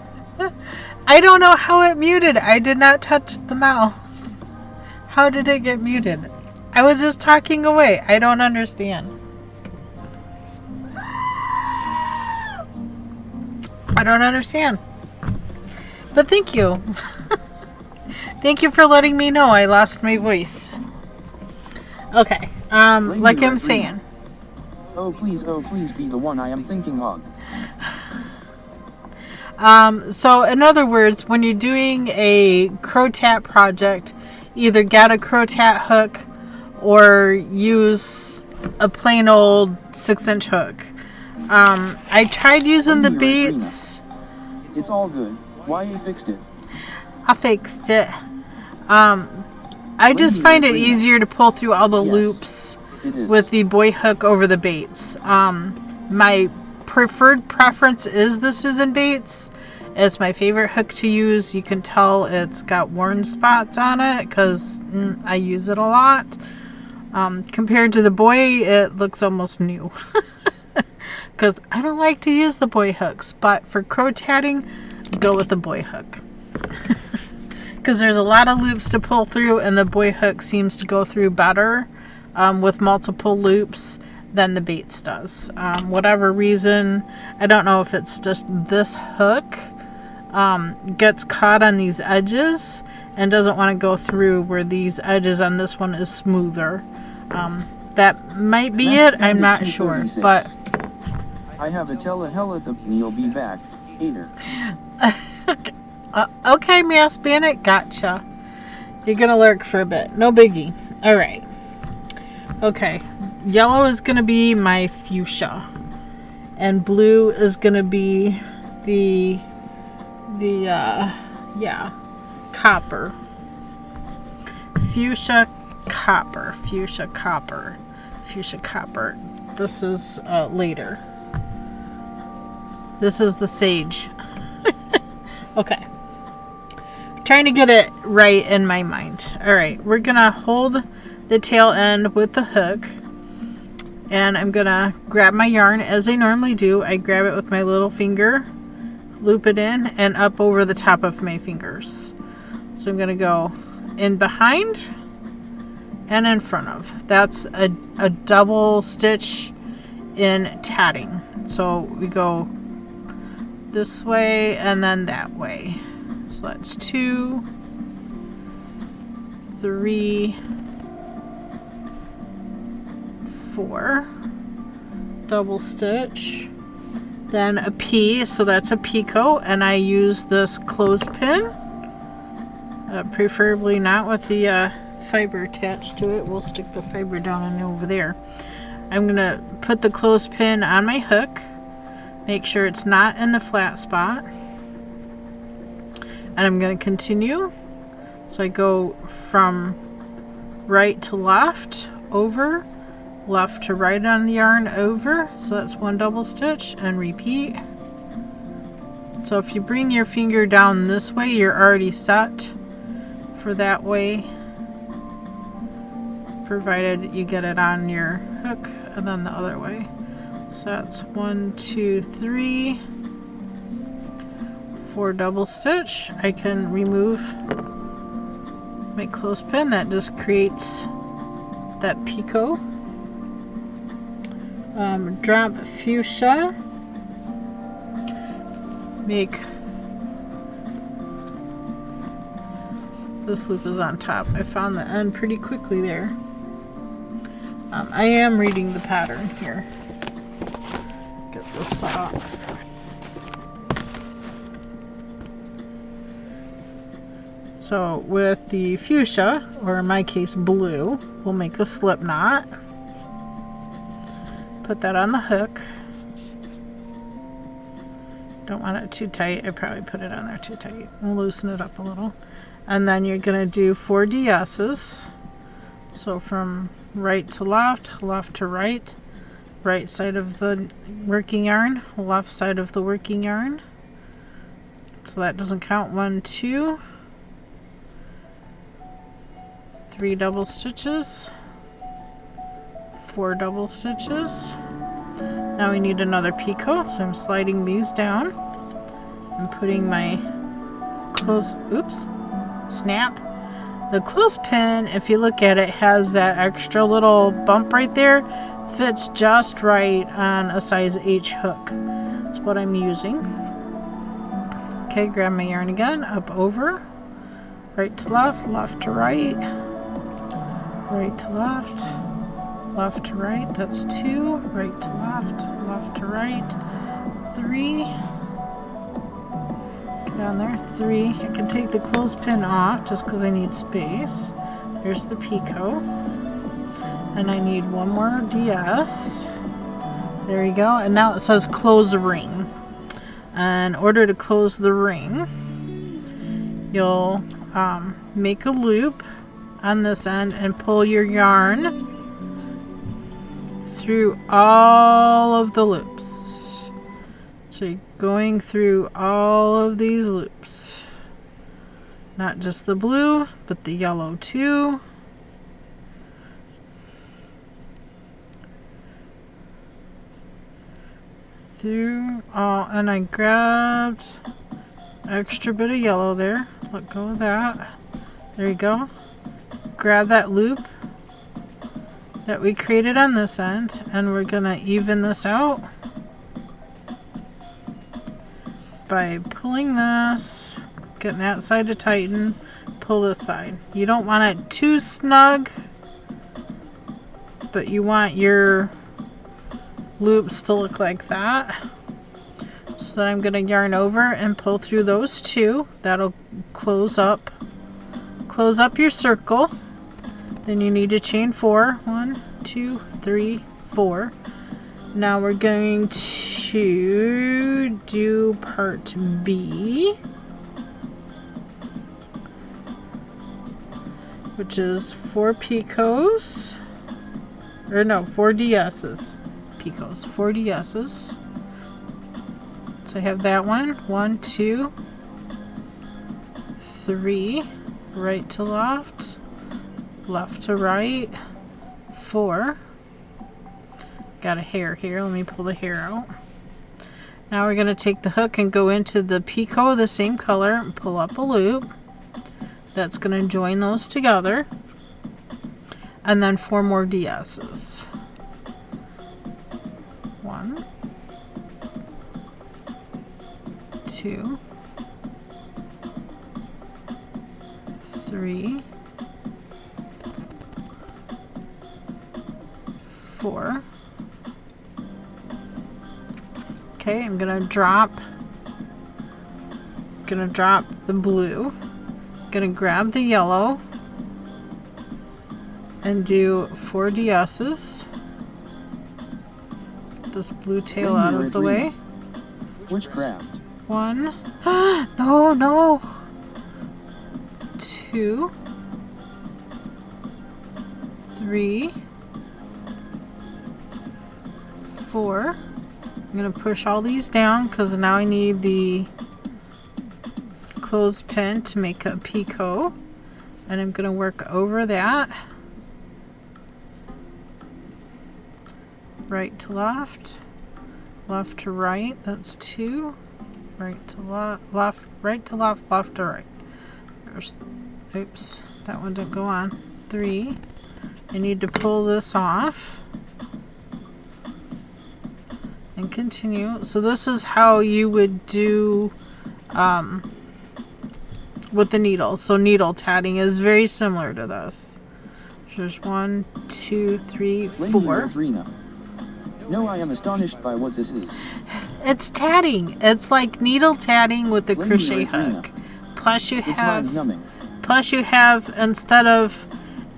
I don't know how it muted. I did not touch the mouse. How did it get muted? I was just talking away. I don't understand. I don't understand. But thank you. Thank you for letting me know I lost my voice. Okay. Like I'm saying. Oh please be the one I am thinking of. So in other words, when you're doing a crotat project, either get a crotat hook or use a plain old 6-inch hook. I tried using the beads. It's all good. Why you fixed it? I fixed it. I just find it easier to pull through all the loops with the boy hook over the baits. My preferred preference is the Susan Bates. It's my favorite hook to use. You can tell it's got worn spots on it because I use it a lot. Compared to the boy, it looks almost new. Because I don't like to use the boy hooks, but for crotatting, go with the boy hook. Because there's a lot of loops to pull through, and the boy hook seems to go through better with multiple loops than the Bates does. Whatever reason, I don't know if it's just this hook gets caught on these edges and doesn't want to go through where these edges on this one is smoother. That might be it, I'm not sure, but I have a telehealth you'll be back, hater. Okay, Mass Bandit, gotcha. You're gonna lurk for a bit, no biggie. All right. Okay, yellow is gonna be my fuchsia, and blue is gonna be the copper. Fuchsia copper. This is later. This is the sage. Okay. Trying to get it right in my mind. Alright, we're gonna hold the tail end with the hook, and I'm gonna grab my yarn as I normally do. I grab it with my little finger, loop it in, and up over the top of my fingers. So I'm gonna go in behind and in front of. That's a double stitch in tatting. So we go this way and then that way. So that's 2, 3, 4, double stitch, then a P, so that's a picot, and I use this clothespin, preferably not with the fiber attached to it. We'll stick the fiber down and over there. I'm gonna put the clothespin on my hook, make sure it's not in the flat spot, and I'm going to continue. So I go from right to left, over, left to right on the yarn, over. So that's 1 double stitch, and repeat. So if you bring your finger down this way, you're already set for that way, provided you get it on your hook, and then the other way. So that's 1, 2, 3, 4 double stitch. I can remove my clothespin. That just creates that picot. Drop fuchsia. Make this loop is on top. I found the end pretty quickly there. I am reading the pattern here. Get this set up. So with the fuchsia, or in my case blue, we'll make a slip knot. Put that on the hook. Don't want it too tight. I probably put it on there too tight. We'll loosen it up a little. And then you're going to do 4 DS's. So from right to left, left to right, right side of the working yarn, left side of the working yarn. So that doesn't count. 1, 2, 3 double stitches, 4 double stitches. Now we need another picot, so I'm sliding these down. I'm putting my snap. The clothespin, if you look at it, has that extra little bump right there. Fits just right on a size H hook. That's what I'm using. Okay, grab my yarn again, up over, right to left, left to right, right to left, left to right, that's 2, right to left, left to right, 3, get on there, 3. I can take the clothespin off just because I need space. Here's the picot, and I need one more DS. There you go, and now it says close ring. And in order to close the ring, you'll make a loop on this end and pull your yarn through all of the loops. So you're going through all of these loops, not just the blue but the yellow too. Through all, and I grabbed extra bit of yellow there. Let go of that. There you go. Grab that loop that we created on this end, and we're gonna even this out by pulling this, getting that side to tighten, pull this side. You don't want it too snug, but you want your loops to look like that. So then I'm gonna yarn over and pull through those 2. That'll close up your circle. Then you need to chain 4. 1, 2, 3, 4. Now we're going to do part B, which is 4 picots, or no, 4 DS's. Picots, 4 DS's. So I have that one. 1, 2, 3, right to left, left to right, 4. Got a hair here. Let me pull the hair out. Now we're going to take the hook and go into the picot, the same color, and pull up a loop. That's going to join those together. And then 4 more DS's. 1, 2, 3, 4. Okay, I'm gonna drop the blue, gonna grab the yellow and do 4 DS's. This blue tail out of the way. Witchcraft. 1. No. 2, 3, 4. I'm going to push all these down because now I need the clothespin to make a picot. And I'm going to work over that. Right to left, left to right, that's 2. Right to left, right to left, left to right. Oops, that one didn't go on. 3. I need to pull this off and continue. So this is how you would do with the needle. So needle tatting is very similar to this. There's 1, 2, 3, 4. No, I am astonished by what this is. It's tatting. It's like needle tatting with a crochet hook. Plus you have, instead of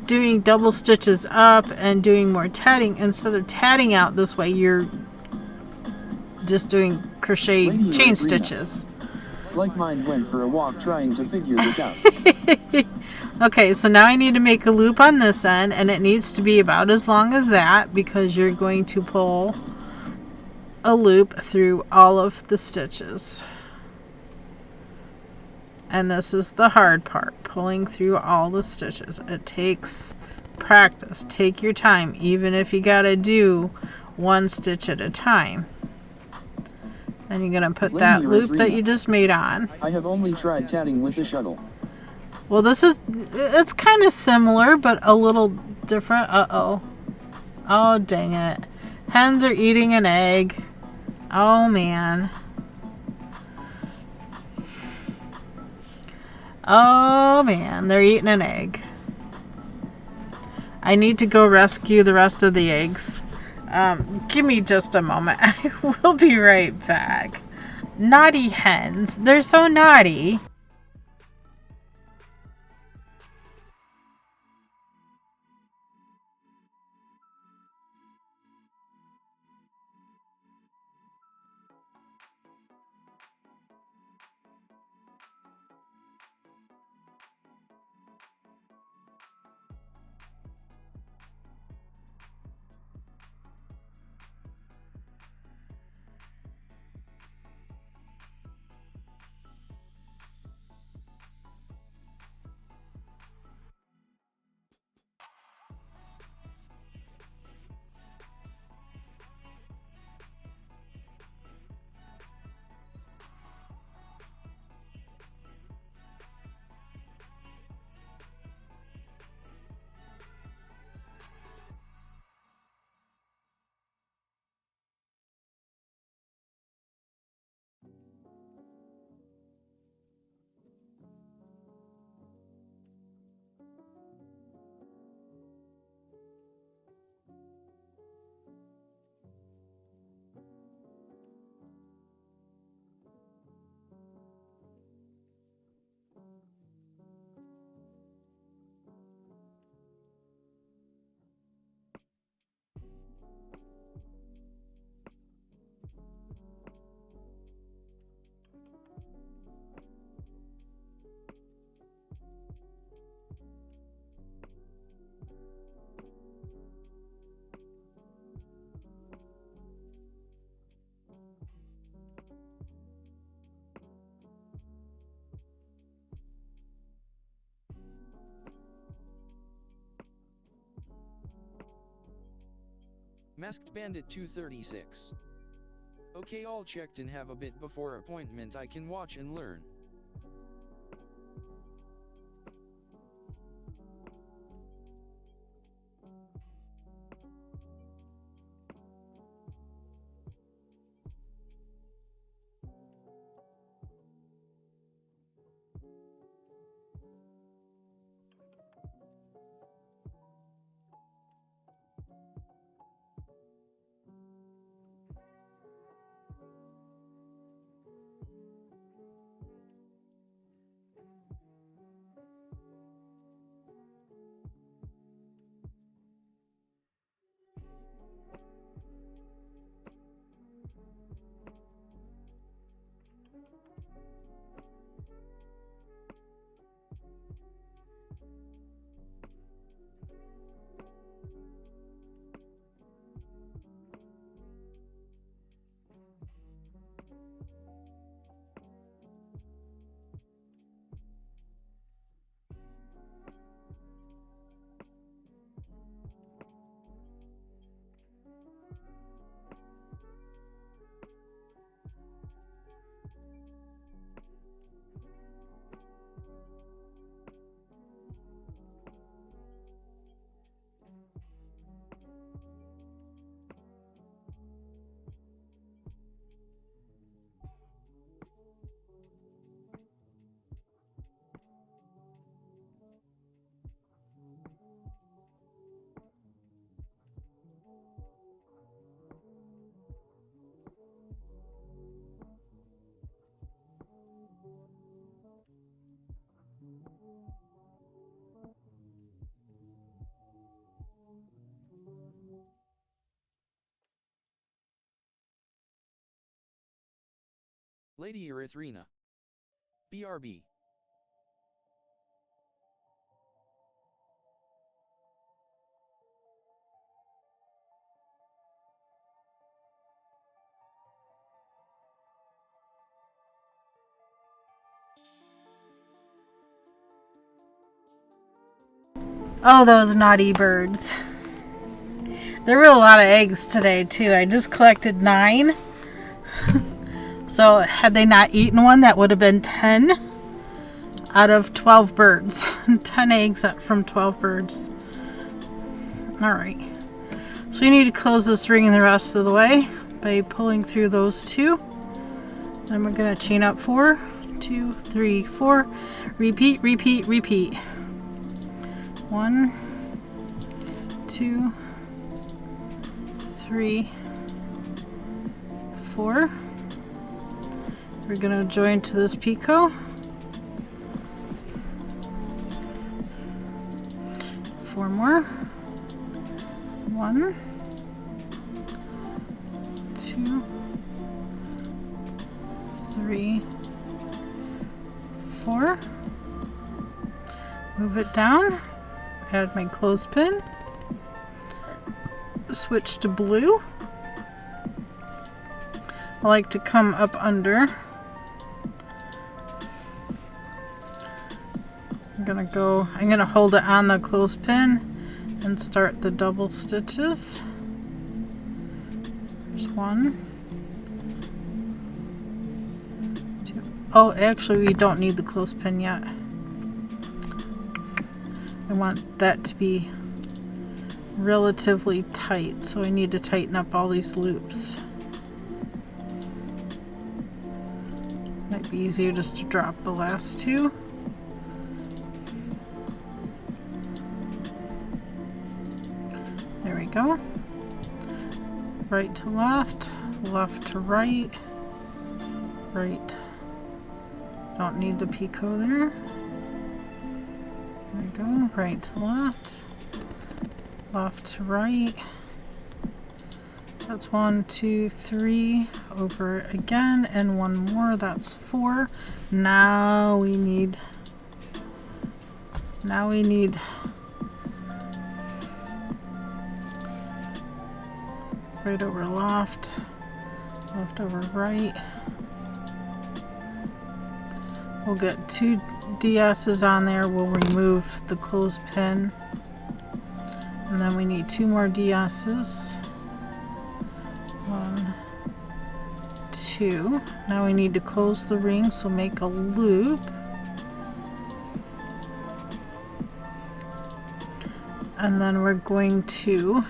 doing double stitches up and doing more tatting, instead of tatting out this way, you're just doing crochet chain stitches. Like mine went for a walk trying to figure this out. Okay, so now I need to make a loop on this end, and it needs to be about as long as that because you're going to pull a loop through all of the stitches. And this is the hard part, pulling through all the stitches. It takes practice. Take your time, even if you gotta do 1 stitch at a time. And you're gonna put that loop that you just made on. I have only tried tatting with a shuttle. Well, it's kind of similar, but a little different. Uh-oh. Oh, dang it. Hens are eating an egg. Oh, man. Oh, man. They're eating an egg. I need to go rescue the rest of the eggs. Give me just a moment. I will be right back. Naughty hens. They're so naughty. Masked Bandit 236. Okay, all checked and have a bit before appointment I can watch and learn. Lady Erythrina. BRB. Oh, those naughty birds. There were a lot of eggs today, too. I just collected 9. So, had they not eaten one, that would have been 10 out of 12 birds. 10 eggs from 12 birds. Alright. So, we need to close this ring the rest of the way by pulling through those 2. Then we're going to chain up 4, 2, 3, 4. Repeat, repeat, repeat. 1, 2, 3, 4. We're going to join to this picot. 4 more. 1, 2, 3, 4. Move it down. Add my clothespin. Switch to blue. I like to come up under. I'm gonna hold it on the clothespin and start the double stitches. There's 1, 2. Oh, actually we don't need the clothespin yet. I want that to be relatively tight, so I need to tighten up all these loops. Might be easier just to drop the last 2. There we go. Right to left, left to right, right. Don't need the picot there. There we go. Right to left, left to right. That's 1, 2, 3. Over again, and 1 more. That's 4. Now we need right over left, left over right. We'll get 2 DS's on there. We'll remove the clothespin, and then we need 2 more DS's. 1, 2. Now we need to close the ring, so make a loop. And then we're going to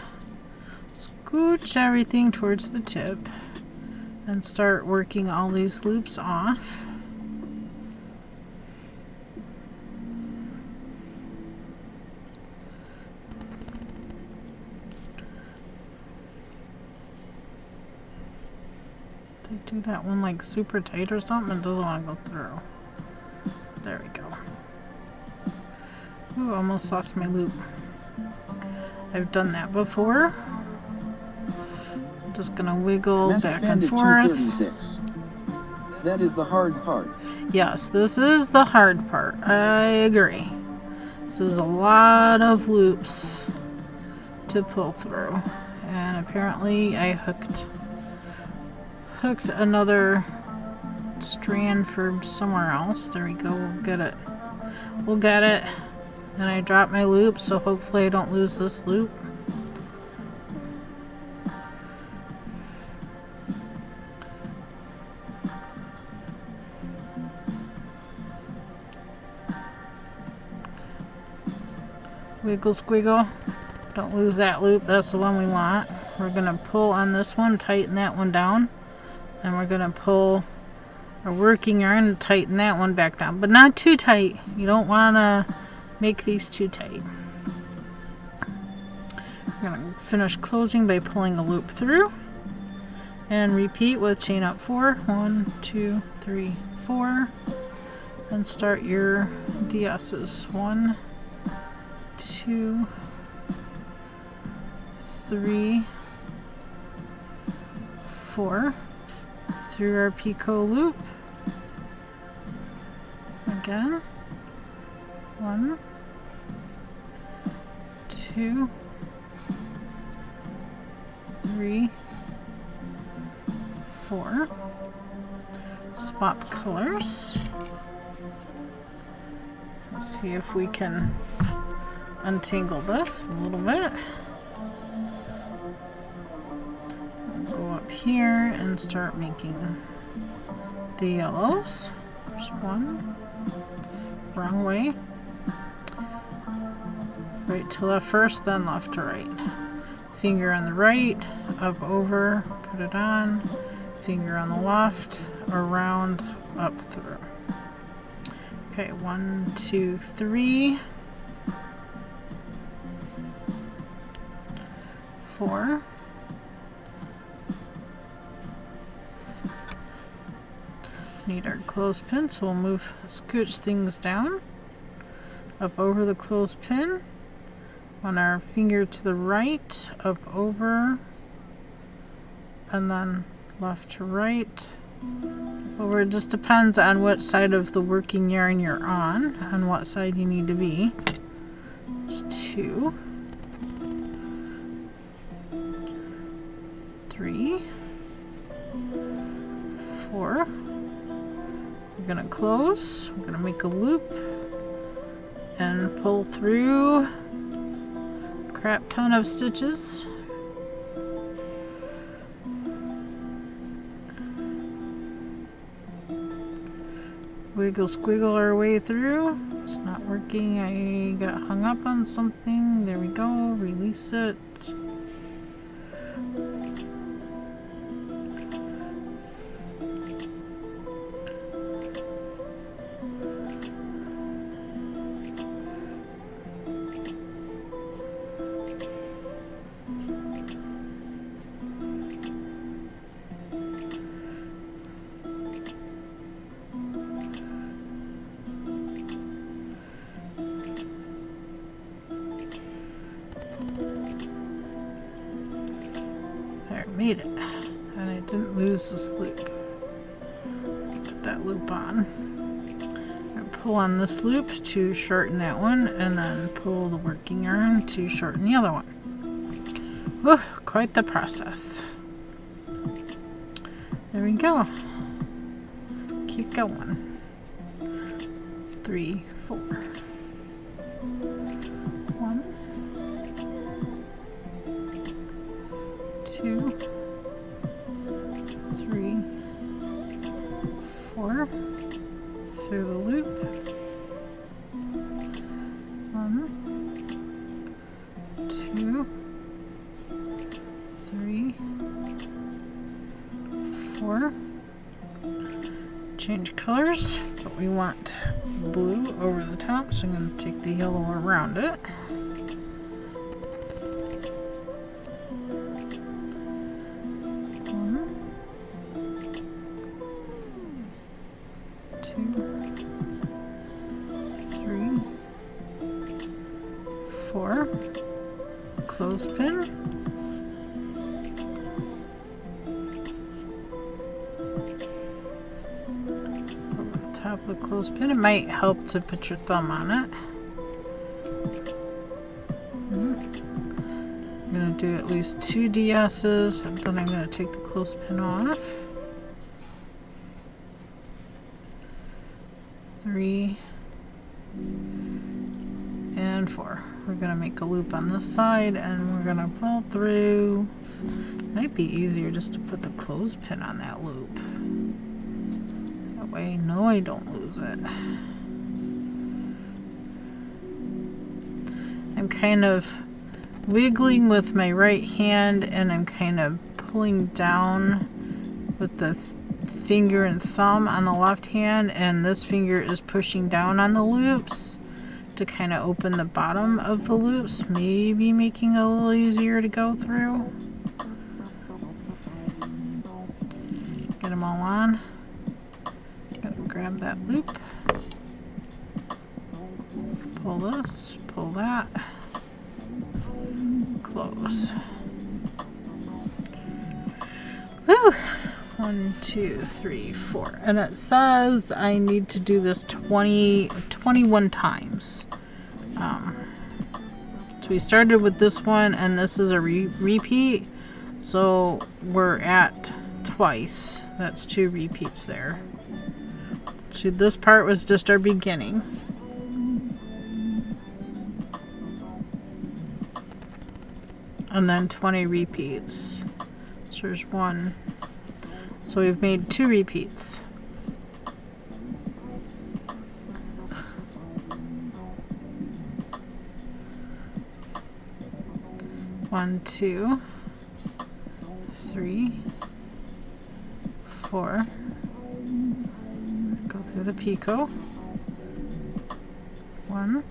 scooch everything towards the tip and start working all these loops off. Did I do that one like super tight or something? It doesn't want to go through. There we go. Ooh, almost lost my loop. I've done that before. I'm just gonna wiggle back and forth. That is the hard part. Yes, this is the hard part. I agree. This is a lot of loops to pull through. And apparently I hooked another strand from somewhere else. There we go. We'll get it. We'll get it. And I dropped my loop, so hopefully I don't lose this loop. Wiggle squiggle. Don't lose that loop. That's the one we want. We're going to pull on this one, tighten that one down. And we're going to pull our working yarn and tighten that one back down. But not too tight. You don't want to make these too tight. We're going to finish closing by pulling a loop through. And repeat with chain up 4. 1, 2, 3, 4. And start your DS's. 1, 2, 3, 4. Through our picot loop. Again. 1, 2, 3, 4. Swap colors. Let's see if we can untangle this a little bit. Go up here and start making the yellows. There's 1. Wrong way. Right to left first, then left to right. Finger on the right, up over, put it on. Finger on the left, around, up through. Okay, 1, 2, 3. 4. Need our clothespin, so we'll scooch things down, up over the clothespin, on our finger to the right, up over, and then left to right, over. It just depends on which side of the working yarn you're on what side you need to be. It's 2, 3, 4. We're gonna close, we're gonna make a loop and pull through a crap ton of stitches. Wiggle squiggle our way through. It's not working. I got hung up on something. There we go. Release it. Made it, and I didn't lose this loop. So put that loop on. And pull on this loop to shorten that one, and then pull the working yarn to shorten the other one. Whew, quite the process. There we go. Keep going. 3, 4. 1, 2, 3, 4, through the loop, 1, 2, 3, 4. Change colors, but we want blue over the top, so I'm going to take the yellow around it. 4, clothespin, over the top of the clothespin. It might help to put your thumb on it. I'm going to do at least 2 DS's, and then I'm going to take the clothespin off. 3 and 4. We're going to make a loop on this side, and we're going to pull through. Might be easier just to put the clothespin on that loop. That way, no, I don't lose it. I'm kind of wiggling with my right hand, and I'm kind of pulling down with the finger and thumb on the left hand, and this finger is pushing down on the loops to kind of open the bottom of the loops, maybe making it a little easier to go through. Get them all on. Gotta grab that loop. Pull this, pull that. Close. Woo! 1, 2, 3, 4. And it says I need to do this 21 times. So we started with this one, and this is a repeat. So we're at twice. That's 2 repeats there. So this part was just our beginning. And then 20 repeats. So there's 1. So we've made 2 repeats. One, 2, 3, 4. Go through the picot. 1,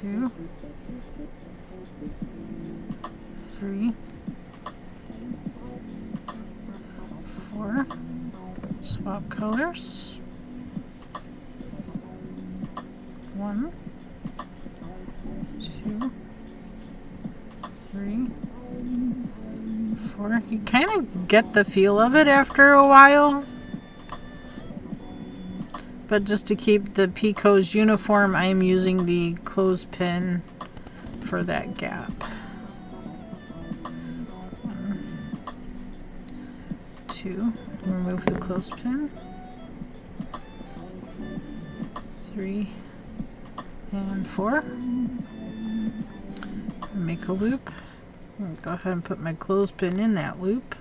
2, 3, 4. Swap colors. 1, 2, 3, 4. You kind of get the feel of it after a while. But just to keep the picots uniform, I am using the clothespin for that gap. 1, 2, remove the clothespin. 3 and 4. Make a loop. I'll go ahead and put my clothespin in that loop.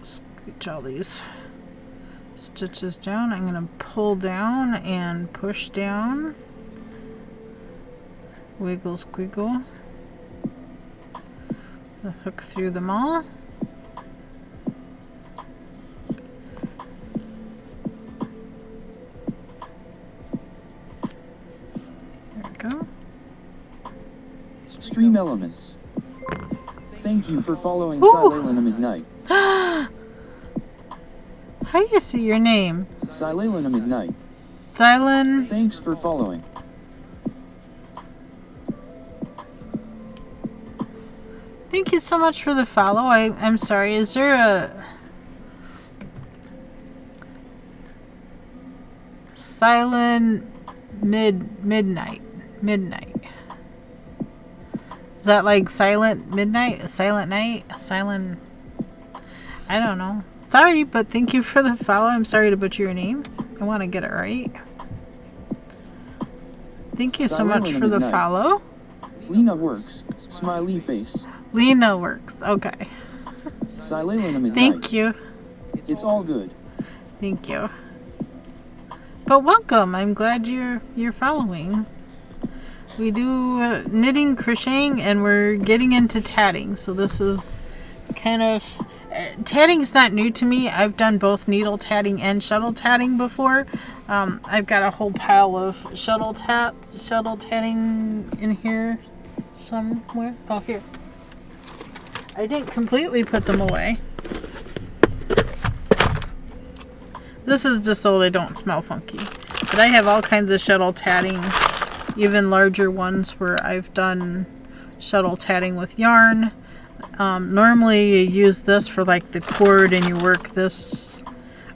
Scooch all these stitches down. I'm going to pull down and push down. Wiggle, squiggle. The hook through them all. There we go. Stream Elements. Thank you for following Ooh. Silena Midnight. How do you see your name? Silena Midnight. Silent. Thanks for following. Thank you so much for the follow. I'm sorry, is there a silent midnight? Is that like silent midnight? A silent night? A silent... I don't know. Sorry, but thank you for the follow. I'm sorry to butcher your name. I want to get it right. Thank you so much for the follow. Lena Works. Smiley face. Lena Works. Okay. Silena Midnight. Thank you. It's all good. Thank you. But welcome. I'm glad you're following. We do knitting, crocheting, and we're getting into tatting. So this is kind of... tatting's not new to me. I've done both needle tatting and shuttle tatting before. I've got a whole pile of shuttle tatting in here somewhere. Oh, here. I didn't completely put them away. This is just so they don't smell funky. But I have all kinds of shuttle tatting, even larger ones where I've done shuttle tatting with yarn. Normally you use this for like the cord and you work this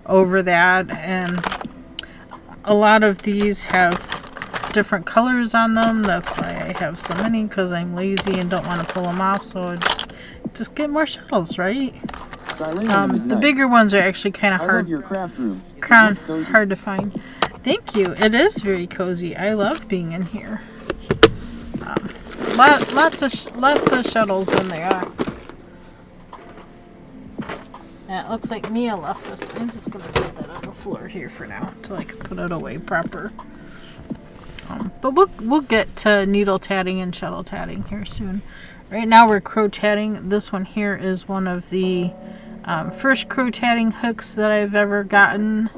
over that, and a lot of these have different colors on them. That's why I have so many, because I'm lazy and don't want to pull them off, so just get more shuttles, right? The bigger ones are actually kind of hard, Your craft room. hard to find. Thank you. It is very cozy. I love being in here. Lots of shuttles in there. Yeah, it looks like Mia left us. I'm just gonna set that on the floor here for now until I can put it away proper. But we'll get to needle tatting and shuttle tatting here soon. Right now we're crocheting. This one here is one of the first crocheting hooks that I've ever gotten.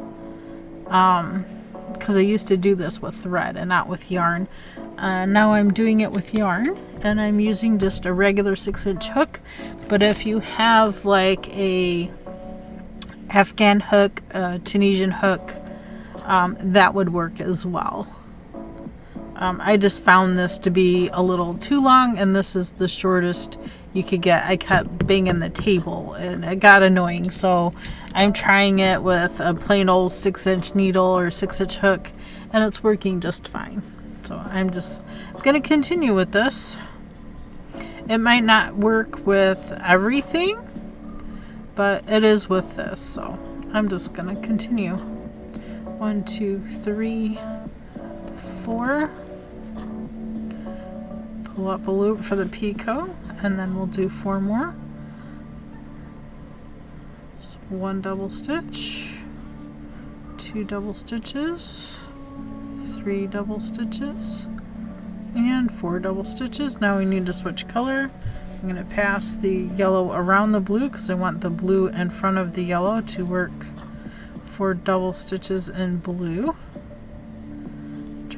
Because I used to do this with thread and not with yarn. Now I'm doing it with yarn, and I'm using just a regular 6-inch hook. But if you have like a Afghan hook, a Tunisian hook, that would work as well. I just found this to be a little too long, and this is the shortest you could get. I kept banging the table and it got annoying, so I'm trying it with a plain old 6-inch needle or 6-inch hook, and it's working just fine. So I'm going to continue with this. It might not work with everything, but it is with this, so I'm just going to continue. 1, 2, 3, 4. Pull up a loop for the picot, and then we'll do 4 more. Just 1 double stitch, 2 double stitches, 3 double stitches, and 4 double stitches. Now we need to switch color. I'm going to pass the yellow around the blue because I want the blue in front of the yellow to work 4 double stitches in blue.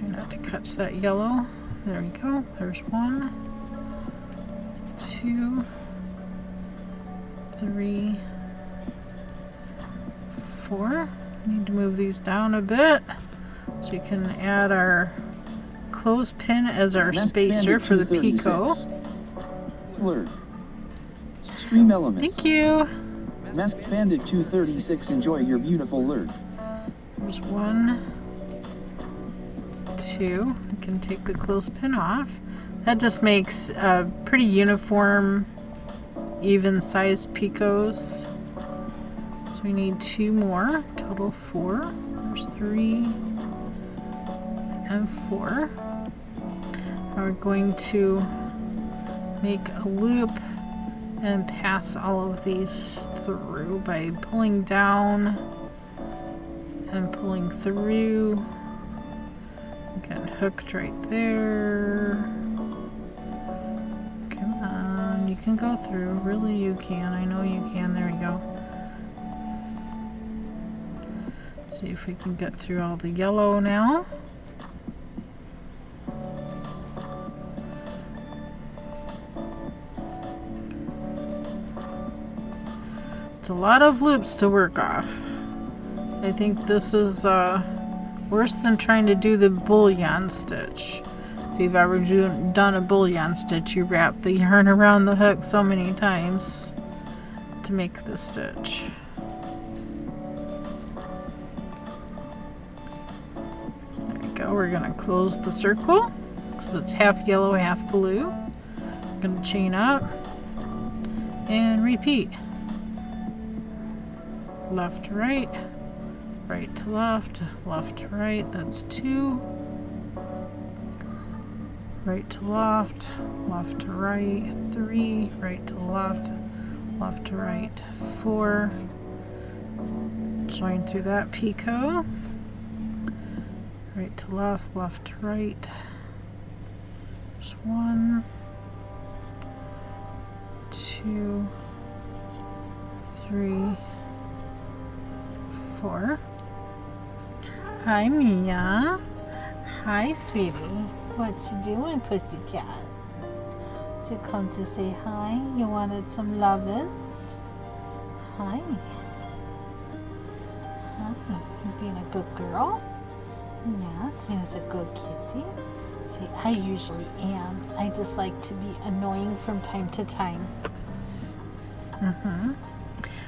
Try not to catch that yellow. There we go. There's 1, 2, 3, 4. Need to move these down a bit so you can add our clothespin as our spacer for the picot. Blurred. Stream elements. Thank you. Masked Bandit 236. Enjoy your beautiful lurk. There's 1, 2. You can take the clothespin off. That just makes pretty uniform, even-sized picots. So we need 2 more. Total 4. There's 3 and 4. Now we're going to make a loop and pass all of these through by pulling down and pulling through. Again, hooked right there. Come on, you can go through. Really, you can. I know you can. There we go. See if we can get through all the yellow now. It's a lot of loops to work off. I think this is worse than trying to do the bullion stitch. If you've ever done a bullion stitch, you wrap the yarn around the hook so many times to make the stitch. There we go. We're going to close the circle because it's half yellow, half blue. I'm going to chain up and repeat. Left to right, right to left, left to right, that's 2. Right to left to right, 3, right to left, left to right, 4. Join through that picot. Right to left to right. There's 1, 2, 3, 4. Hi, Mia. Hi, sweetie. What you doing, pussycat? Did you come to say hi? You wanted some lovin's? Hi. Hi. You being a good girl? Yes, you're a good kitty. See, I usually am. I just like to be annoying from time to time.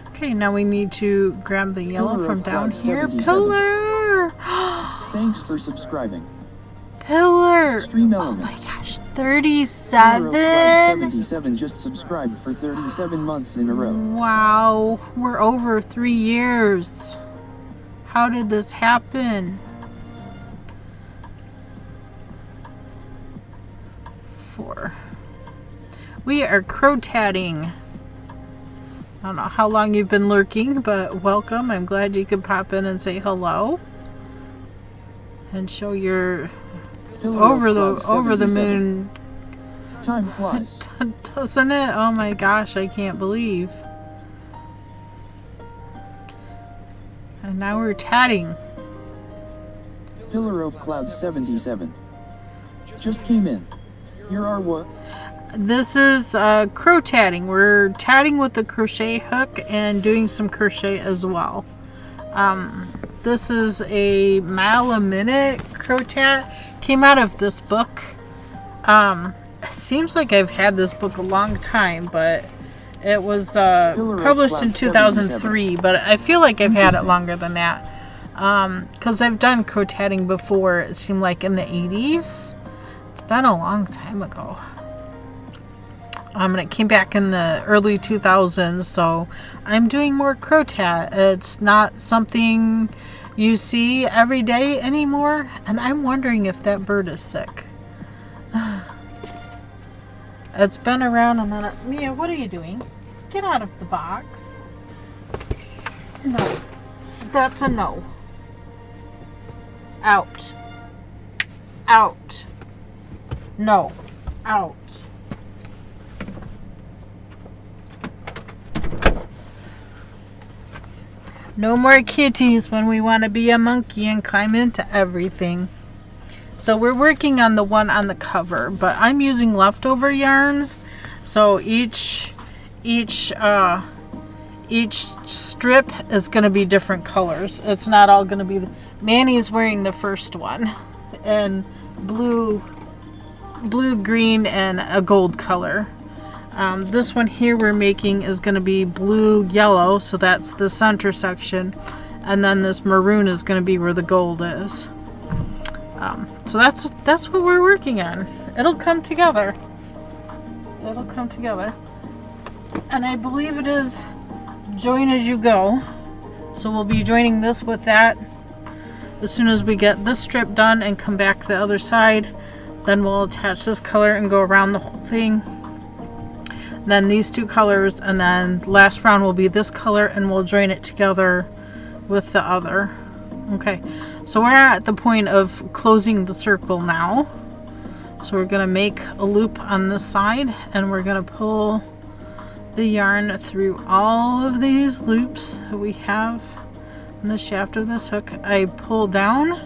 Okay, now we need to grab the yellow Pillar from of down Cloud here. 77. Pillar! Thanks for subscribing. Pillar! Stream Oh elements. my gosh, Pillar of Cloud 37! 77 just subscribed for 37 months in a row. Wow, we're over 3 years. How did this happen? 4. We are crow-tatting. I don't know how long you've been lurking, but welcome. I'm glad you could pop in and say hello and show your over the moon. Time flies. Doesn't it? Oh my gosh, I can't believe. And now we're tatting. Pillar of Cloud 77 just came in. Here are what? This is crow tatting. We're tatting with the crochet hook and doing some crochet as well. This is a mile a minute crow tat. Came out of this book. It seems like I've had this book a long time, but it was published in 2003. But I feel like I've had it longer than that. Because I've done crow tatting before. It seemed like in the 80s. It's been a long time ago. And it came back in the early 2000s, so I'm doing more crow tat. It's not something you see every day anymore, and I'm wondering if that bird is sick. It's been around a minute. Mia, what are you doing? Get out of the box. No. That's a no. Out. Out. No. Out. No more kitties when we want to be a monkey and climb into everything. So we're working on the one on the cover, but I'm using leftover yarns. So each strip is going to be different colors. It's not all going to be. Manny's wearing the first one, and blue, green, and a gold color. This one here we're making is going to be blue, yellow, so that's the center section, and then this maroon is going to be where the gold is. So that's what we're working on. It'll come together. It'll come together. And I believe it is join as you go. So we'll be joining this with that. As soon as we get this strip done and come back the other side, then we'll attach this color and go around the whole thing. Then these two colors, and then last round will be this color, and we'll join it together with the other. Okay, so we're at the point of closing the circle now. So we're gonna make a loop on this side, and we're gonna pull the yarn through all of these loops that we have in the shaft of this hook. I pull down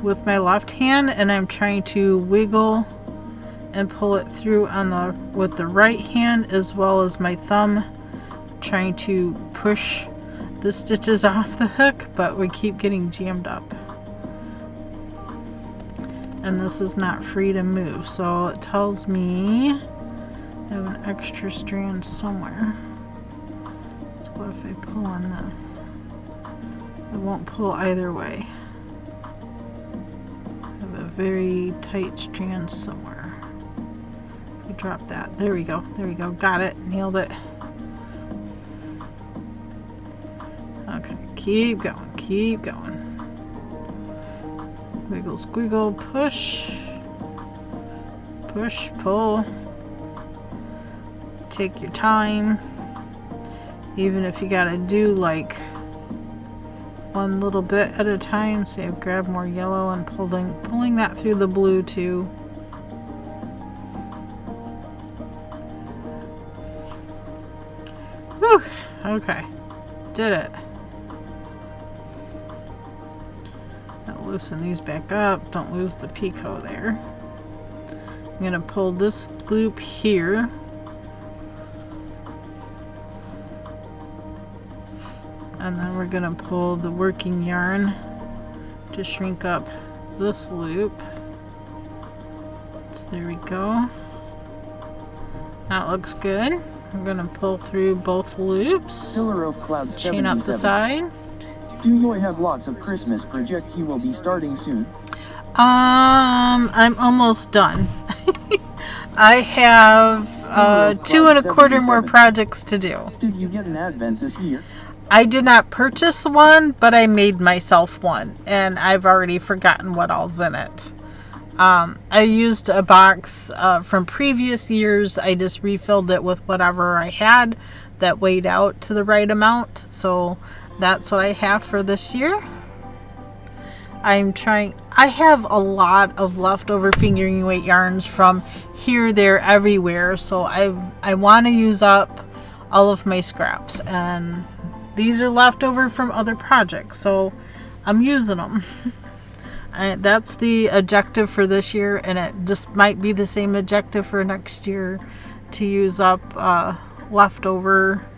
with my left hand, and I'm trying to wiggle and pull it through on with the right hand, as well as my thumb, trying to push the stitches off the hook, but we keep getting jammed up. And this is not free to move, so it tells me I have an extra strand somewhere. So what if I pull on this? It won't pull either way. I have a very tight strand somewhere. I drop that. There we go. There we go. Got it. Nailed it. Okay, keep going, keep going. Wiggle, squiggle, push. Push, pull. Take your time. Even if you gotta do like one little bit at a time. Say I've grabbed more yellow and pulling that through the blue too. Whew, okay, did it. Loosen these back up, don't lose the picot there. I'm going to pull this loop here, and then we're going to pull the working yarn to shrink up this loop. So there we go. That looks good. I'm going to pull through both loops, Pillar of Clouds chain up the 77. side. Do you have lots of Christmas projects you will be starting soon? I'm almost done. I have 2¼ more projects to do. Did you get an advent this year? I did not purchase one, but I made myself one, and I've already forgotten what all's in it. I used a box from previous years. I just refilled it with whatever I had that weighed out to the right amount. So that's what I have for this year. I have a lot of leftover fingering weight yarns from here, there, everywhere. So I want to use up all of my scraps, and these are leftover from other projects, so I'm using them. That's the objective for this year, and it just might be the same objective for next year, to use up leftover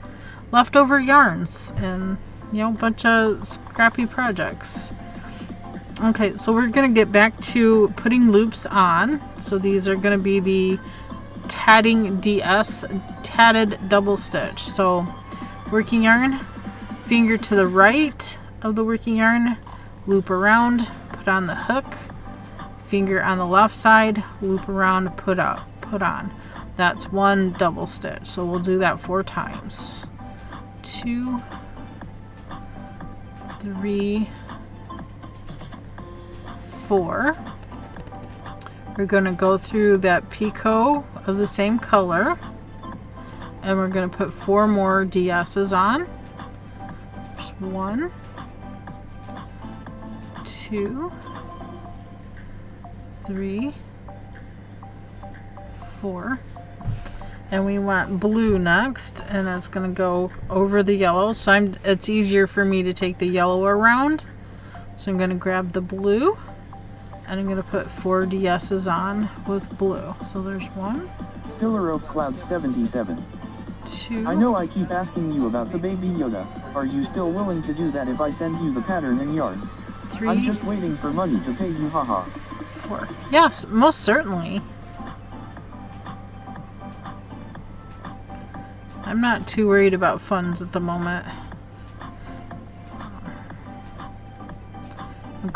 yarns and a bunch of scrappy projects. Okay, so we're gonna get back to putting loops on. So these are gonna be the Tatting DS tatted double stitch. So working yarn, finger to the right of the working yarn, loop around, put on the hook, finger on the left side, loop around, put on. That's one double stitch. So we'll do that 4 times. 2, 3, 4. We're going to go through that picot of the same color, and we're going to put 4 more DS's on. There's 1, 2, 3, 4. And we want blue next, and that's going to go over the yellow. So it's easier for me to take the yellow around. So I'm going to grab the blue, And I'm going to put 4 DSs on with blue. So there's 1. Pillar of Clouds 77. 2. I know I keep asking you about the Baby Yoda. Are you still willing to do that if I send you the pattern and yarn? 3. I'm just waiting for money to pay you, haha. 4. Yes, most certainly. I'm not too worried about funds at the moment.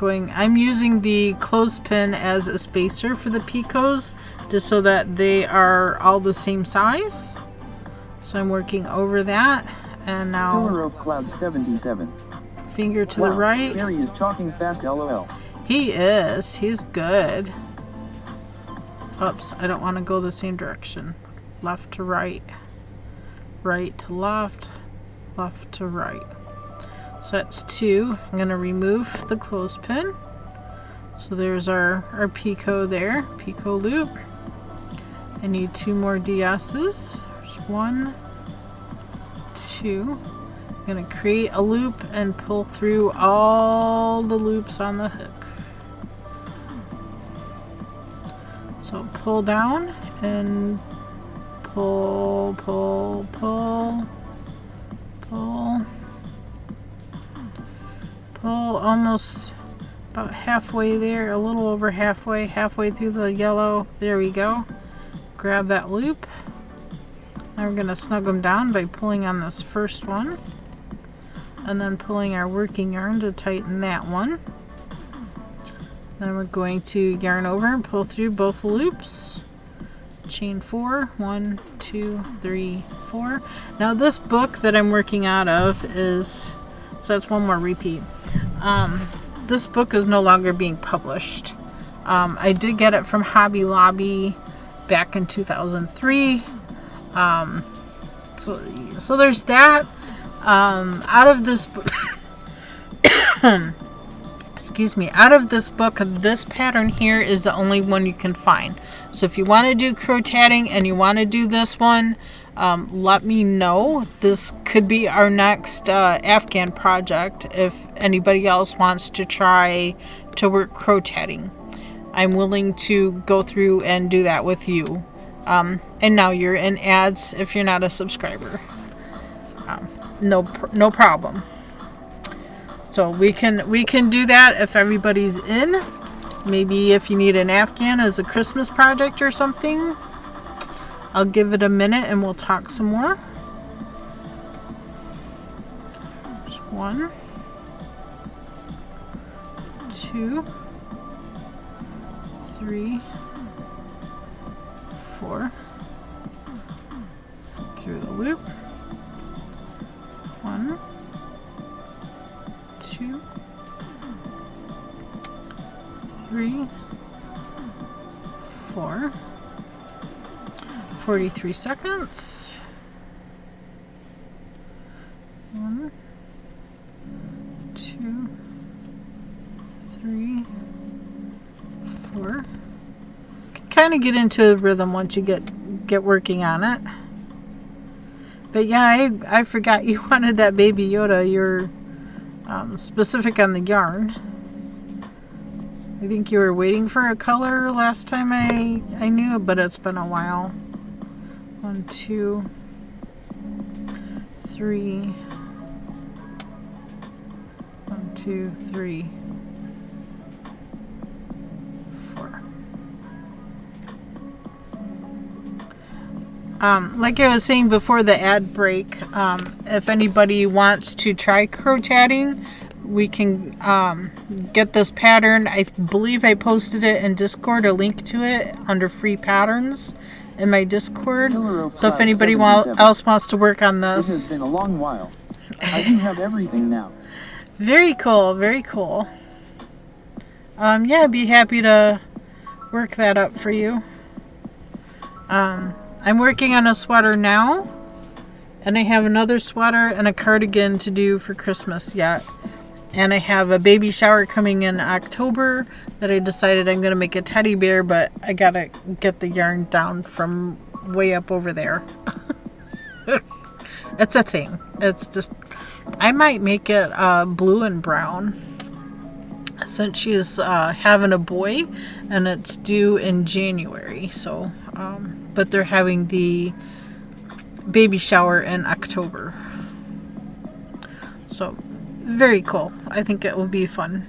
I'm using the clothespin as a spacer for the picots, just so that they are all the same size. So I'm working over that, and now Pillar of Clouds 77. Finger to Wow, the right. Barry is talking fast, lol. He is. He's good. Oops, I don't want to go the same direction. Left to right. Right to left. Left to right. So that's 2. I'm going to remove the clothespin. So there's our picot there. Picot loop. I need 2 more DS's. There's 1, 2. I'm going to create a loop and pull through all the loops on the hook. So pull down and pull, pull, pull, pull, pull, almost about halfway there, a little over halfway through the yellow. There we go. Grab that loop. Now we're going to snug them down by pulling on this first one and then pulling our working yarn to tighten that one. Then we're going to yarn over and pull through both loops. Chain 4, 1, 2, 3, 4. Now this book that I'm working out of is, so that's one more repeat. This book is no longer being published. I did get it from Hobby Lobby back in 2003. So there's that. Out of this book, excuse me, out of this book, this pattern here is the only one you can find. So if you want to do crocheting and you want to do this one, let me know. This could be our next Afghan project if anybody else wants to try to work crocheting. I'm willing to go through and do that with you. And now you're in ads if you're not a subscriber. No problem. So we can do that if everybody's in. Maybe if you need an Afghan as a Christmas project or something. I'll give it a minute and we'll talk some more. There's 1, 2, 3, 4. Through the loop. 1, 2, 3, 4. 43 seconds. 1, 2, 3, 4. Kind of get into a rhythm once you get working on it. But yeah, I forgot you wanted that Baby Yoda. You're specific on the yarn. I think you were waiting for a color last time I knew, but it's been a while. 1, 2, 3. 1, 2, 3, 4. Like I was saying before the ad break, if anybody wants to try crocheting, we can get this pattern. I believe I posted it in Discord, a link to it under free patterns in my Discord. So if anybody else wants to work on this. It has been a long while. I do have everything now. Very cool, very cool. Yeah, I'd be happy to work that up for you. I'm working on a sweater now, and I have another sweater and a cardigan to do for Christmas yet. And I have a baby shower coming in October that I decided I'm going to make a teddy bear, but I got to get the yarn down from way up over there. It's a thing. It's just, I might make it blue and brown. since she's having a boy, and it's due in January. So, but they're having the baby shower in October. So, very cool. I think it will be fun.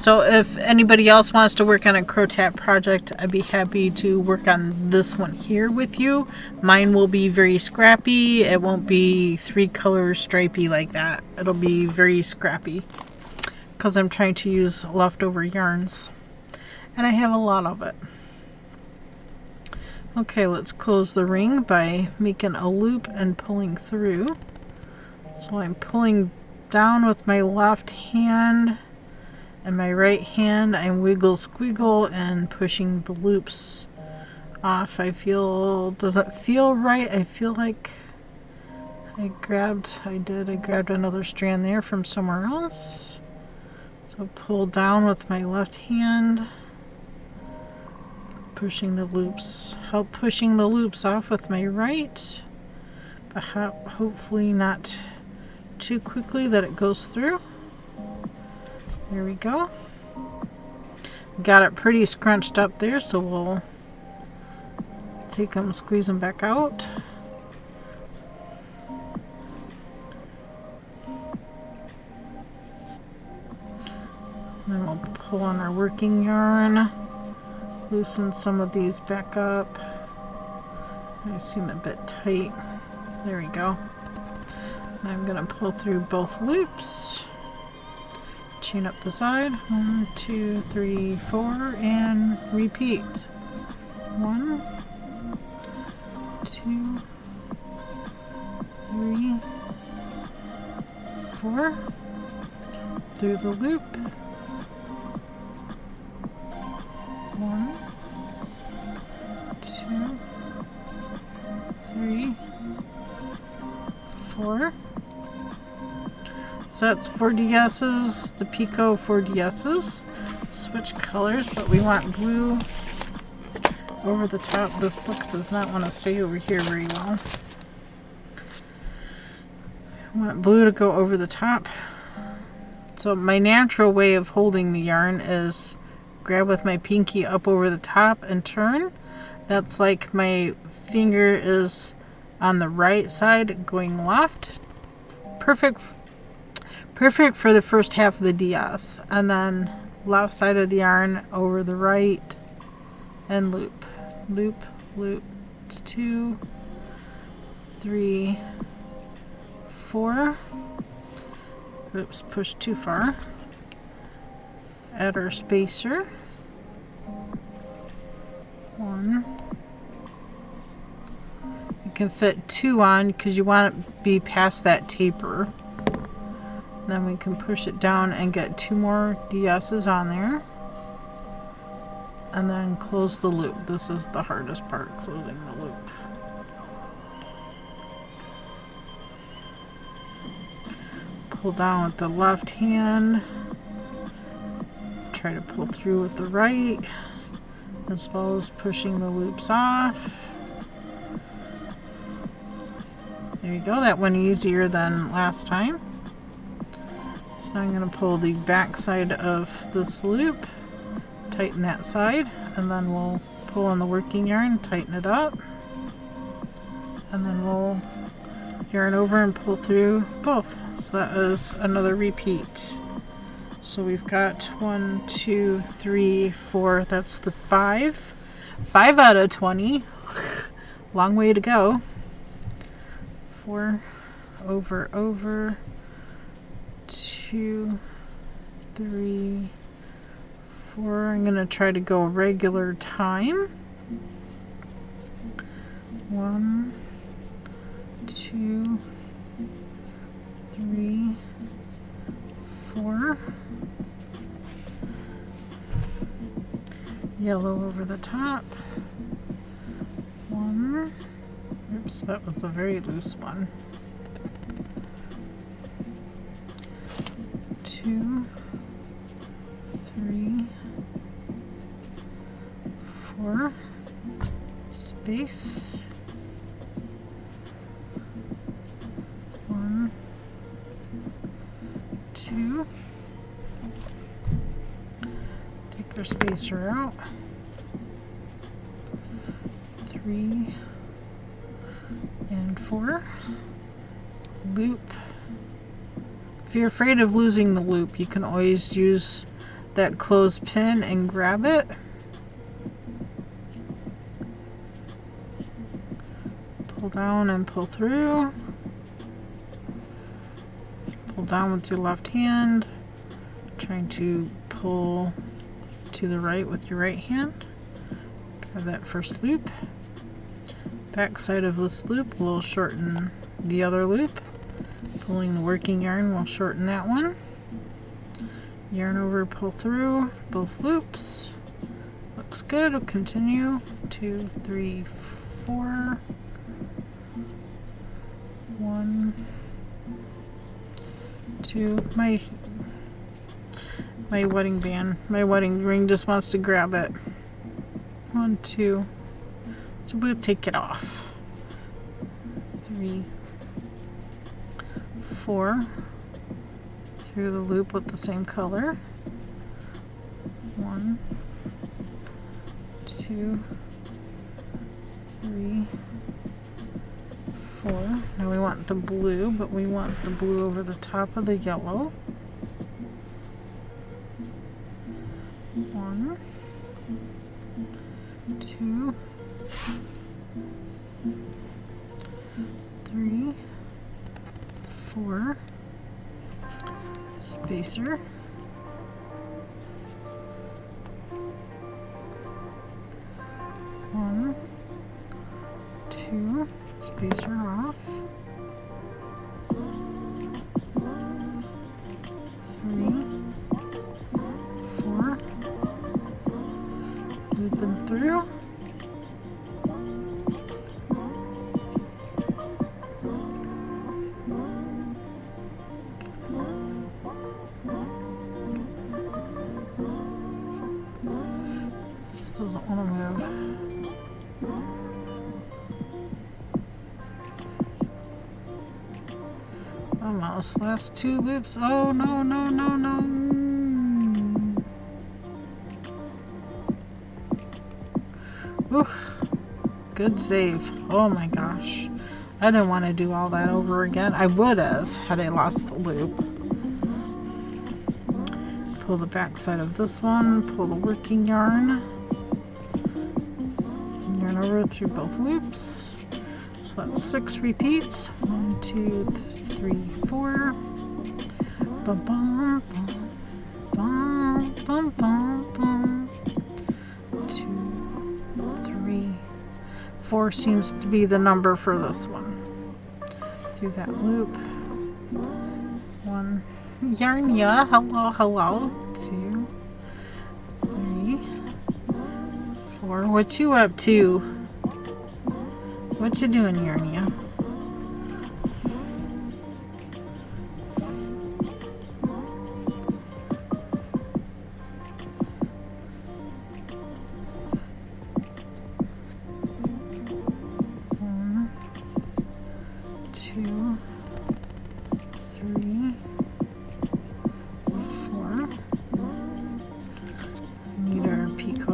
So if anybody else wants to work on a Crotat project, I'd be happy to work on this one here with you. Mine will be very scrappy. It won't be 3 colors stripy like that. It'll be very scrappy because I'm trying to use leftover yarns. And I have a lot of it. Okay, let's close the ring by making a loop and pulling through. So I'm pulling down with my left hand. And my right hand, I'm wiggle squiggle and pushing the loops off. I feel, doesn't feel right. I feel like I grabbed another strand there from somewhere else. So pull down with my left hand, pushing the loops, help pushing the loops off with my right, but hopefully not too quickly that it goes through. There we go. Got it pretty scrunched up there, so we'll take them, squeeze them back out. Then we'll pull on our working yarn, loosen some of these back up. They seem a bit tight. There we go. And I'm going to pull through both loops. Chain up the side. 1, 2, 3, 4, and repeat. 1, 2, 3, 4. Through the loop. 1, 2, 3, 4. So that's 4 DS's, the Pico 4 DS's. Switch colors, but we want blue over the top. This book does not want to stay over here very well. I want blue to go over the top. So my natural way of holding the yarn is grab with my pinky up over the top and turn. That's like my finger is on the right side going left. Perfect for the first half of the DS, and then left side of the yarn over the right and loop, loop, loop. It's 2, 3, 4. Oops, pushed too far. Add our spacer. 1. You can fit 2 on because you want it to be past that taper. Then we can push it down and get 2 more DS's on there. And then close the loop. This is the hardest part, closing the loop. Pull down with the left hand. Try to pull through with the right, as well as pushing the loops off. There you go, that went easier than last time. So now I'm going to pull the back side of this loop, tighten that side, and then we'll pull on the working yarn, tighten it up, and then we'll yarn over and pull through both. So that is another repeat. So we've got 1, 2, 3, 4, that's the 5. 5 out of 20. Long way to go. 4, over, 2, 3, 4. I'm going to try to go regular time. 1, 2, 3, 4. Yellow over the top. 1. Oops, that was a very loose one. 2, 3, 4. Space. 1, 2. our spacer out. 3 and 4. Loop. If you're afraid of losing the loop, you can always use that closed pin and grab it. Pull down and pull through. Pull down with your left hand. Trying to pull to the right with your right hand. Grab that first loop. Back side of this loop will shorten the other loop. Pulling the working yarn will shorten that one. Yarn over, pull through both loops. Looks good. We'll continue. 2, 3, 4. 1, 2. My wedding band, my wedding ring just wants to grab it. 1, 2. So we'll take it off. 3, 4. Through the loop with the same color. 1, 2, 3, 4. Now we want the blue, but we want the blue over the top of the yellow. 1, 2, 3, 4. Spacer. 1, 2. Spacer off. 3, 4. Looping through. This doesn't want to move. Almost. Last 2 loops. Oh no, no, no, no. Ooh. Good save. Oh my gosh. I didn't want to do all that over again. I would have had I lost the loop. Pull the back side of this one. Pull the working yarn. Yarn over through both loops. So that's 6 repeats. 1, 2, 3, 4. Bum, bum, bum, bum, bum, bum. 2, 3, 4 seems to be the number for this one. Through that loop. 1. Yarnia, hello, hello. 2, 3, 4. What you up to? What you doing, Yarnia?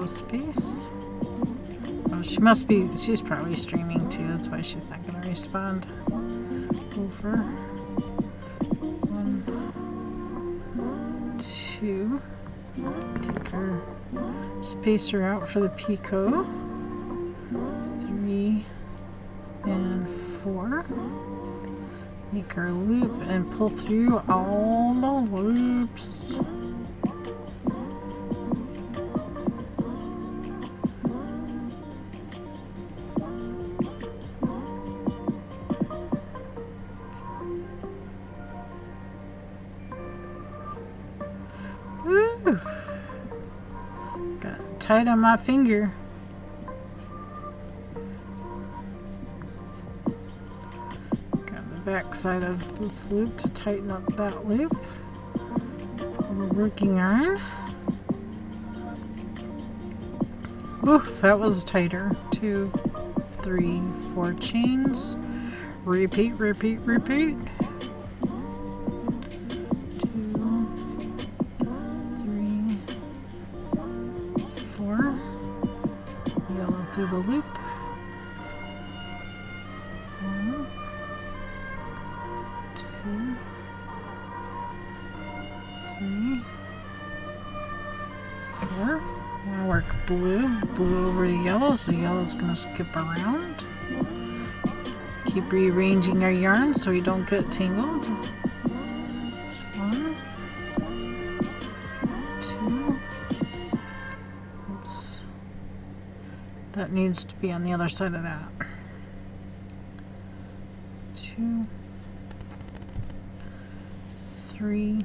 Space. Oh, she's probably streaming too, that's why she's not going to respond. Over. 1, 2. Take her spacer out for the picot. 3 and 4. Make her loop and pull through all the loops. Woo! Got it tight on my finger. Got the back side of this loop to tighten up that loop. We're working on. Ooh, that was tighter. 2, 3, 4 chains. Repeat, repeat, repeat. 2, 3, through the loop. 1, 2, 3, 4. I'm going to work blue over the yellow, so yellow's going to skip around. Keep rearranging our yarn so we don't get tangled. 1, 2. Oops. That needs to be on the other side of that. 2, 3,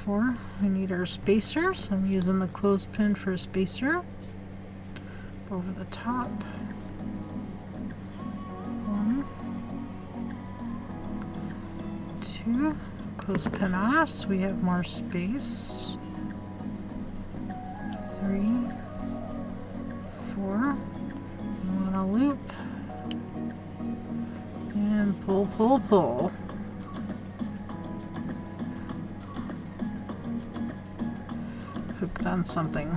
4. We need our spacers. I'm using the clothespin for a spacer. Over the top. 1, 2. Clothespin off so we have more space. 3, 4. You want to loop. And pull, pull, pull. Hooked on something.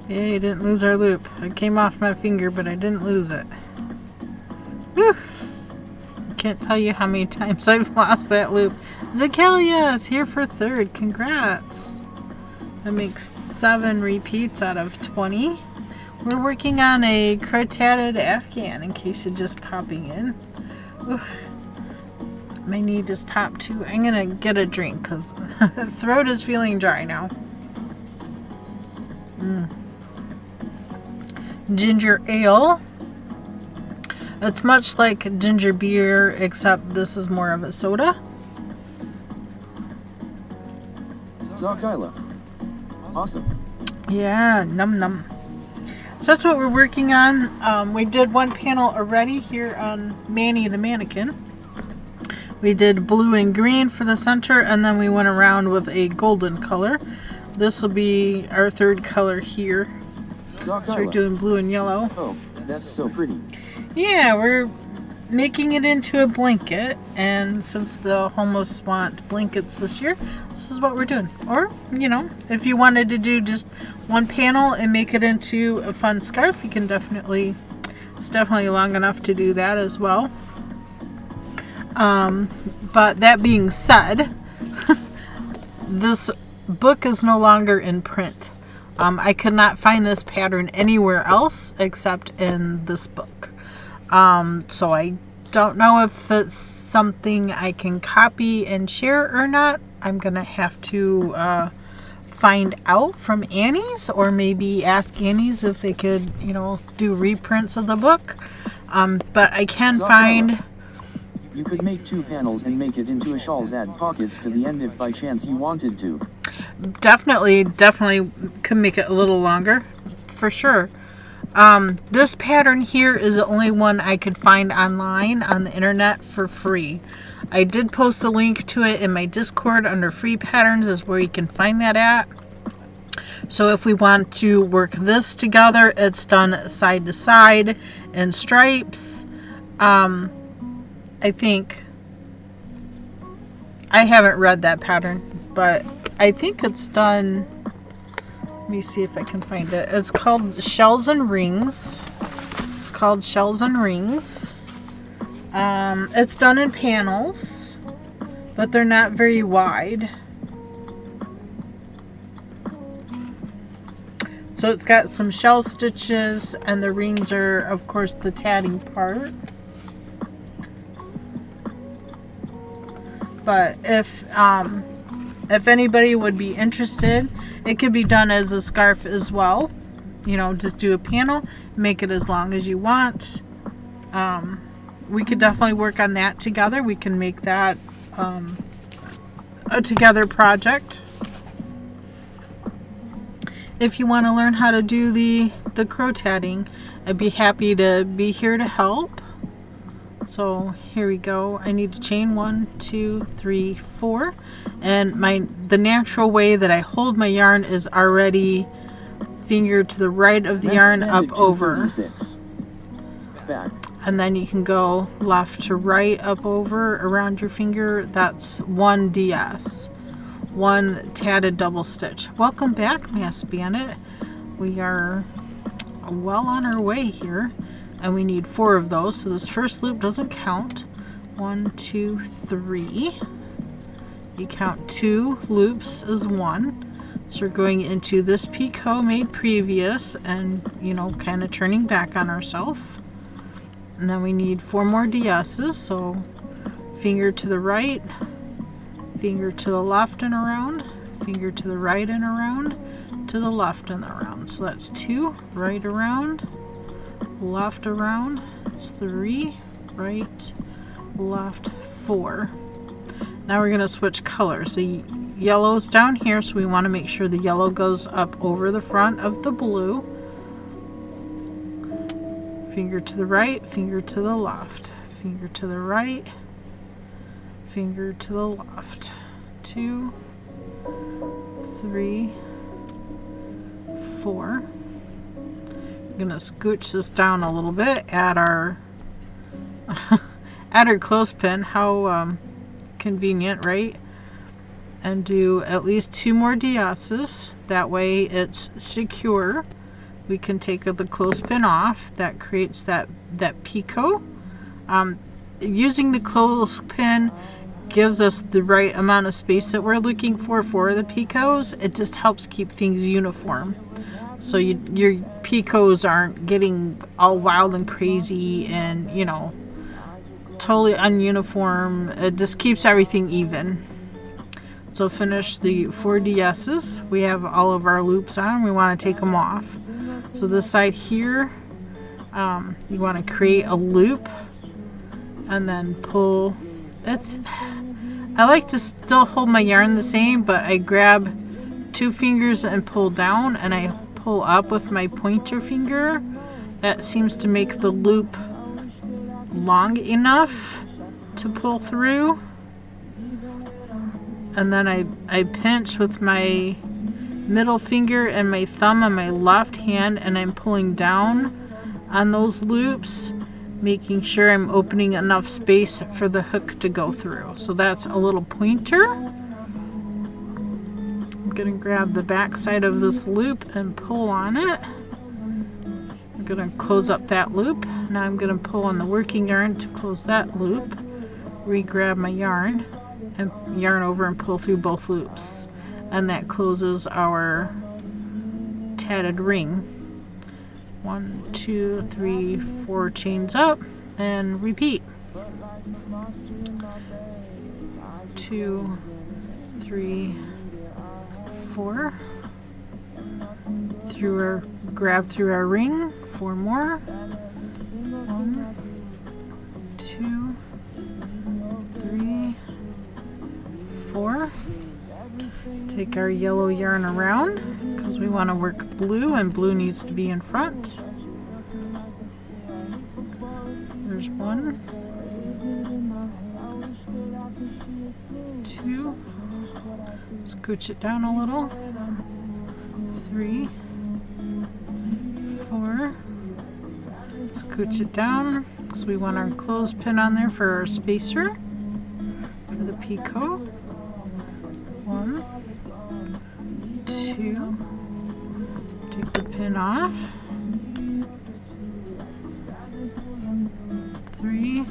Yay, didn't lose our loop. It came off my finger, but I didn't lose it. Whew. I can't tell you how many times I've lost that loop. Zakelia is here for 3rd. Congrats. That makes 7 repeats out of 20. We're working on a crocheted Afghan, in case you're just popping in. Oof. My knee just popped too. I'm gonna get a drink because throat is feeling dry now. Ginger ale. It's much like ginger beer, except this is more of a soda. Zakila. Awesome. Yeah, num num. So that's what we're working on. We did one panel already here on Manny the Mannequin. We did blue and green for the center, and then we went around with a golden color. This will be our 3rd color here. So we're doing blue and yellow. Oh, that's so pretty. Yeah, we're making it into a blanket, and since the homeless want blankets this year, this is what we're doing. Or, you know, if you wanted to do just one panel and make it into a fun scarf, you can definitely, it's definitely long enough to do that as well. But that being said, this book is no longer in print. I could not find this pattern anywhere else except in this book. So I don't know if it's something I can copy and share or not. I'm going to have to find out from Annie's, or maybe ask Annie's if they could, you know, do reprints of the book. But I can find... You could make 2 panels and make it into a shawls, add pockets to the end if by chance you wanted to. Definitely could make it a little longer, for sure. This pattern here is the only one I could find online on the internet for free. I did post a link to it in my Discord under free patterns is where you can find that at. So if we want to work this together, it's done side to side in stripes. I think, I haven't read that pattern, but I think it's done, let me see if I can find it. It's called Shells and Rings. It's called Shells and Rings. It's done in panels, but they're not very wide. So it's got some shell stitches, and the rings are, of course, the tatting part. But if anybody would be interested, it could be done as a scarf as well. You know, just do a panel, make it as long as you want. We could definitely work on that together. We can make that a together project. If you want to learn how to do the crocheting, I'd be happy to be here to help. So here we go. I need to chain 1, 2, 3, 4, and the natural way that I hold my yarn is already finger to the right of the yarn up over, back, and then you can go left to right up over around your finger. That's 1 DS, 1 tatted double stitch. Welcome back, Mass Bandit. We are well on our way here, and we need 4 of those, so this first loop doesn't count. 1, 2, 3. You count 2 loops as 1. So we're going into this picot made previous and, you know, kind of turning back on ourselves. And then we need 4 more DS's, so finger to the right, finger to the left and around, finger to the right and around, to the left and around. So that's 2, right around, left around. It's 3, right, left, 4. Now we're going to switch colors. The yellow's down here, so we want to make sure the yellow goes up over the front of the blue. Finger to the right, finger to the left, finger to the right, finger to the left. 2, 3, 4. I'm going to scooch this down a little bit, add our add our clothespin. How convenient, right? And do at least 2 more DS's. That way it's secure. We can take the clothespin off. That creates that picot. Using the clothespin gives us the right amount of space that we're looking for the picots. It just helps keep things uniform. So your picots aren't getting all wild and crazy and, you know, totally ununiform. It just keeps everything even. So finish the 4 DS's. We have all of our loops on. We want to take them off. So this side here, you want to create a loop and then pull. I like to still hold my yarn the same, but I grab 2 fingers and pull down, and I pull up with my pointer finger. That seems to make the loop long enough to pull through. And then I pinch with my middle finger and my thumb on my left hand, and I'm pulling down on those loops, making sure I'm opening enough space for the hook to go through. So that's a little pointer. I'm going to grab the back side of this loop and pull on it. I'm going to close up that loop. Now I'm going to pull on the working yarn to close that loop. Re-grab my yarn and yarn over and pull through both loops, and that closes our tatted ring. 1, 2, 3, 4 chains up and repeat. 2, 3, 4. Grab through our ring. 4 more. 1, 2, 3, 4. Take our yellow yarn around because we want to work blue, and blue needs to be in front. So there's 1, 2. Scooch it down a little. 3, 4. Scooch it down because we want our clothespin on there for our spacer for the picot. 1, 2. Take the pin off. 3,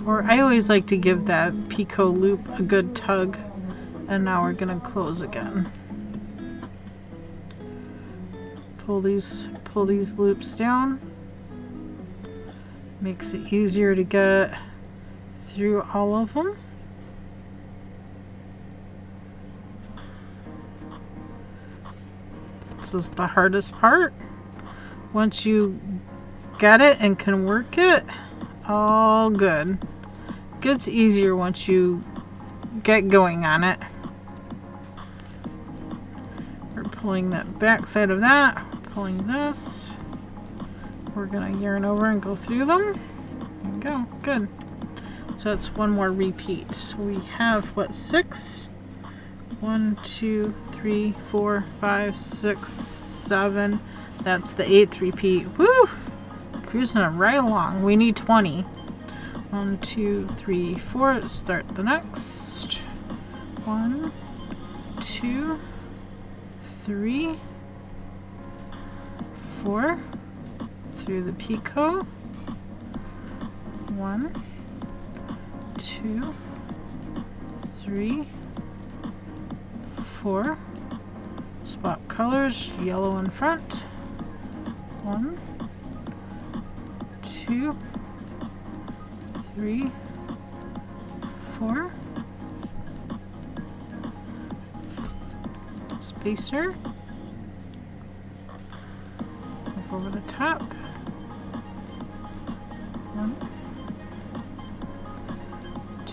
4. I always like to give that picot loop a good tug. And now we're going to close again. Pull these loops down. Makes it easier to get through all of them. This is the hardest part. Once you get it and can work it, all good. Gets easier once you get going on it. We're pulling that back side of that, pulling this. We're gonna yarn over and go through them. There we go. Good. So that's one more repeat. So we have, what, 6? 1, 2, 3, 4, 5, 6, 7. That's the 8th repeat. Woo! Cruising it right along. We need 20. 1, 2, 3, 4. Let's start the next. 1, 2, 3, 4. Through the picot. 1, 2, 3, 4. Swap colors, yellow in front. 1, 2, 3, 4. Spacer. Up over the top. 1,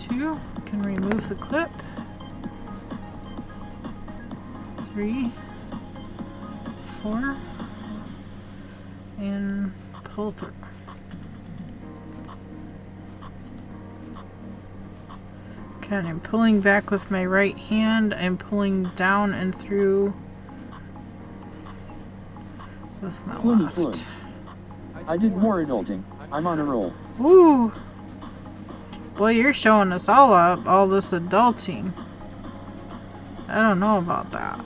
2. Can remove the clip. 3, 4, and pull through. Okay, and I'm pulling back with my right hand. I'm pulling down and through with my left. Flood. I did more adulting. I'm on a roll. Ooh! Boy, you're showing us all up, all this adulting. I don't know about that.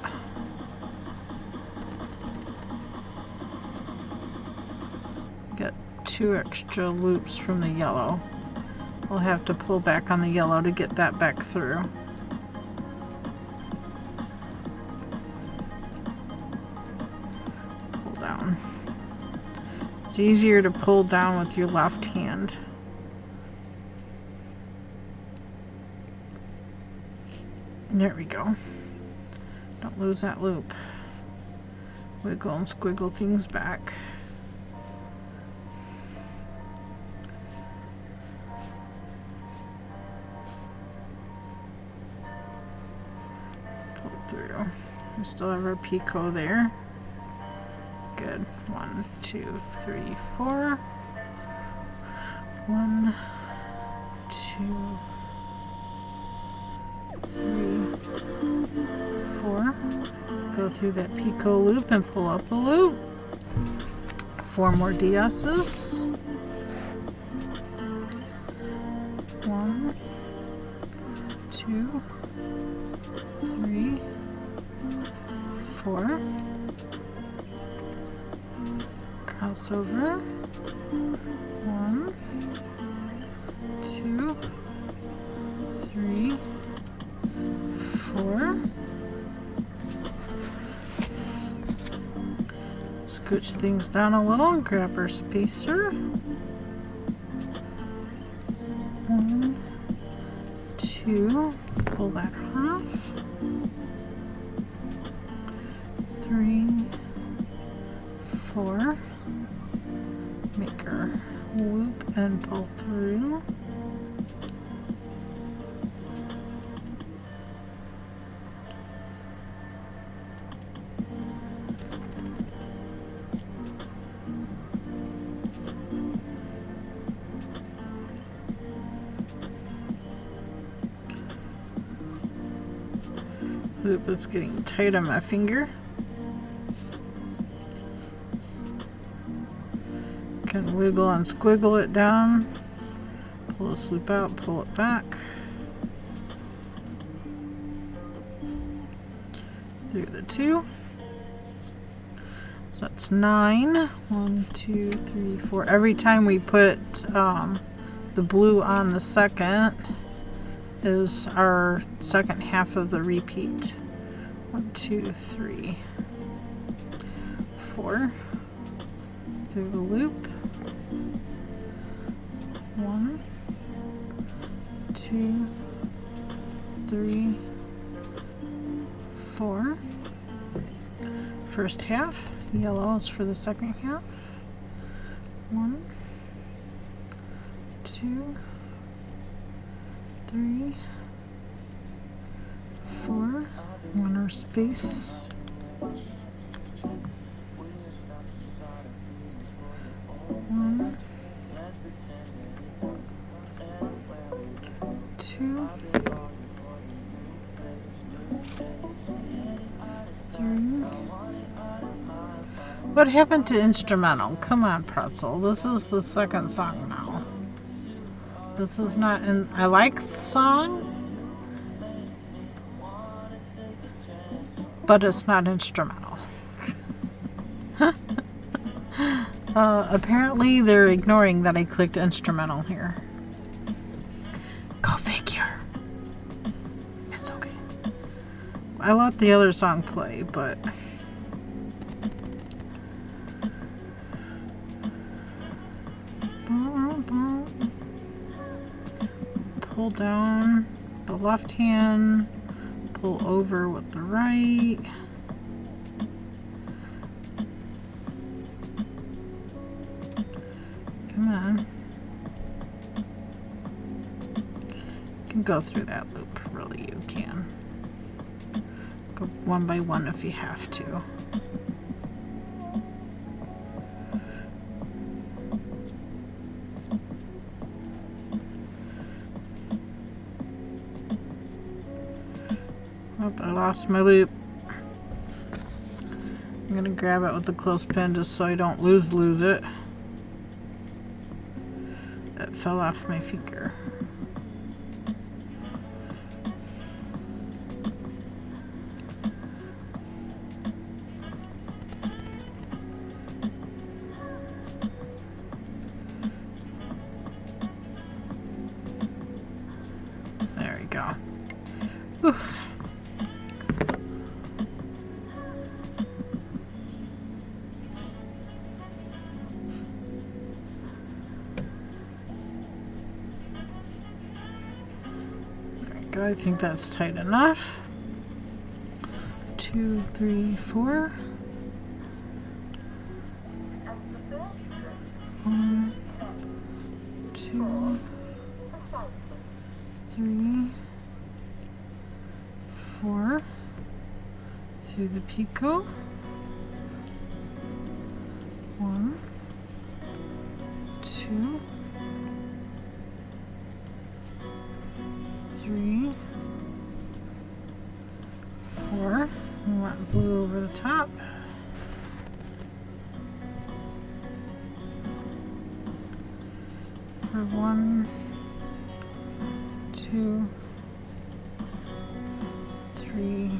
Got 2 extra loops from the yellow. We'll have to pull back on the yellow to get that back through. Pull down. It's easier to pull down with your left hand. There we go. Don't lose that loop. Wiggle and squiggle things back. Pull through. We still have our picot there. Good. 1, 2, 3, 4. 1, 2, 3, 4. Go through that picot loop and pull up a loop. 4 more DS's. 1, 2, 3, 4. Crossover. 1, 2, 3, 4. Scooch things down a little and grab our spacer. 1, 2, pull that off. 3, 4. Make our loop and pull through. Loop is getting tight on my finger. Can wiggle and squiggle it down. Pull this loop out, pull it back. Through the 2. So that's 9. 1, 2, 3, 4. Every time we put the blue on the second is our second half of the repeat. 1, 2, 3, 4. Through the loop. 1, 2, 3, 4. First half. Yellow is for the second half. 1, 2, 3, 4. 1 or space. 1, What happened to instrumental? Come on, Pretzel. This is the second song now. This is not in. I like the song, but it's not instrumental. Apparently, they're ignoring that I clicked instrumental here. Go figure. It's okay. I let the other song play, but. Pull down the left hand, pull over with the right. Come on. You can go through that loop, really, you can. Go one by one if you have to. Oh, I lost my loop. I'm gonna grab it with the clothespin just so I don't lose it. It fell off my finger. There we go. Whew. I think that's tight enough. 2, 3, 4. 1, 2, 3, 4. Through the picot. 1, 2, 3, 4. We want blue over the top. For 1, 2, 3,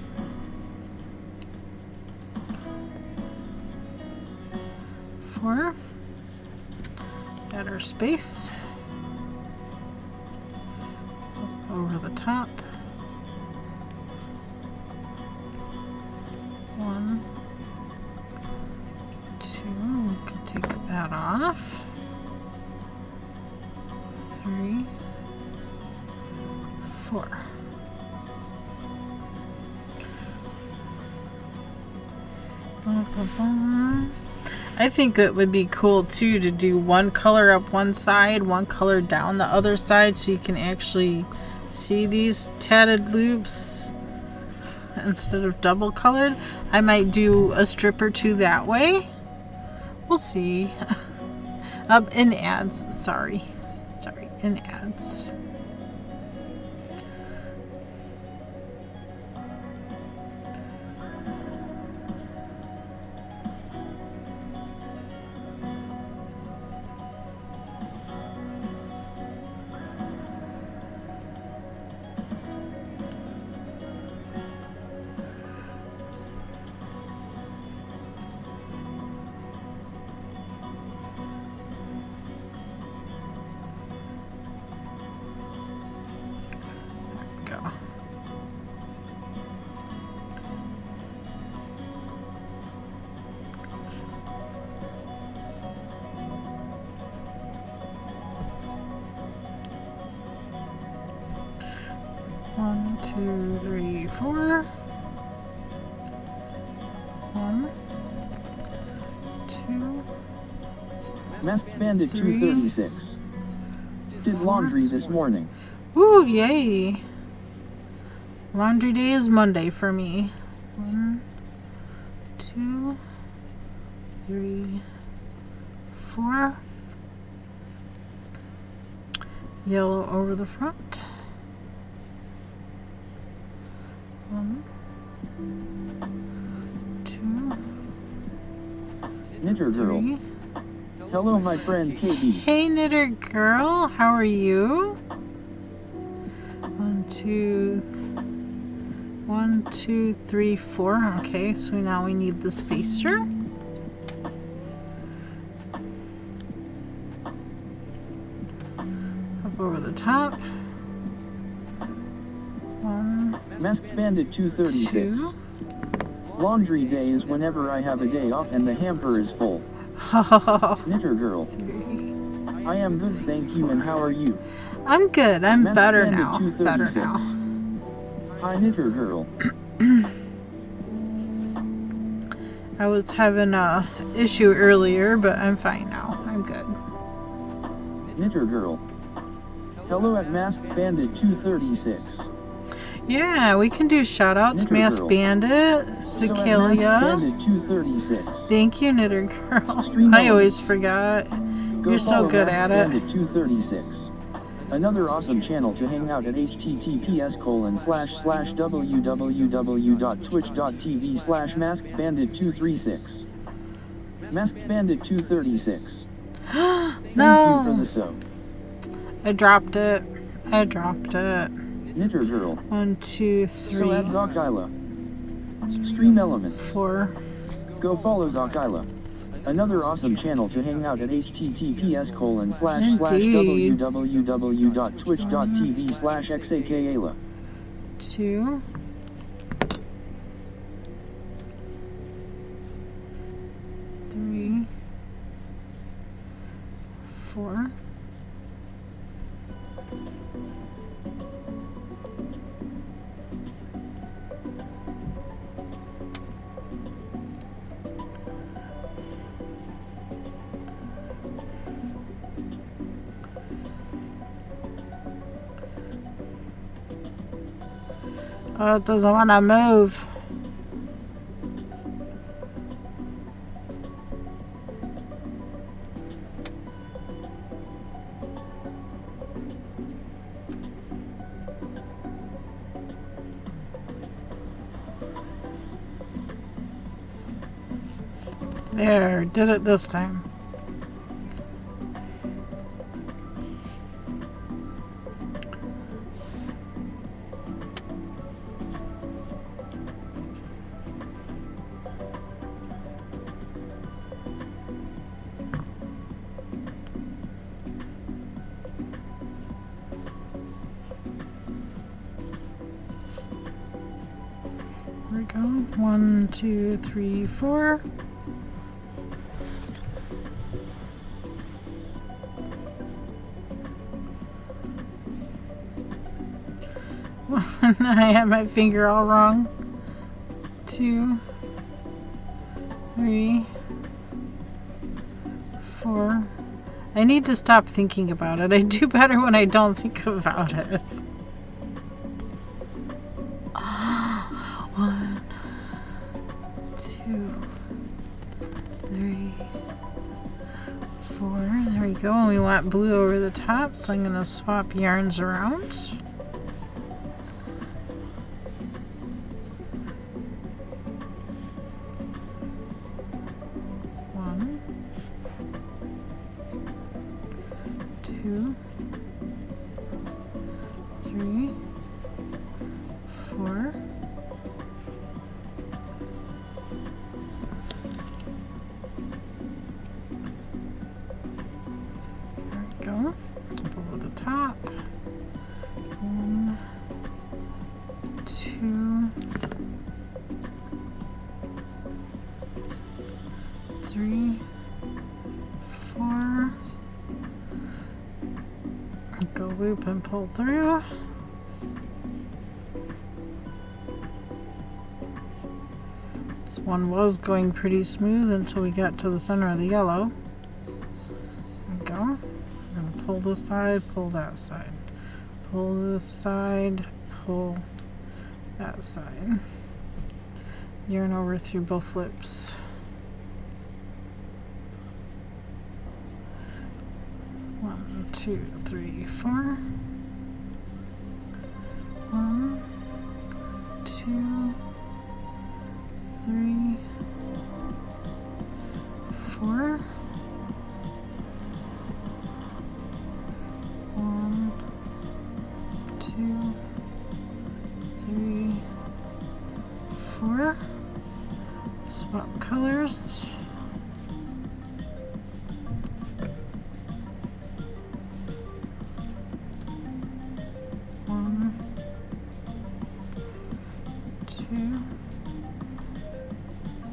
4. Add our space. Over the top. 1, 2. We can take that off. 3, 4. I think it would be cool too to do one color up one side, one color down the other side, so you can actually see these tatted loops instead of double colored. I might do a strip or two that way. We'll see. In ads, sorry, in ads. One, 2, 3, 4. 1, 2. Masked Bandit 3. 236. Did laundry this morning. Ooh, yay. Laundry day is Monday for me. 1, 2, 3, 4. Yellow over the front. 1, 2, Knitter girl. 3. Hello, my friend KB. Hey, Knitter girl, how are you? 1, 2, 1, 2, 3, 4. Okay, so now we need the spacer. Up over the top. 1, Masked Bandit 236. 2. Laundry day is whenever I have a day off and the hamper is full. Knitter girl. 3. I am good, thank you, and how are you? I'm good. I'm Masked better Bandit now. 236. Better now. Hi, Knitter girl. I was having a issue earlier, but I'm fine now. I'm good. Knitter girl. Hello at Masked Bandit 236. Yeah, we can do shoutouts. Knitter Mass girl. Bandit, So at Masked Zakilia. Bandit 236. Thank you, Knitter Girl. Stream I always elements. forgot. Go You're so follow good Masked at it. Bandit 236. Another awesome channel to hang out at https://www.twitch.tv/maskedbandit236. Masked Bandit 236. Thank you No, for the sub. I dropped it. I dropped it. Knitter girl. 1, 2, So at 3, Zakila. Stream elements. 4. Go follow Zakila. Another awesome channel to hang out at https://www.twitch.tv/xakayla. 2. 3. 4. Oh, it doesn't want to move. There, did it this time. There we go. 1, 2, 3, 4. I had my finger all wrong. 2, 3, 4. I need to stop thinking about it. I do better when I don't think about it. 1, 2, 3, 4. There we go. And we want blue over the top, so I'm going to swap yarns around. Go up over the top. 1, 2, 3, 4. Go loop and pull through. This one was going pretty smooth until we got to the center of the yellow. There we go. Pull this side, pull that side. Pull this side, pull that side. Yarn over through both loops. 1, 2, 3, 4. 1, 2, 3, 4. 4. Swap colors. 1, 2,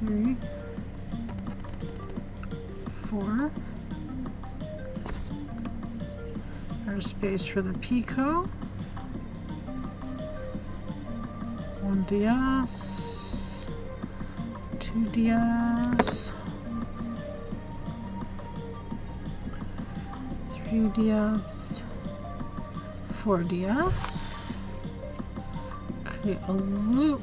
3, 4. There's space for the picot. 1 DS, 2 DS, 3 DS, 4 DS. Create a loop.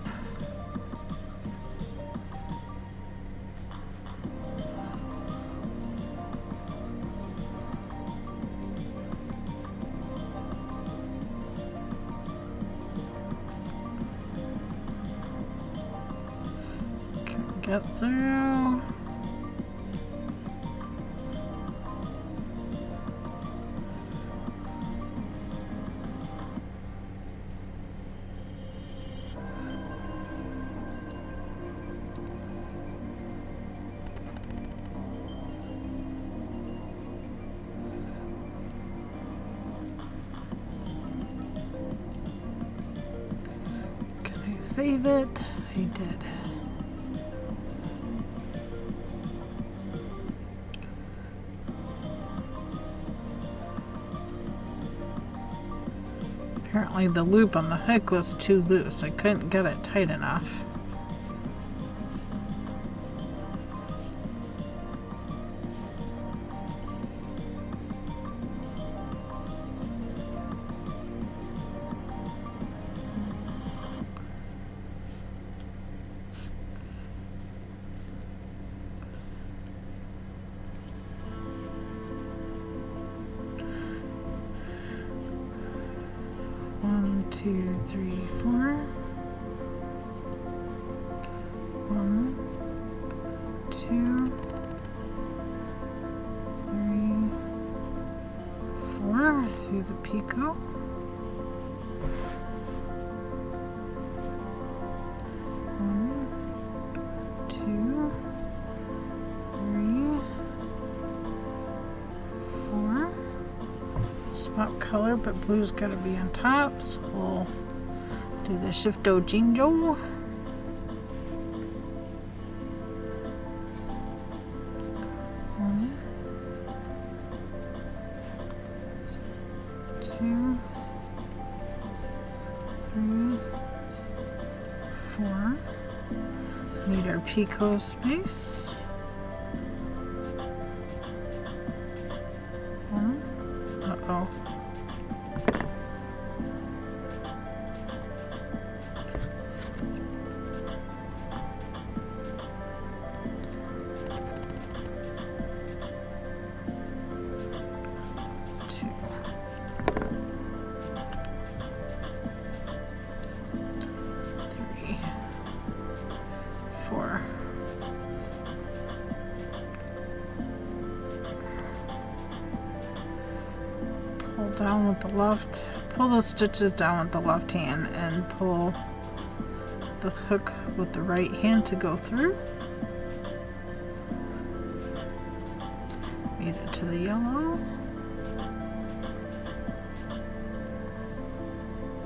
Get through. Can I save it? I did. Apparently the loop on the hook was too loose. I couldn't get it tight enough. One, 2, 3, 4. 1, 2, 3, 4 through the picot. 1, 2, 3, 4. Swap color, but blue's got to be on top, so we'll do the shifto jinjo. One, 2, 3, 4. Need our picot space. Uh-oh. Pull down with the left, pull the stitches down with the left hand and pull the hook with the right hand to go through. Made it to the yellow.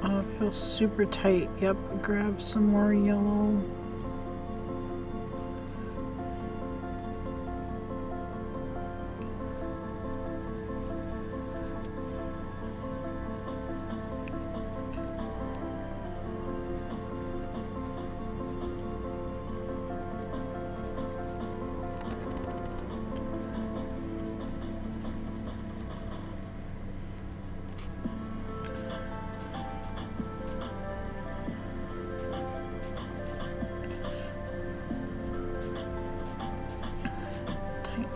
Oh, it feels super tight. Yep, grab some more yellow.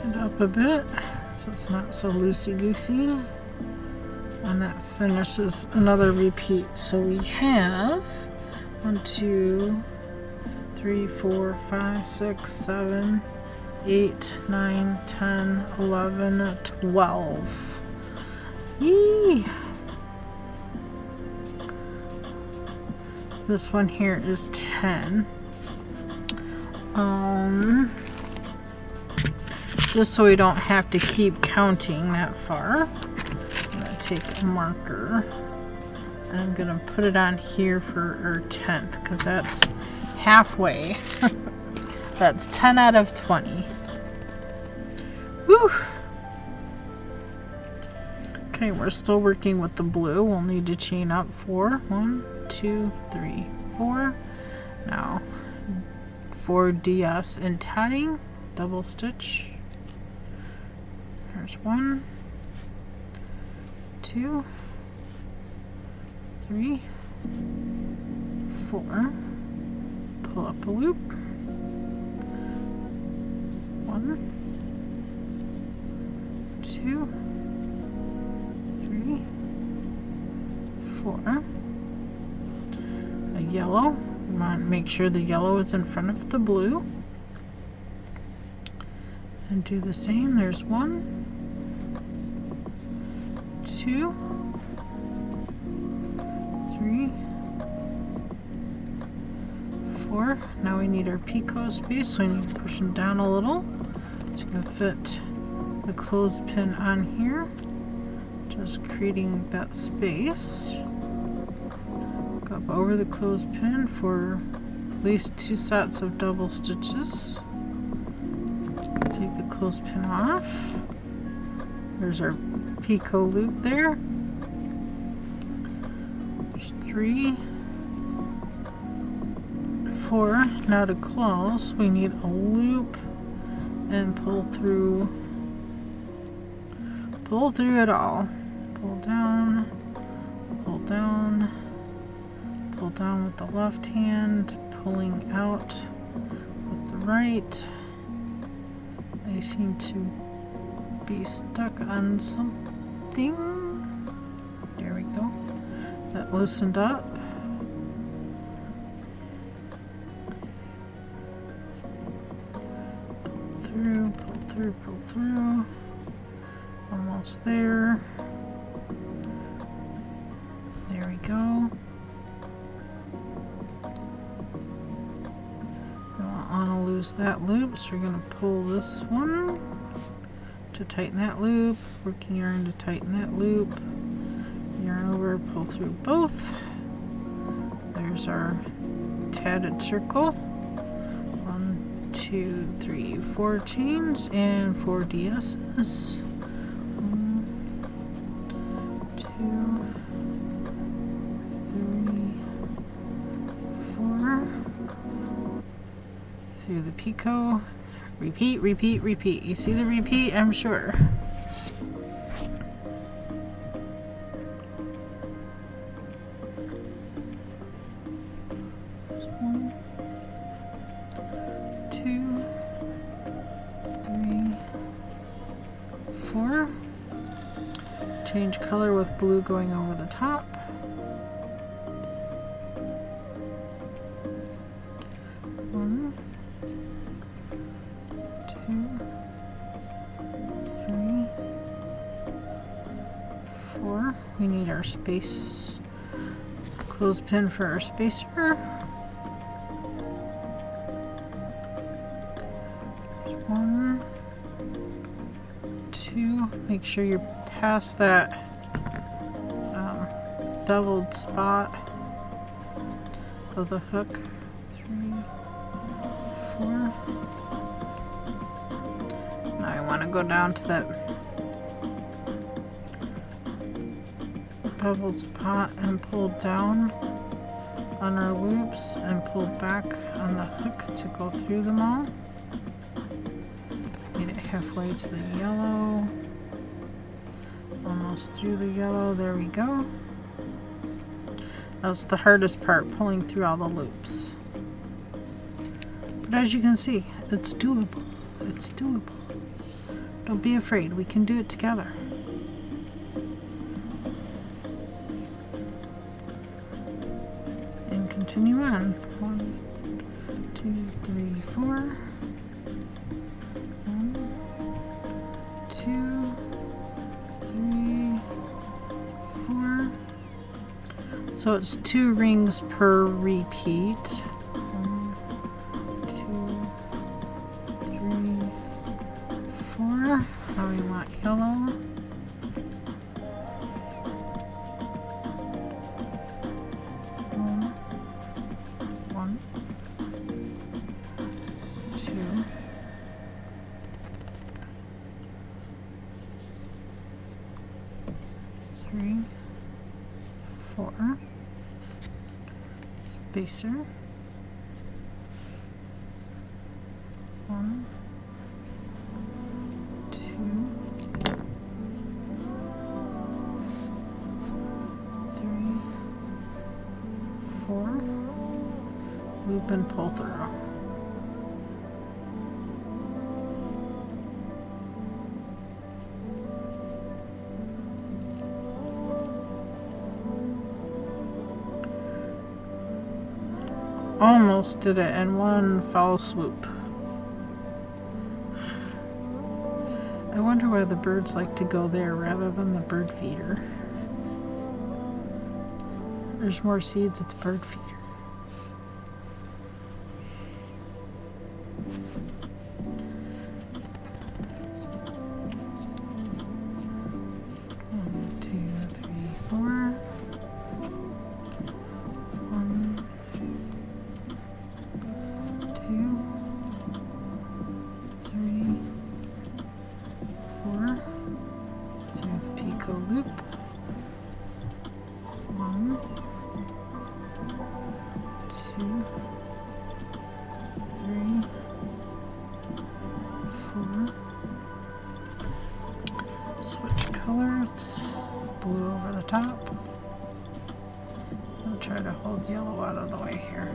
It up a bit so it's not so loosey-goosey, and that finishes another repeat. So we have 1, 2, 3, 4, 5, 6, 7, 8, 9, 10, 11, 12. Yee! This one here is 10. Just so we don't have to keep counting that far, I'm gonna take a marker and I'm gonna put it on here for our 10th, because that's halfway. That's 10 out of 20. Whew. Okay, we're still working with the blue. We'll need to chain up 4. 1, 2, 3, 4. Now 4 DS in tatting, double stitch. There's 1, 2, 3, 4. Pull up a loop. 1, 2, 3, 4. A yellow. We want to make sure the yellow is in front of the blue. And do the same. There's 1, 2, 3, 4. Now we need our picot space, so we need to push them down a little. It's going to fit the clothespin on here, just creating that space. Go up over the clothespin for at least 2 sets of double stitches. Take the clothespin off. There's our picot loop there. There's 3, 4. Now to close, we need a loop and pull through it all. Pull down, pull down, pull down with the left hand, pulling out with the right. They seem to be stuck on something. There we go. That loosened up. Pull through, pull through, pull through. Almost there. There we go. We don't want to lose that loop, so we're going to pull this one to tighten that loop, working yarn to tighten that loop, yarn over, pull through both. There's our tatted circle. 1, 2, 3, 4 chains and 4 DS's. 1, 2, 3, 4. Through the picot. Repeat, repeat, repeat. You see the repeat, I'm sure. 1, 2, 3, 4. Change color with blue going over the top. 1, 2, 3, 4. We need our space clothespin for our spacer. 1, 2. Make sure you're past that beveled spot of the hook. 3, 4. Now I want to go down to that beveled spot and pull down on our loops and pull back on the hook to go through them all. Get it halfway to the yellow. Almost through the yellow. There we go. That's the hardest part, pulling through all the loops. But as you can see, it's doable. It's doable. Don't be afraid. We can do it together. And continue on. 1, 2, 3, 4. 1, 2, 3, 4. So it's 2 rings per repeat. 1, 2, 4, spacer, 1, 2, 3, 4, loop and pull through. Almost did it in one foul swoop. I wonder why the birds like to go there rather than the bird feeder. There's more seeds at the bird feeder. Loop. 1, 2, 3, 4. Switch colors. Blue over the top. I'll try to hold yellow out of the way here.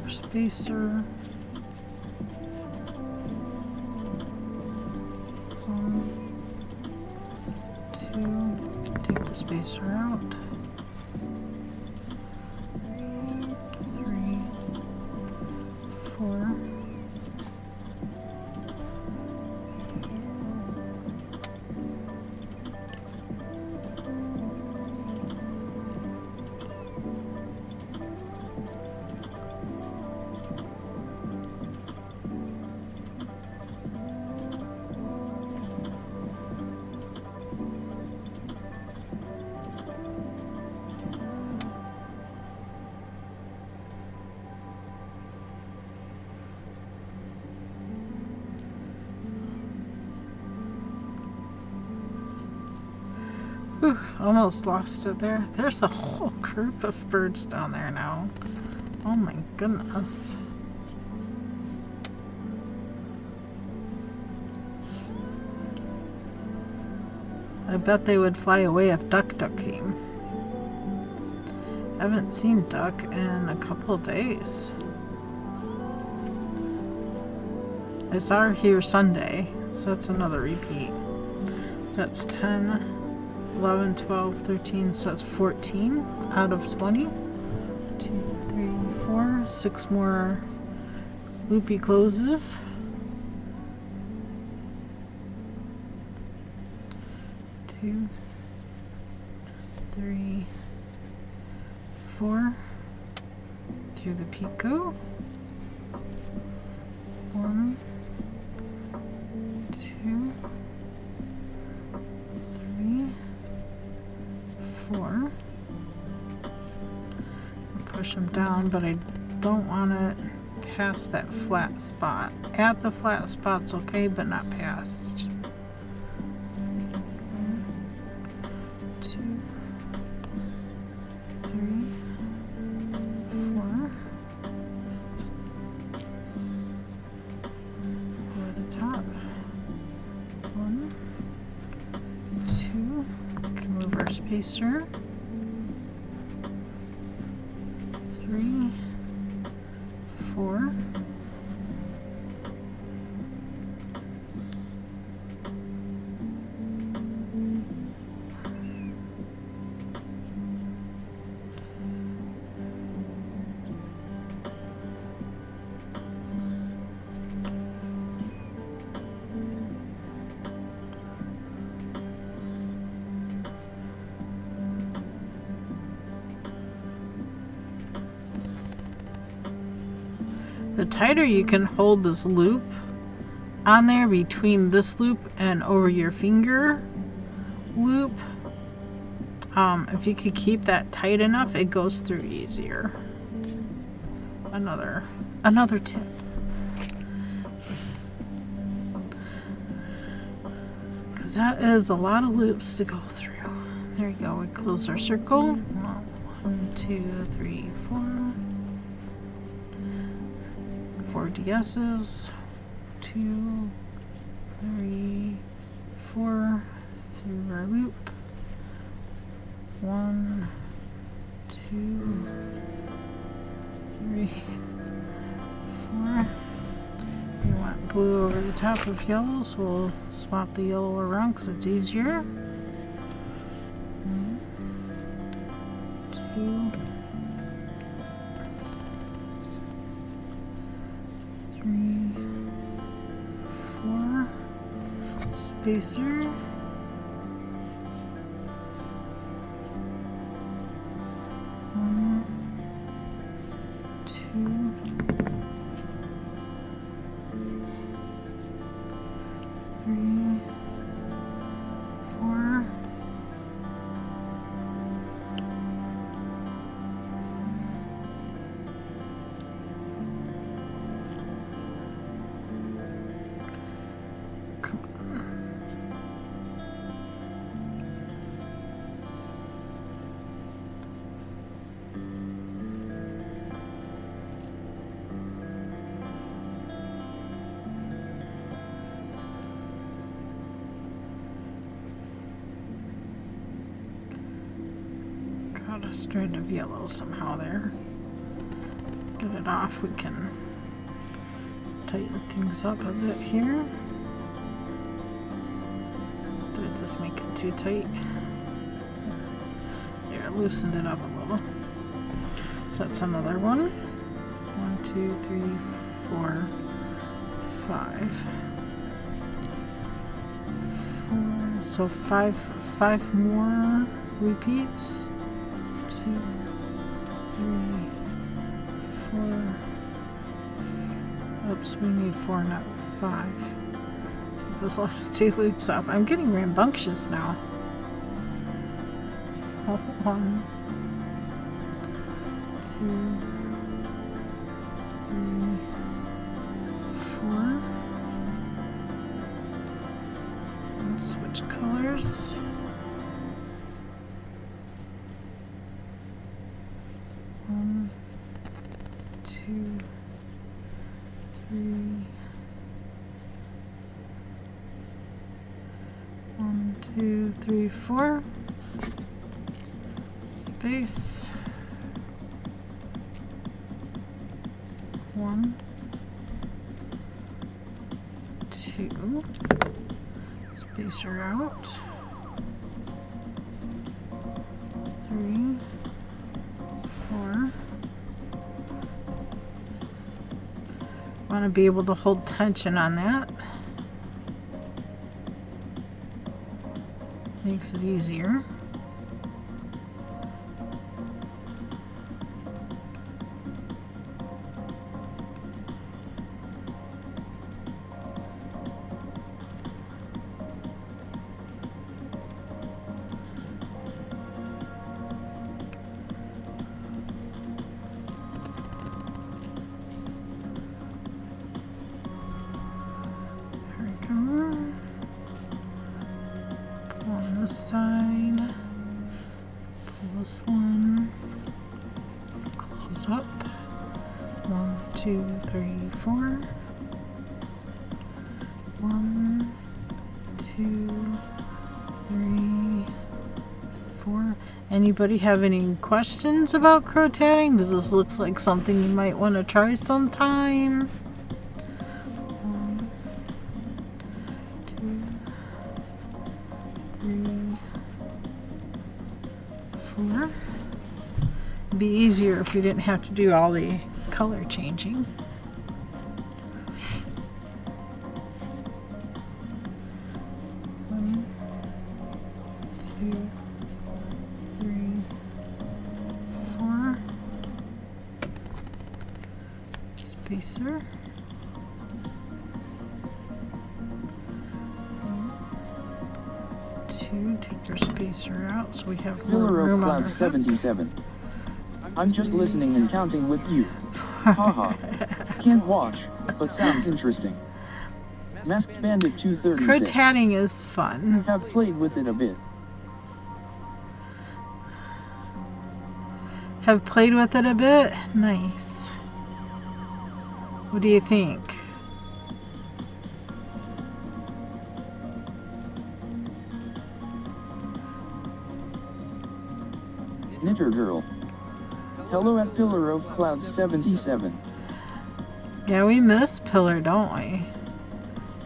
Spacer. 1, 2. Take the spacer out. 3, 4. Whew, almost lost it there. There's a whole group of birds down there now. Oh my goodness. I bet they would fly away if Duck came. I haven't seen Duck in a couple of days. I saw her here Sunday, so that's another repeat. So that's 10, 11, 12, 13, so that's 14 out of 20. 2, 3, 4, 6 more loopy closes. 2, 3, 4 through the picot. 1, 2, 3, 4. Push them down, but I don't want it past that flat spot. At the flat spot's okay, but not past. 1, 2, 3, 4. Over the top. 1, 2. Can move our spacer. 3, 4. The tighter you can hold this loop on there between this loop and over your finger loop. If you could keep that tight enough, it goes through easier. Another tip. Because that is a lot of loops to go through. There you go. We close our circle. 1, 2, 3, 4. 4 DS's. 2, 3, 4 through our loop. 1, 2, 3, 4. We want blue over the top of yellow, so we'll swap the yellow around because it's easier. 1, 2, 3, 4. Spacer. 1, 2, 3, 4. Come on. Got a strand of yellow somehow there. Get it off. We can tighten things up a bit here. Did I just make it too tight? There, I loosened it up a little. So that's another one. 1, 2, 3, 4, 5. 4. So five more repeats. 2, 3, 4. Oops, we need 4, not 5. Take those last 2 loops off. I'm getting rambunctious now. 1, 2, 3, 4. And switch colors. 1, 2, 3. 1, 2, 3, 4. Space. 1, 2. Spacer out. 3, 4. Want to be able to hold tension on that. Makes it easier. On this side, pull this one, close up. 1, 2, 3, 4. 1, 2, 3, 4. Anybody have any questions about crocheting? Does this look like something you might want to try sometime? 1, 2, 3, 4. It'd be easier if we didn't have to do all the color changing. 1, 2, 3, 4. Spacer. 2, take your spacer out so we have more Pillar room of on Cloud our 77. I'm just listening and counting with you. Haha. Can't watch, but sounds interesting. Masked Bandit 236. Crocheting is fun. Have played with it a bit. Have played with it a bit? Nice. What do you think? Knitter Girl. Hello at Pillar of Cloud 77. Yeah, we miss Pillar, don't we?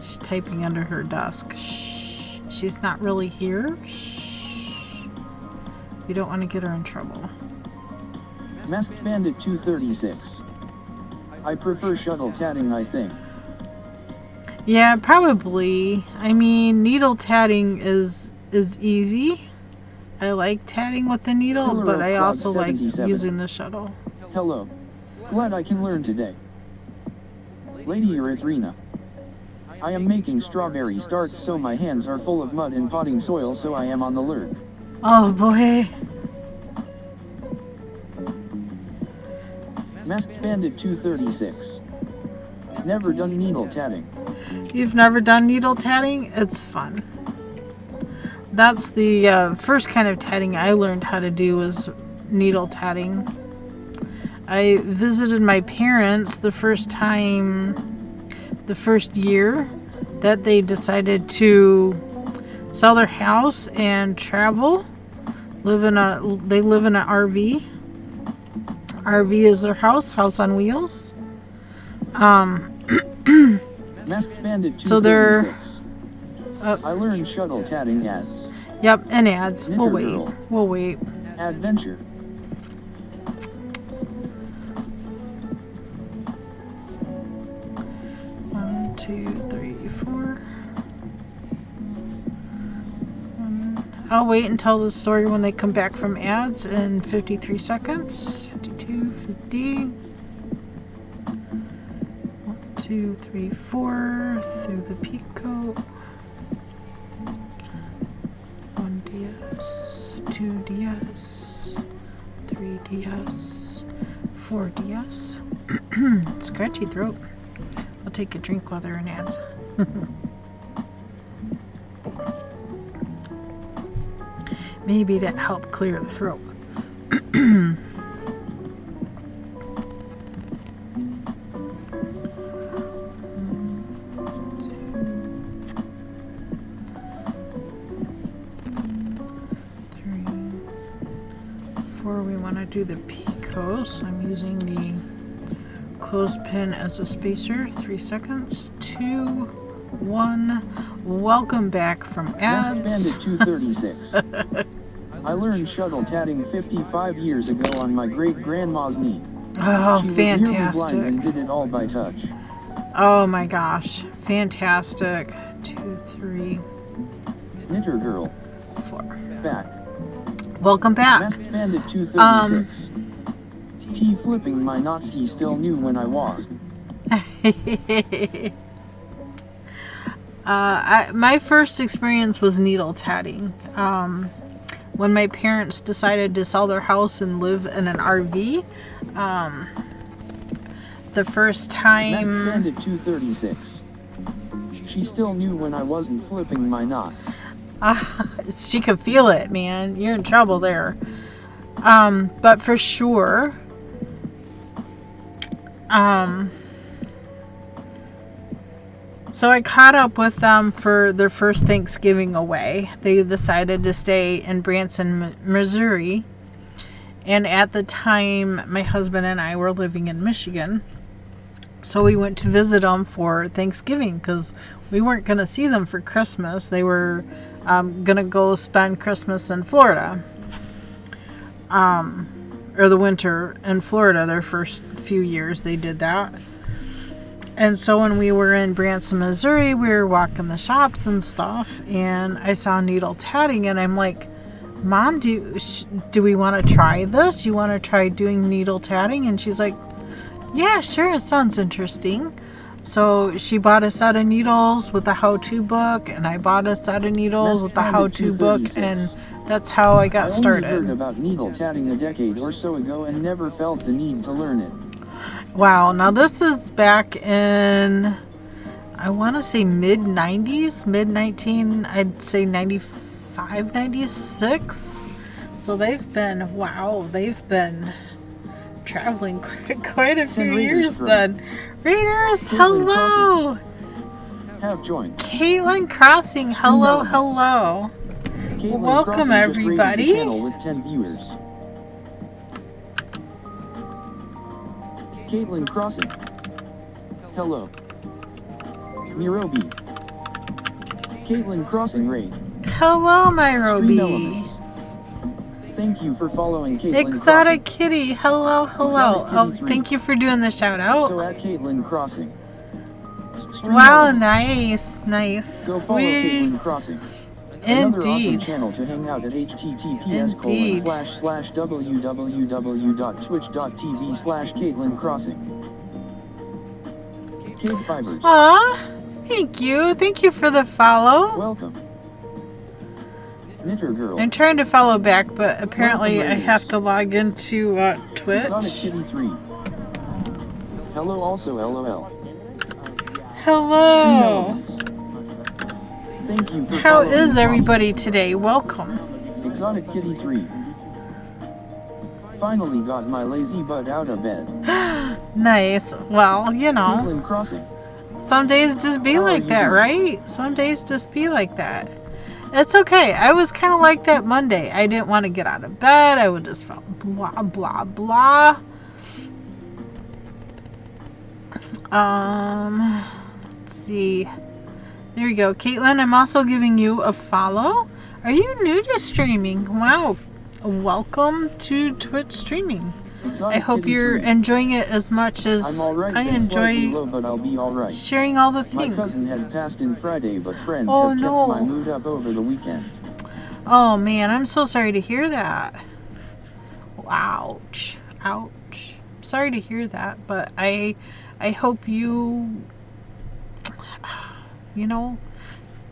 She's typing under her desk. Shh. She's not really here. Shh. We don't want to get her in trouble. Masked Bandit 236. I prefer shuttle tatting, I think. Yeah, probably. I mean, needle tatting is easy. I like tatting with the needle, Pillar but of I Cloud also like 77. using the shuttle. Hello. Glad I can learn today. Lady Erythrina. I am making strawberry starts so my hands are full of mud and potting soil, so I am on the lurk. Oh boy. Masked Bandit 236. Never done needle tatting. You've never done needle tatting? It's fun. That's the first kind of tatting I learned how to do was needle tatting. I visited my parents the first year that they decided to sell their house and travel. They live in an RV. RV is their house on wheels. Masked Bandit 236. So they're I learned shuttle tatting ads. Yep, and ads. Knitter We'll wait. Girl. We'll wait. Adventure. One, 2, 3, 4. I'll wait until the story when they come back from ads in 53 seconds. 52, 50. 1, 2, 3, 4 through the peacoat. 1 DS, 2 DS, 3 DS, 4 DS. Scratchy throat. I'll take a drink while they're in ads. Maybe that helped clear the throat. We want to do the picots. I'm using the clothespin as a spacer. 3 seconds. 2, 1. Welcome back from ads. Masked Bandit 236. I learned shuttle tatting 55 years ago on my great-grandma's knee. Oh, She was fantastic. nearly blind and did it all by touch. Oh my gosh. Fantastic. 2, 3, Knitter Girl. 4. Back. Welcome back. Masked Bandit 236. T flipping my knots, he still knew when I was. My first experience was needle tatting. When my parents decided to sell their house and live in an RV, the first time... Masked Bandit 236. She still knew when I wasn't flipping my knots. She could feel it, man. You're in trouble there. But for sure... So I caught up with them for their first Thanksgiving away. They decided to stay in Branson, Missouri. And at the time, my husband and I were living in Michigan. So we went to visit them for Thanksgiving because we weren't going to see them for Christmas. They were going to go spend Christmas in Florida. Or the winter in Florida. Their first few years they did that. And so when we were in Branson, Missouri, we were walking the shops and stuff, and I saw needle tatting, and I'm like, Mom, do we want to try this? You want to try doing needle tatting? And she's like, yeah, sure, it sounds interesting. So she bought a set of needles with a how-to book, and I bought a set of needles with the how-to book, and that's how I got I only started. heard about needle tatting a decade or so ago and never felt the need to learn it. Wow, now this is back in, I want to say mid-90s, mid-19, I'd say 95, 96. So they've been traveling quite a few years then. Readers, hello! Have joined. Caitlin Crossing, hello, hello. Caitlin Welcome, Crossing just rated everybody. your channel with 10 viewers. Caitlin Crossing. Hello. Mirobi. Caitlin Crossing rate. Hello, my Stream Roby. Elements. Thank you for following Caitlin Exotic Crossing. Kitty, hello, hello. Exotic Oh, Kitty 3. thank you for doing the shout out. So at Caitlin Crossing. Stream Wow, Elements. nice. Go follow Caitlin Crossing. Another awesome Indeed. channel to hang out at Indeed. https://www.twitch.tv/Caitlin Crossing. KBfibers. Aw, thank you. Thank you for the follow. Welcome. Knitter Girl. I'm trying to follow back, but apparently Welcome, I ladies. have to log into Exotic Twitch. Kitty 3. Hello also LOL. Stream Hello. Elements. Thank you for How following is the everybody today? Welcome. prompt. Exotic Kitty 3. Finally got my lazy butt out of bed. Nice. Well, you know, Caitlin Crossing. some days just be How are like you that, doing? right? Some days just be like that. It's okay. I was kind of like that Monday. I didn't want to get out of bed. I would just felt blah, blah, blah. Let's see. There you go. Caitlin, I'm also giving you a follow. Are you new to streaming? Wow. Welcome to Twitch streaming. Exotic I hope Kitty you're 3. enjoying it as much as I'm alright I and slightly enjoy low, but I'll be alright. sharing all the My cousin things. had passed in Friday, but friends Oh, have kept no. my mood up over the weekend. Oh man, I'm so sorry to hear that. Ouch. Ouch. Sorry to hear that, but I hope you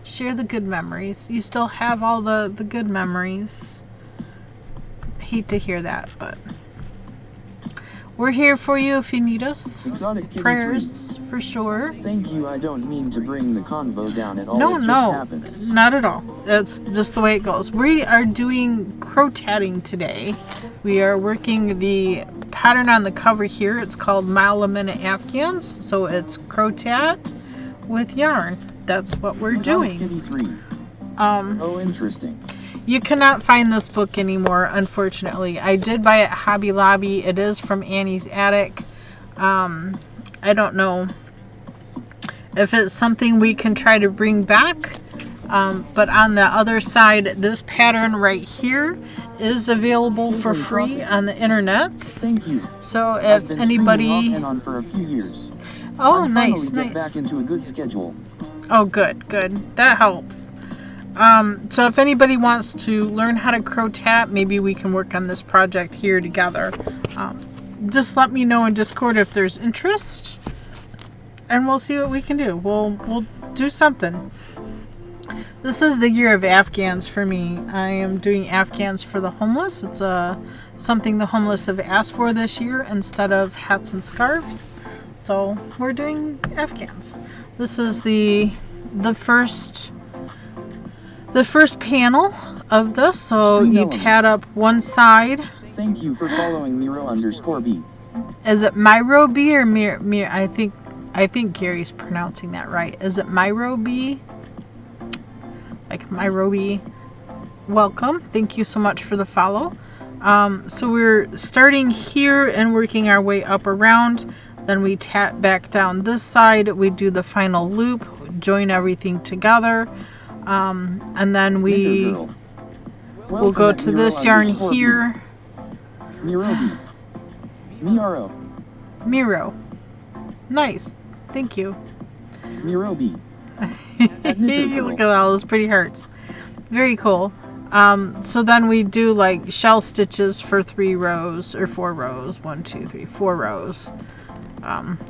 share the good memories. You still have all the good memories. Hate to hear that, but we're here for you if you need us. Exotic Kitty Prayers for sure. 3. Thank you. I don't mean to bring the convo down at all. No, it just no, happens. not at all. That's just the way it goes. We are doing crocheting today. We are working the pattern on the cover here. It's called Mile a Minute Afghans. So it's crochet with yarn. That's what we're Exotic doing. Kitty 3. Oh, interesting. You cannot find this book anymore, unfortunately. I did buy it at Hobby Lobby. It is from Annie's Attic. I don't know if it's something we can try to bring back. But on the other side, this pattern right here is available for free on the internets. Thank you. So I've if been streaming anybody... off and on for a few years. Oh, I'm nice, finally get nice. back into a good schedule. Oh, good, good. That helps. So if anybody wants to learn how to crochet, maybe we can work on this project here together. Just let me know in Discord if there's interest, and we'll see what we can do. We'll do something. This is the year of Afghans for me. I am doing Afghans for the homeless. It's something the homeless have asked for this year instead of hats and scarves. So we're doing Afghans. This is the first panel of this. So Stream you elements. tat up one side. Thank you for following Miro_B. Is it Myro B or Mir? I think Gary's pronouncing that right. Is it Myro B? Like Myro B. Welcome. Thank you so much for the follow. So we're starting here and working our way up around. Then we tap back down this side. We do the final loop, join everything together, and then we'll go to this yarn here. Mirobi. Miro. Miro. Nice. Thank you. Mirobi. Look at all those pretty hearts. Very cool. So then we do like shell stitches for 3 rows or 4 rows. 1, 2, 3, 4 rows.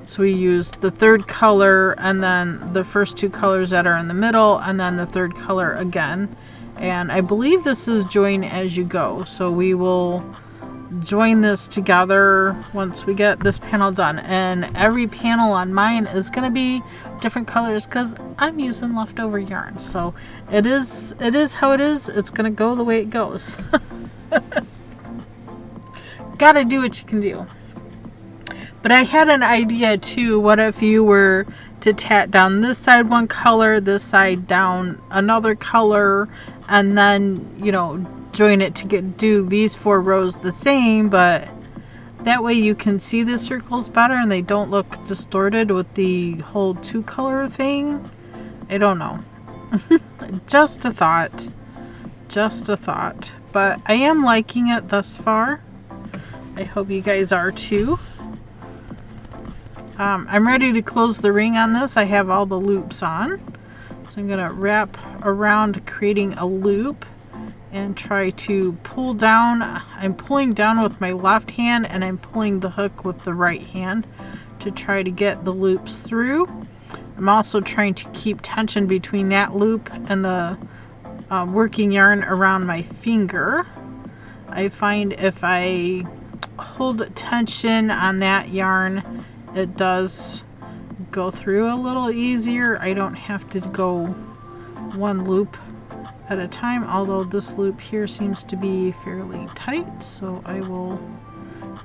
So we used the third color and then the first two colors that are in the middle and then the third color again. And I believe this is join as you go. So we will join this together once we get this panel done. And every panel on mine is going to be different colors because I'm using leftover yarn. So it is how it is. It's going to go the way it goes. Gotta do what you can do. But I had an idea too. What if you were to tat down this side one color, this side down another color, and then, you know, join it to do these 4 rows the same, but that way you can see the circles better and they don't look distorted with the whole 2 color thing. I don't know. Just a thought. Just a thought. But I am liking it thus far. I hope you guys are too. I'm ready to close the ring on this. I have all the loops on. So I'm going to wrap around creating a loop and try to pull down. I'm pulling down with my left hand and I'm pulling the hook with the right hand to try to get the loops through. I'm also trying to keep tension between that loop and the working yarn around my finger. I find if I hold tension on that yarn, it does go through a little easier. I don't have to go one loop at a time, although this loop here seems to be fairly tight, so I will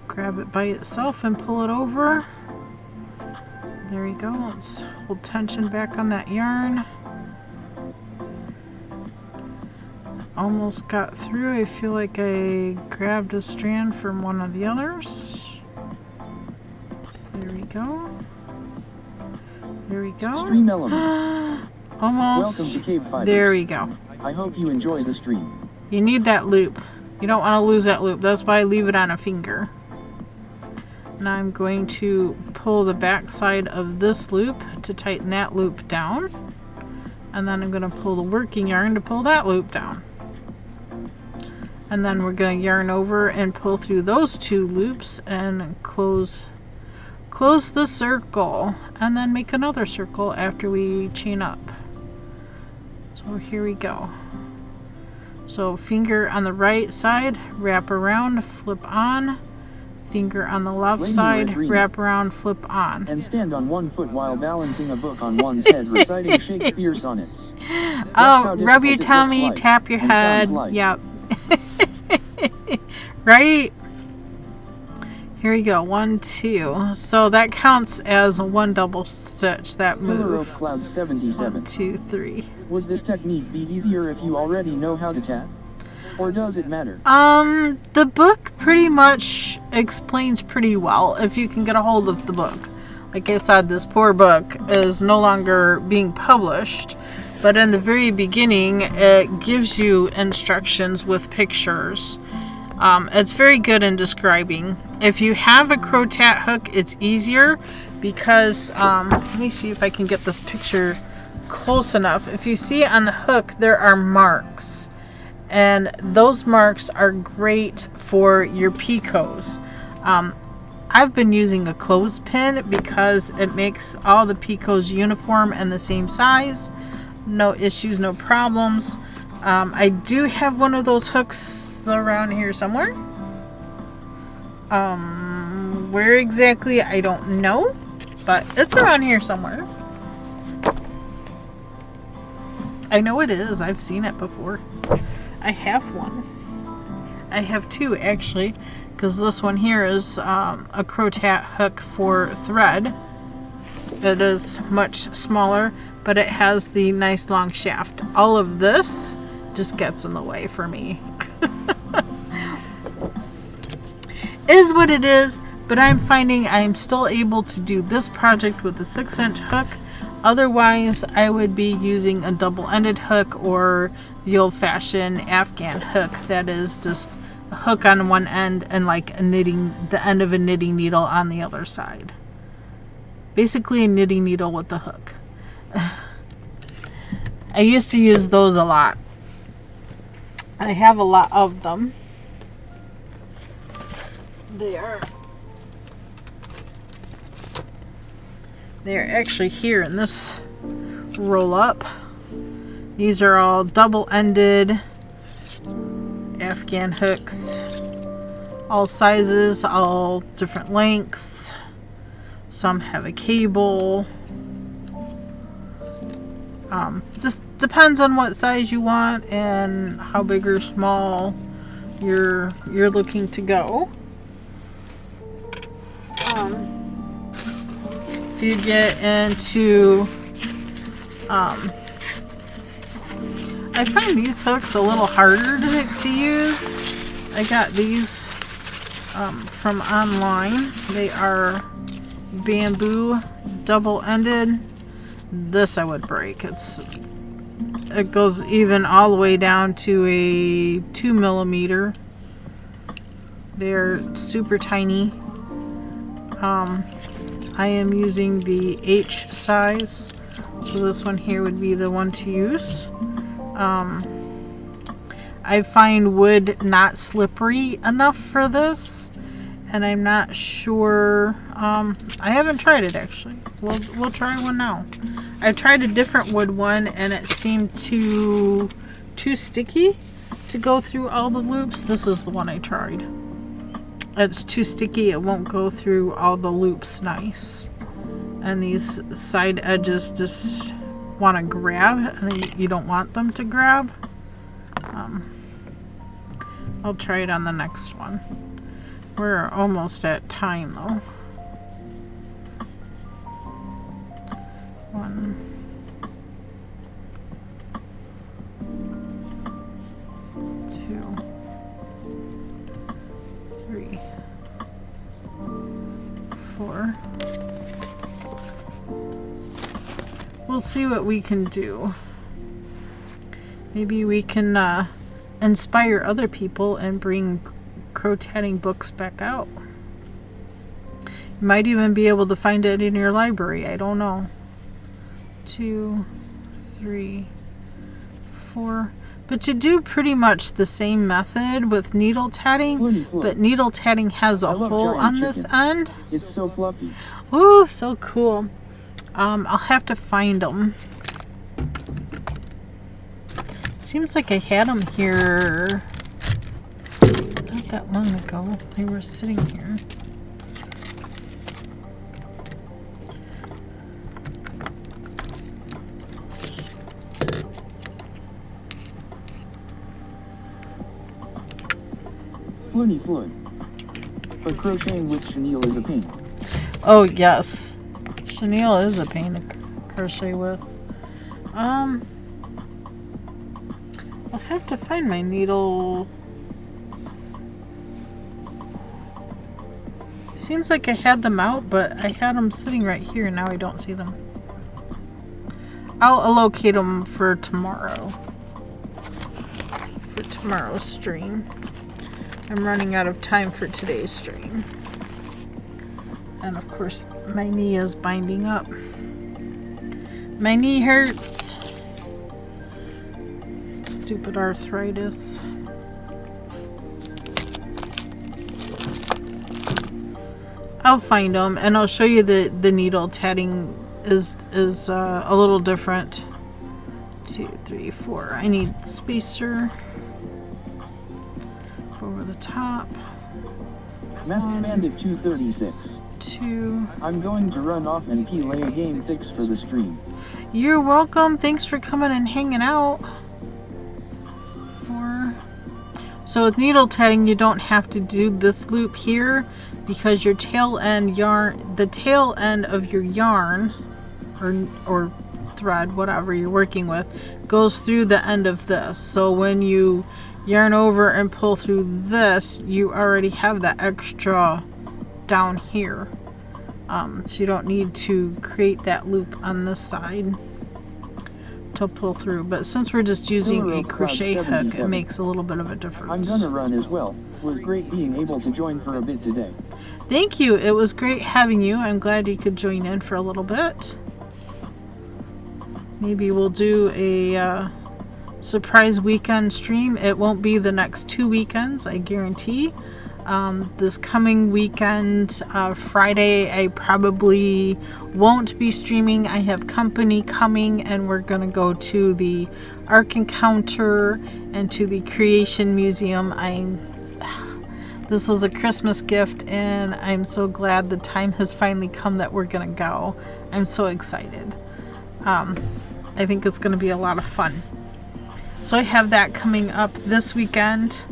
grab it by itself and pull it over. There we go. Let's hold tension back on that yarn. Almost got through. I feel like I grabbed a strand from one of the others. There we go. There we go. Stream elements. Almost. Welcome to KBfibers. There we go. I hope you enjoy the stream. You need that loop. You don't want to lose that loop. That's why I leave it on a finger. Now I'm going to pull the back side of this loop to tighten that loop down. And then I'm going to pull the working yarn to pull that loop down. And then we're going to yarn over and pull through those 2 loops and close the circle, and then make another circle after we chain up. So here we go. So finger on the right side, wrap around, flip on. Finger on the left side, wrap around, flip on. And stand on one foot while balancing a book on one's head, reciting Shakespeare's sonnets. Oh, rub your tummy, like, tap your head. Like. Yep. Right? Here we go. 1, 2. So that counts as 1 double stitch, that move. Pillar of Cloud 77. 1, 2, 3. Would this technique be easier if you already know how to tat? Or does it matter? The book pretty much explains pretty well if you can get a hold of the book. Like I said, this poor book is no longer being published, but in the very beginning it gives you instructions with pictures. It's very good in describing. If you have a Crotat hook, it's easier because, let me see if I can get this picture close enough. If you see on the hook, there are marks. And those marks are great for your picots. I've been using a clothespin because it makes all the picots uniform and the same size. No issues, no problems. I do have one of those hooks around here somewhere. Where exactly, I don't know, but it's around here somewhere. I know it is. I've seen it before. I have one. I have 2 actually, because this one here is a Crotat hook for thread. It is much smaller, but it has the nice long shaft. All of this just gets in the way for me. Is what it is, but I'm finding I'm still able to do this project with a 6-inch hook. Otherwise, I would be using a double-ended hook or the old-fashioned Afghan hook that is just a hook on one end and like the end of a knitting needle on the other side. Basically a knitting needle with a hook. I used to use those a lot. I have a lot of them. They're actually here in this roll up. These are all double-ended Afghan hooks. All sizes, all different lengths. Some have a cable. Just depends on what size you want and how big or small you're looking to go. If you get into I find these hooks a little harder to use. I got these from online. They are bamboo double-ended. This I would break. It goes even all the way down to a 2 millimeter. They're super tiny. I am using the H size, so this one here would be the one to use. I find wood not slippery enough for this, and I'm not sure. I haven't tried it actually. We'll try one now. I tried a different wood one, and it seemed too sticky to go through all the loops. This is the one I tried. It's too sticky. It won't go through all the loops nice, and these side edges just want to grab, and you don't want them to grab. I'll try it on the next one. We're almost at time though. 1, 2, 3, 4. We'll see what we can do. Maybe we can inspire other people and bring crocheting books back out. You might even be able to find it in your library. I don't know. 2, 3, 4. But you do pretty much the same method with needle tatting, but needle tatting has a hole on this end. It's so fluffy. Ooh, so cool. I'll have to find them. Seems like I had them here not that long ago. They were sitting here. Floony Floyd. But crocheting with chenille is a pain. Oh yes, chenille is a pain to crochet with. I'll have to find my needle. Seems like I had them out, but I had them sitting right here and now I don't see them. I'll allocate them for tomorrow. For tomorrow's stream. I'm running out of time for today's stream. And of course, my knee is binding up. My knee hurts. Stupid arthritis. I'll find them and I'll show you the needle tatting is a little different. 2, 3, 4. I need spacer over the top. Mask Bandit 236. 2. I'm going to run off and lay a game fix for the stream. You're welcome. Thanks for coming and hanging out. 4. So with needle tatting, you don't have to do this loop here because your tail end yarn, the tail end of your yarn or thread, whatever you're working with, goes through the end of this. So when you yarn over and pull through this, you already have that extra down here. So you don't need to create that loop on this side to pull through. But since we're just using a crochet hook, it makes a little bit of a difference. I'm gonna run as well. It was great being able to join for a bit today. Thank you. It was great having you. I'm glad you could join in for a little bit. Maybe we'll do a surprise weekend stream. It won't be the next 2 weekends, I guarantee. This coming weekend, Friday, I probably won't be streaming. I have company coming, and we're going to go to the Ark Encounter and to the Creation Museum. This was a Christmas gift, and I'm so glad the time has finally come that we're going to go. I'm so excited. I think it's going to be a lot of fun. So I have that coming up this weekend.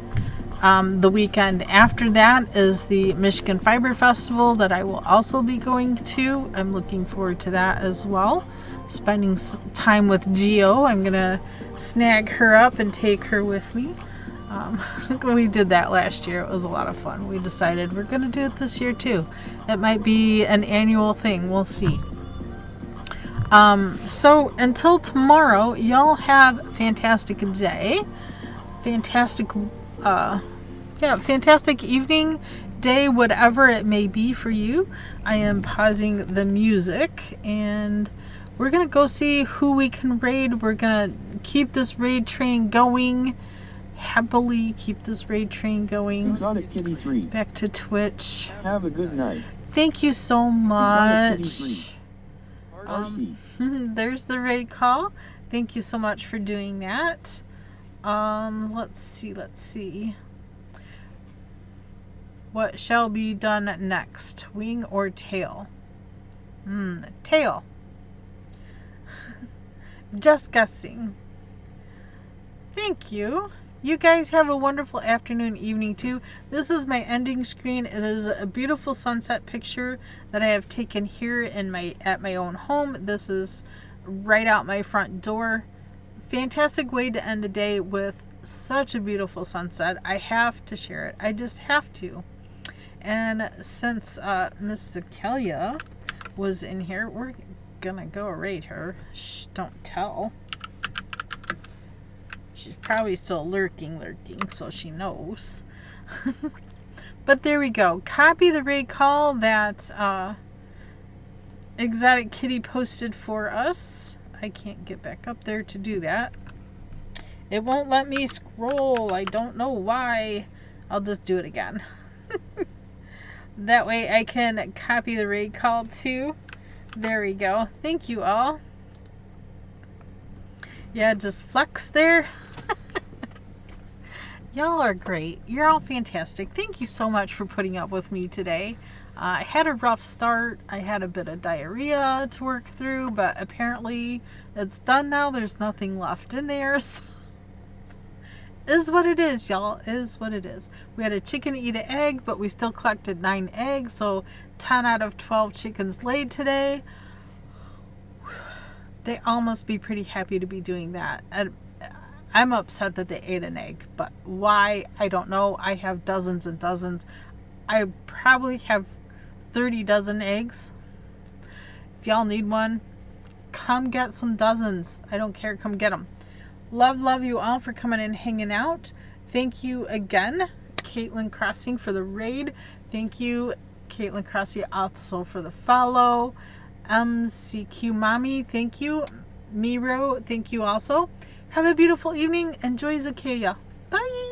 The weekend after that is the Michigan Fiber Festival that I will also be going to. I'm looking forward to that as well. Spending time with Geo. I'm going to snag her up and take her with me. We did that last year. It was a lot of fun. We decided we're going to do it this year too. It might be an annual thing. We'll see. So until tomorrow, y'all have a fantastic day. Fantastic evening, day, whatever it may be for you. I am pausing the music and we're going to go see who we can raid. We're going to keep this raid train going. Happily keep this raid train going. Exotic Kitty 3. Back to Twitch. Have a good night. Thank you so much. RC. There's the raid call. Thank you so much for doing that. Let's see. What shall be done next? Wing or tail? Tail. Just guessing. Thank you. You guys have a wonderful afternoon, evening too. This is my ending screen. It is a beautiful sunset picture that I have taken here at my own home. This is right out my front door. Fantastic way to end a day with such a beautiful sunset. I have to share it. I just have to. And since Miss Zakelia was in here, we're gonna go raid her. Shh, don't tell. She's probably still lurking, so she knows. But there we go. Copy the raid call that Exotic Kitty posted for us. I can't get back up there to do that. It won't let me scroll. I don't know why. I'll just do it again. That way I can copy the raid call too. There we go. Thank you all. Yeah, just flex there. Y'all are great. You're all fantastic. Thank you so much for putting up with me today. I had a rough start. I had a bit of diarrhea to work through, but apparently it's done now. There's nothing left in there. So is what it is, y'all. Is what it is. We had a chicken eat an egg, but we still collected 9 eggs, so 10 out of 12 chickens laid today. They all must be pretty happy to be doing that. And I'm upset that they ate an egg, but why, I don't know. I have dozens and dozens. I probably have 30 dozen eggs. If y'all need one, come get some dozens. I don't care. Come get them. Love you all for coming and hanging out. Thank you again, Caitlin Crossing, for the raid. Thank you, Caitlin Crossing, also for the follow. MCQ Mommy, thank you. Miro, thank you also. Have a beautiful evening. Enjoy Zakelia. Bye.